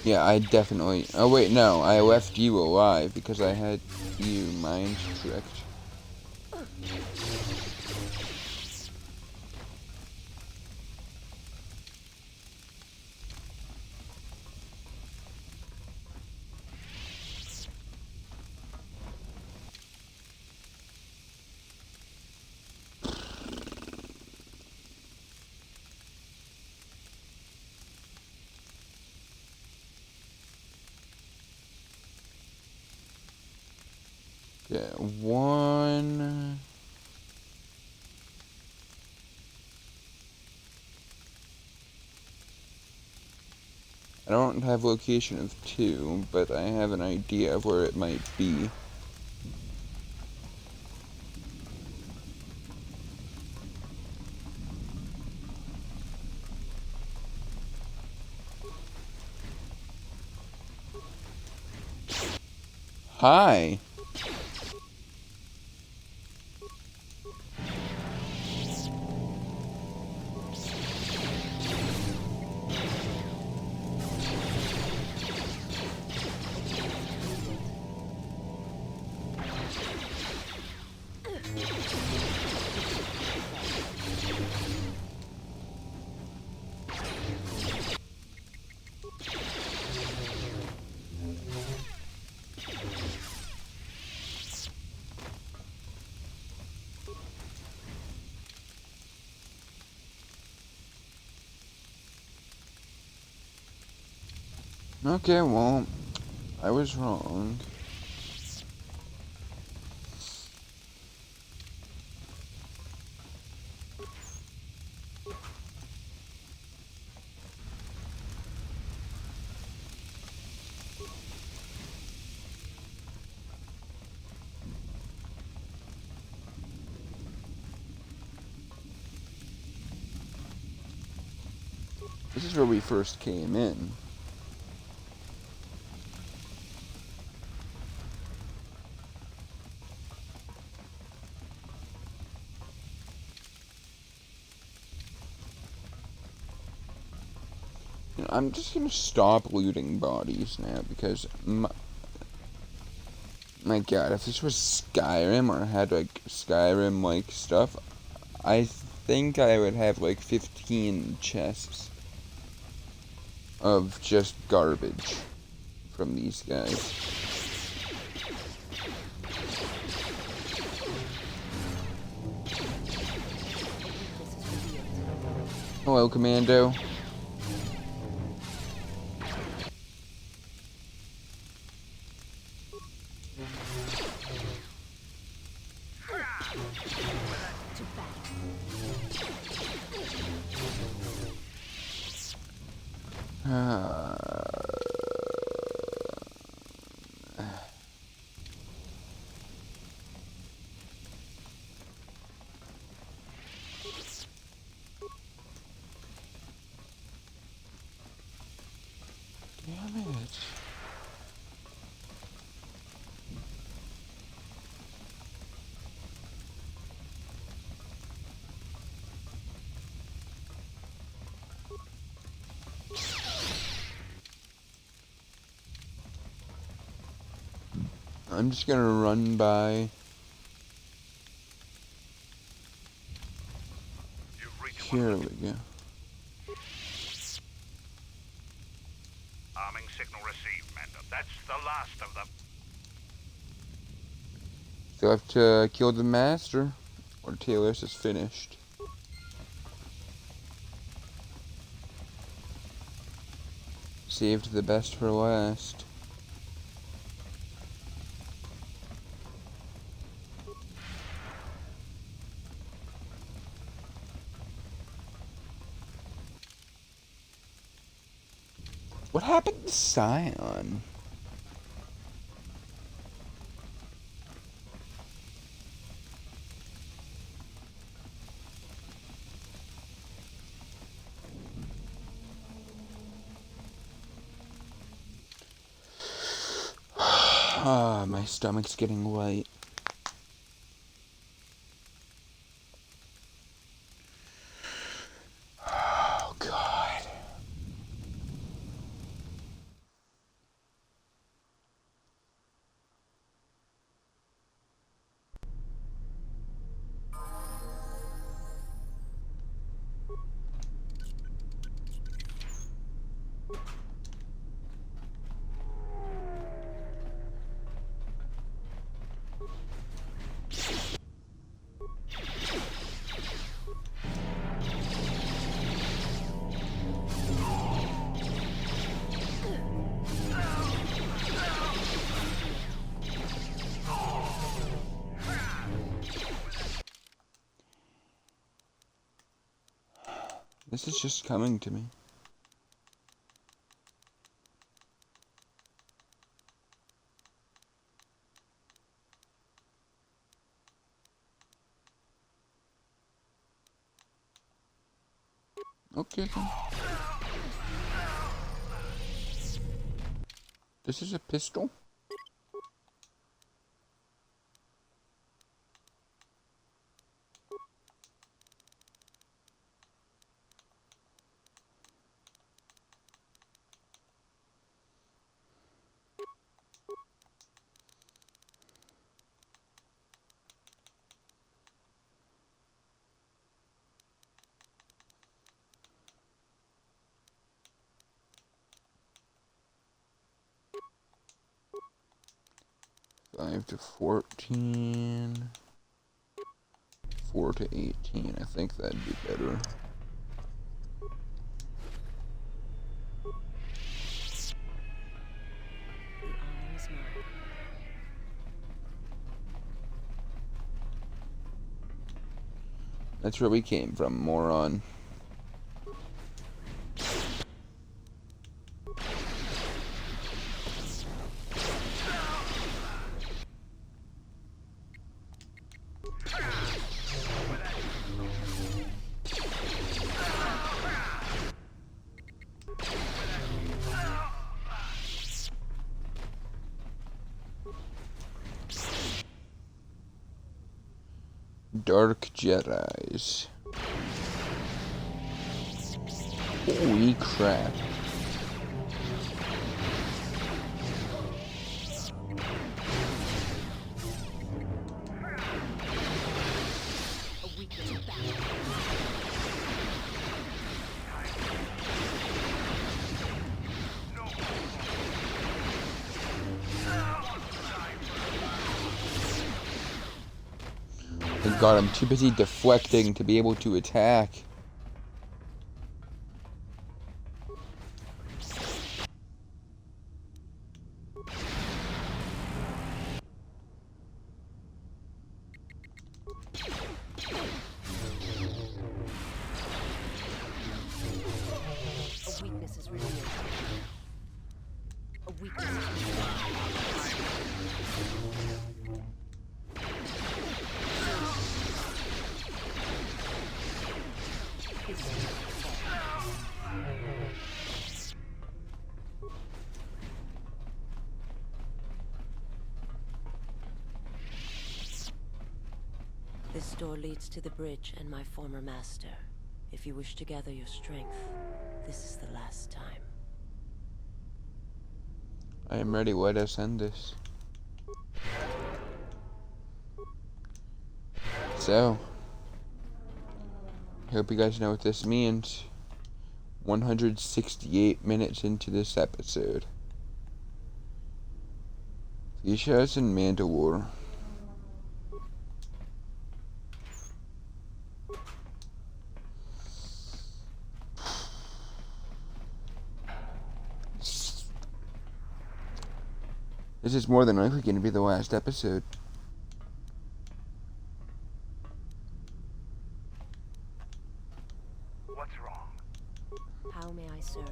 Yeah, I definitely... Oh wait, no, I left you alive because I had you mind tricked. Yeah, 1... I don't have location of 2, but I have an idea of where it might be. Hi! Okay, well, I was wrong. This is where we first came in. You know, I'm just gonna stop looting bodies now because my god, if this was Skyrim or had like Skyrim like stuff, I think I would have like 15 chests of just garbage from these guys. Hello, Commando. Damn it. I'm just gonna run by. Here we go. Arming signal received, Mando. That's the last of them. Still have to kill the master, or Taylor's is finished. Saved the best for last. What happened to Scion? Ah, my stomach's getting light. Oh, God. This is just coming to me. Okay, then. This is a pistol? Five to 14. 4 to 18. I think that'd be better. That's where we came from, moron. Dark Jedis. Holy crap. Thank God, I'm too busy deflecting to be able to attack. A weakness is revealed. A weakness is revealed. This door leads to the bridge and my former master. If you wish to gather your strength, this is the last time. I am ready. Let us end this. So, I hope you guys know what this means. 168 minutes into this episode. Ishas and Mandalore. This is more than likely going to be the last episode. What's wrong? How may I serve?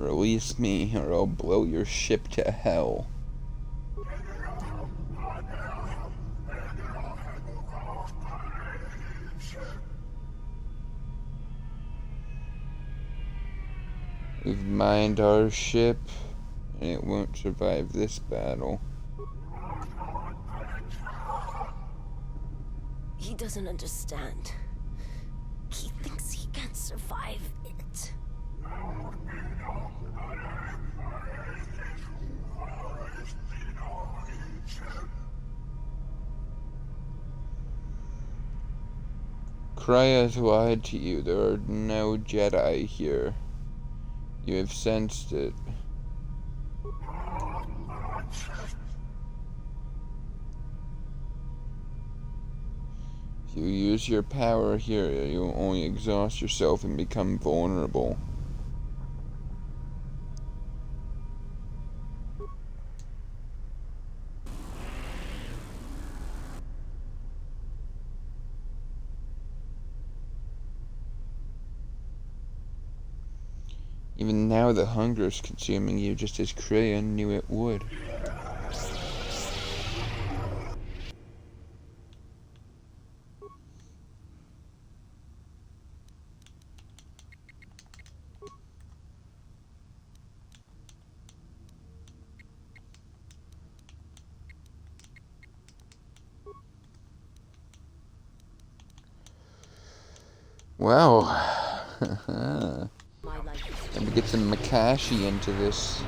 Release me, or I'll blow your ship to hell. We've mined our ship, and it won't survive this battle. He doesn't understand. He thinks he can survive it. Kraya has lied to you. There are no Jedi here. You have sensed it. If you use your power here, you will only exhaust yourself and become vulnerable. Even now the hunger is consuming you just as Kraya knew it would. Well, let me get some Makashi into this.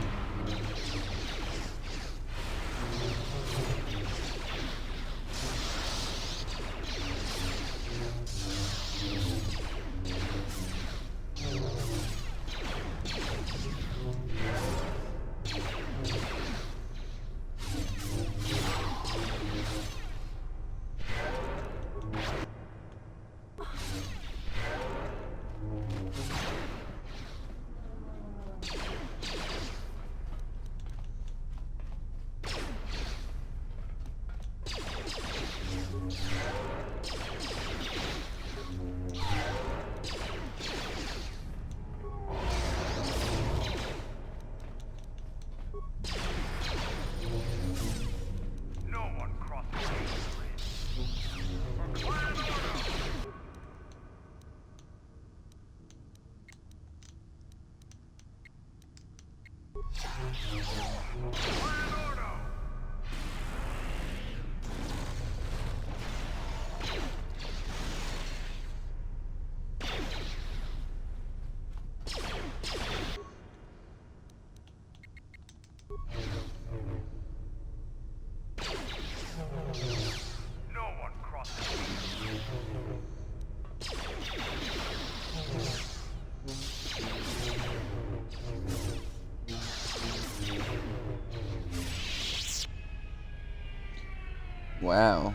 Wow.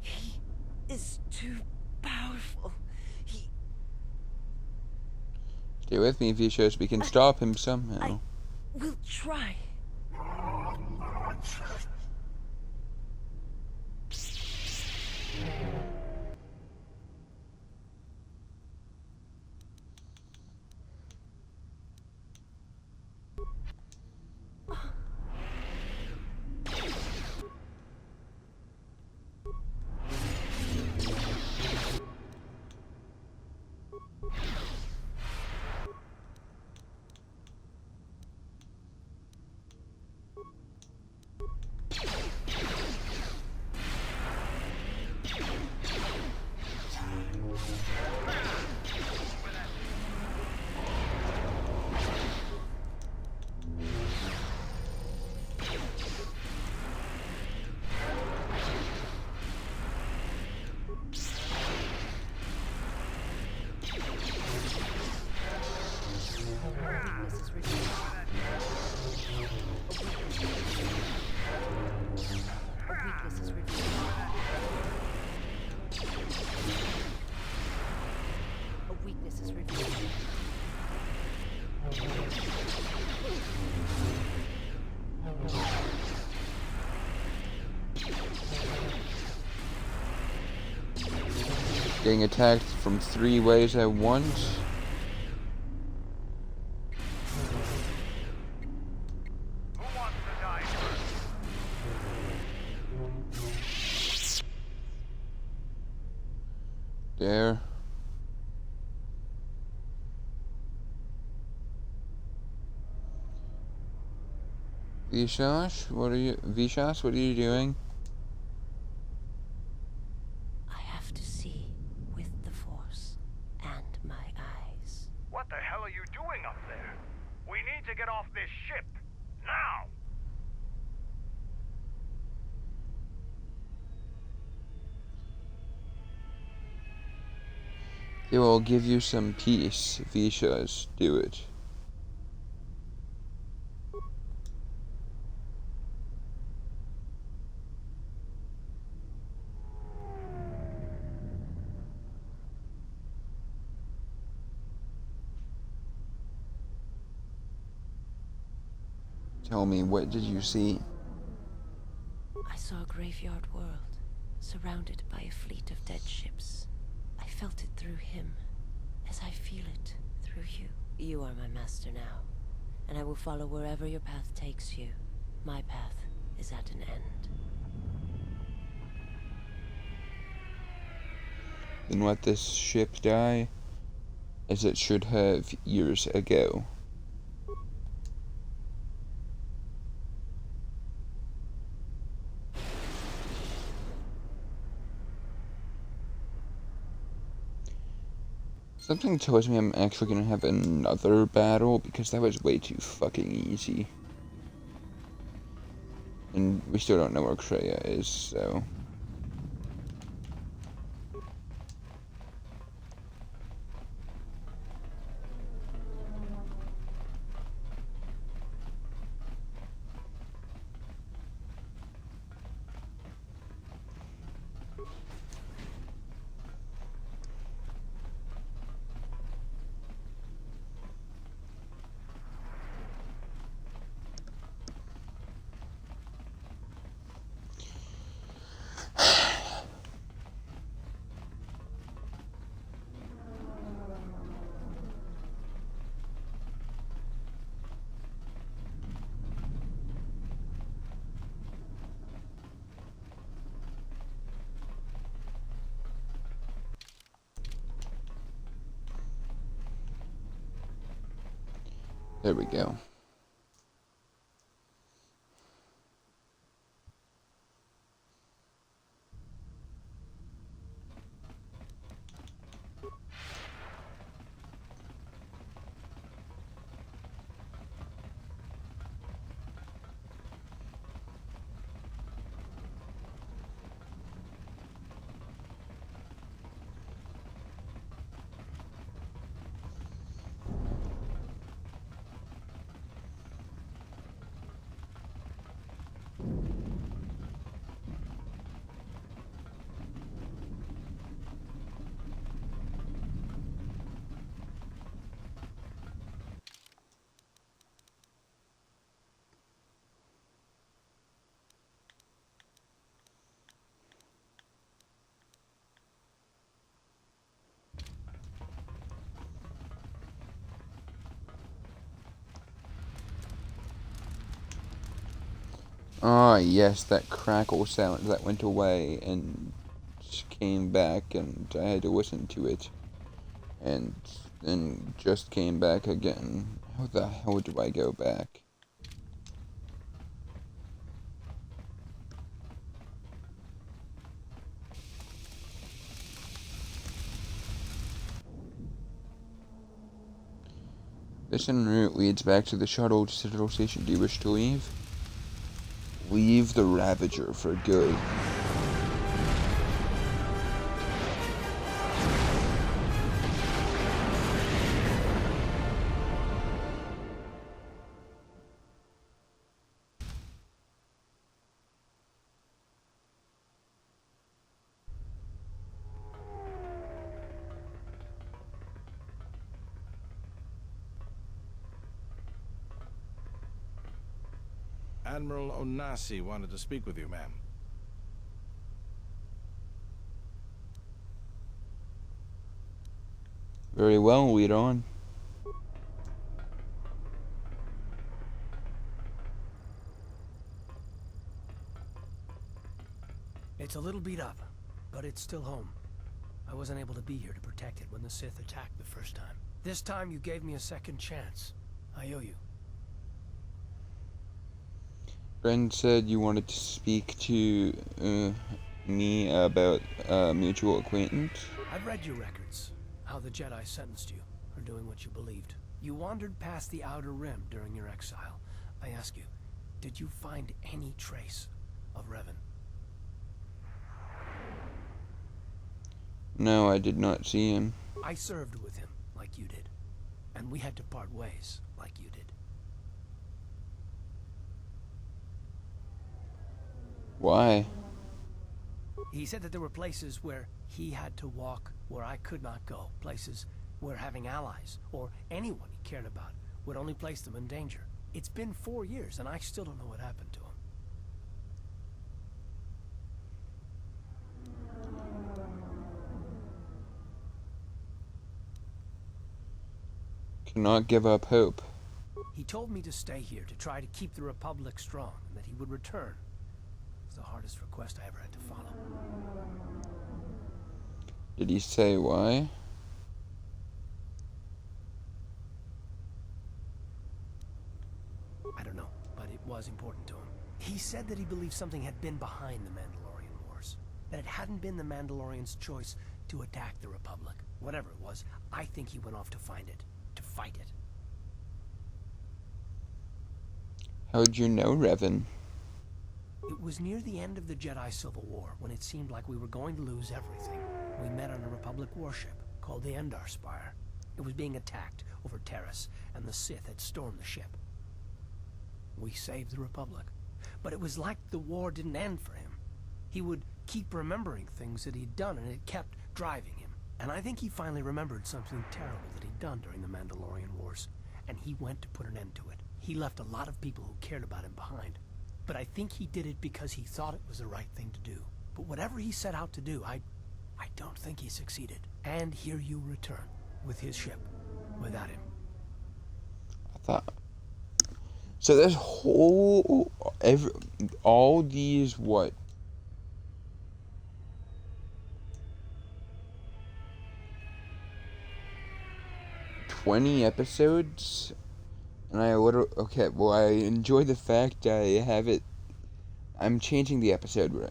He is too powerful. Stay with me, Vicious. We can stop him somehow. We'll try. Getting attacked from 3 ways at once. There. Vishas, what are you doing? I have to see with the Force and my eyes. What the hell are you doing up there? We need to get off this ship. Now! It will give you some peace, Vishas. Do it. Tell me, what did you see? I saw a graveyard world, surrounded by a fleet of dead ships. I felt it through him, as I feel it through you. You are my master now, and I will follow wherever your path takes you. My path is at an end. Then let this ship die, as it should have years ago. Something tells me I'm actually gonna have another battle, because that was way too fucking easy. And we still don't know where Kreia is, so... There we go. Ah, yes, that crackle sound that went away and came back, and I had to listen to it. And then just came back again. How the hell do I go back? This en route leads back to the shuttle station. Do you wish to leave? Leave the Ravager for good. Admiral Onasi wanted to speak with you, ma'am. Very well, lead on. It's a little beat up, but it's still home. I wasn't able to be here to protect it when the Sith attacked the first time. This time you gave me a second chance. I owe you. Ren said you wanted to speak to me about a mutual acquaintance. I've read your records. How the Jedi sentenced you for doing what you believed. You wandered past the Outer Rim during your exile. I ask you, did you find any trace of Revan? No, I did not see him. I served with him, like you did. And we had to part ways, like you did. Why? He said that there were places where he had to walk where I could not go. Places where having allies, or anyone he cared about, would only place them in danger. It's been 4 years, and I still don't know what happened to him. Cannot give up hope. He told me to stay here to try to keep the Republic strong, and that he would return. It's the hardest request I ever had to follow. Did he say why? I don't know, but it was important to him. He said that he believed something had been behind the Mandalorian Wars. That it hadn't been the Mandalorians' choice to attack the Republic. Whatever it was, I think he went off to find it. To fight it. How'd you know Revan? It was near the end of the Jedi Civil War, when it seemed like we were going to lose everything. We met on a Republic warship called the Endar Spire. It was being attacked over Terrace, and the Sith had stormed the ship. We saved the Republic. But it was like the war didn't end for him. He would keep remembering things that he'd done, and it kept driving him. And I think he finally remembered something terrible that he'd done during the Mandalorian Wars, and he went to put an end to it. He left a lot of people who cared about him behind. But I think he did it because he thought it was the right thing to do. But whatever he set out to do, I don't think he succeeded. And here you return, with his ship, without him. I thought... So this whole... all these, what? 20 episodes? And I literally... Okay, well, I enjoy the fact I have it... I'm changing the episode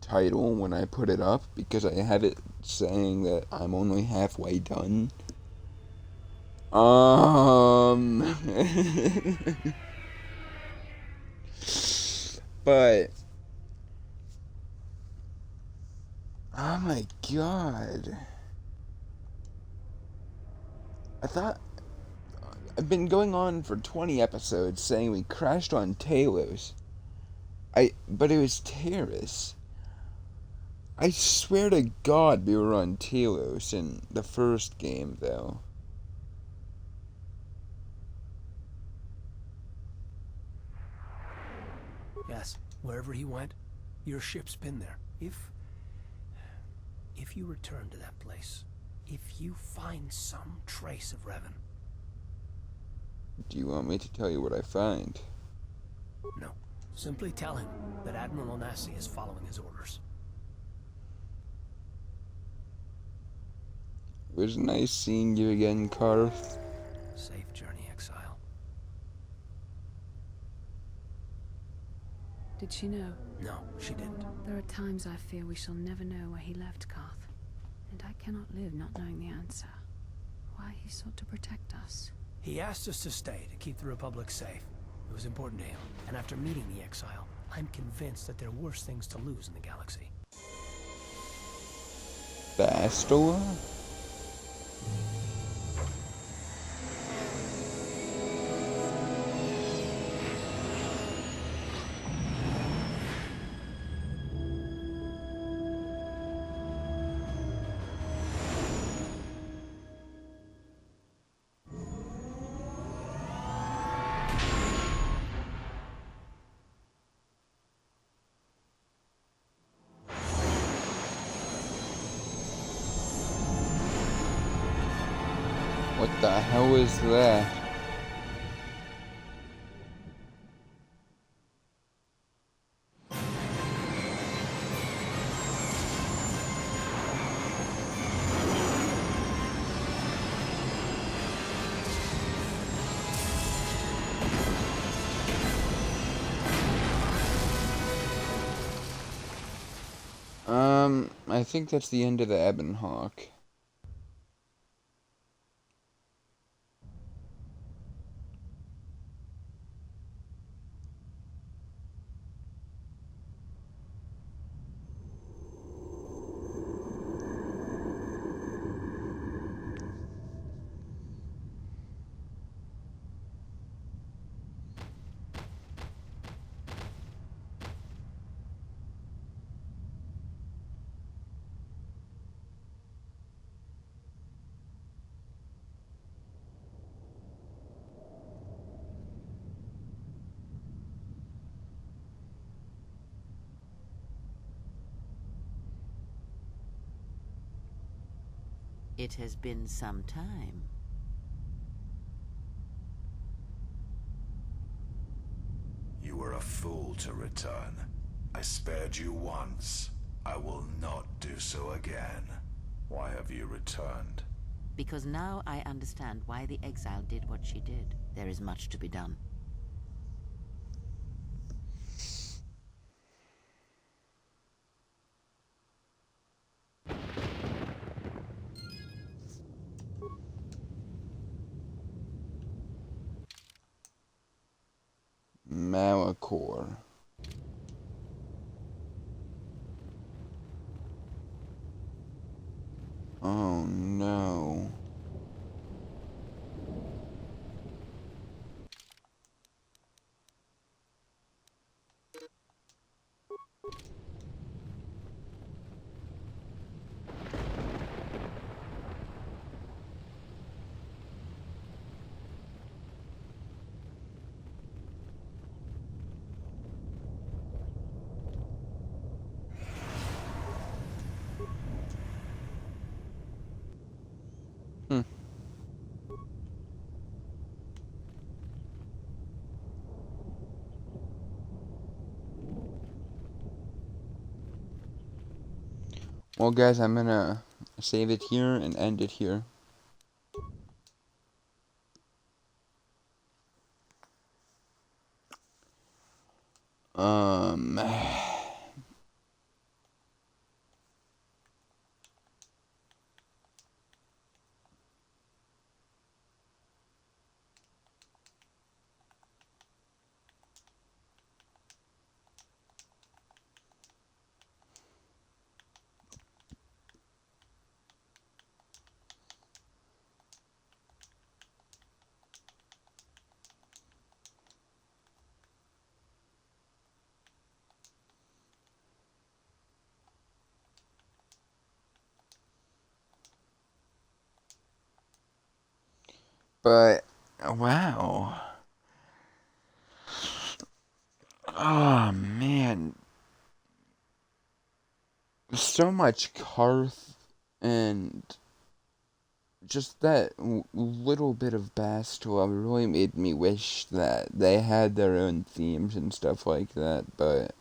title when I put it up, because I have it saying that I'm only halfway done. But... Oh my god. I thought... I've been going on for 20 episodes saying we crashed on Talos. But it was Terrace. I swear to God we were on Talos in the first game, though. Yes, wherever he went, your ship's been there. If you return to that place, if you find some trace of Revan... Do you want me to tell you what I find? No. Simply tell him that Admiral Onassi is following his orders. It was nice seeing you again, Carth. Safe journey, exile. Did she know? No, she didn't. There are times I fear we shall never know where he left Carth. And I cannot live not knowing the answer. Why he sought to protect us. He asked us to stay to keep the Republic safe. It was important to him. And after meeting the exile, I'm convinced that there are worse things to lose in the galaxy. Bastilla? What the hell is that? I think that's the end of the Ebon Hawk. It has been some time. You were a fool to return. I spared you once. I will not do so again. Why have you returned? Because now I understand why the exile did what she did. There is much to be done. Malachor. Oh no. Well, guys, I'm gonna save it here and end it here. But, wow. Oh, man. So much Carth and just that little bit of Bastilla really made me wish that they had their own themes and stuff like that, but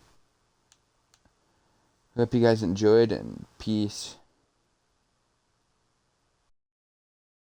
hope you guys enjoyed, and peace.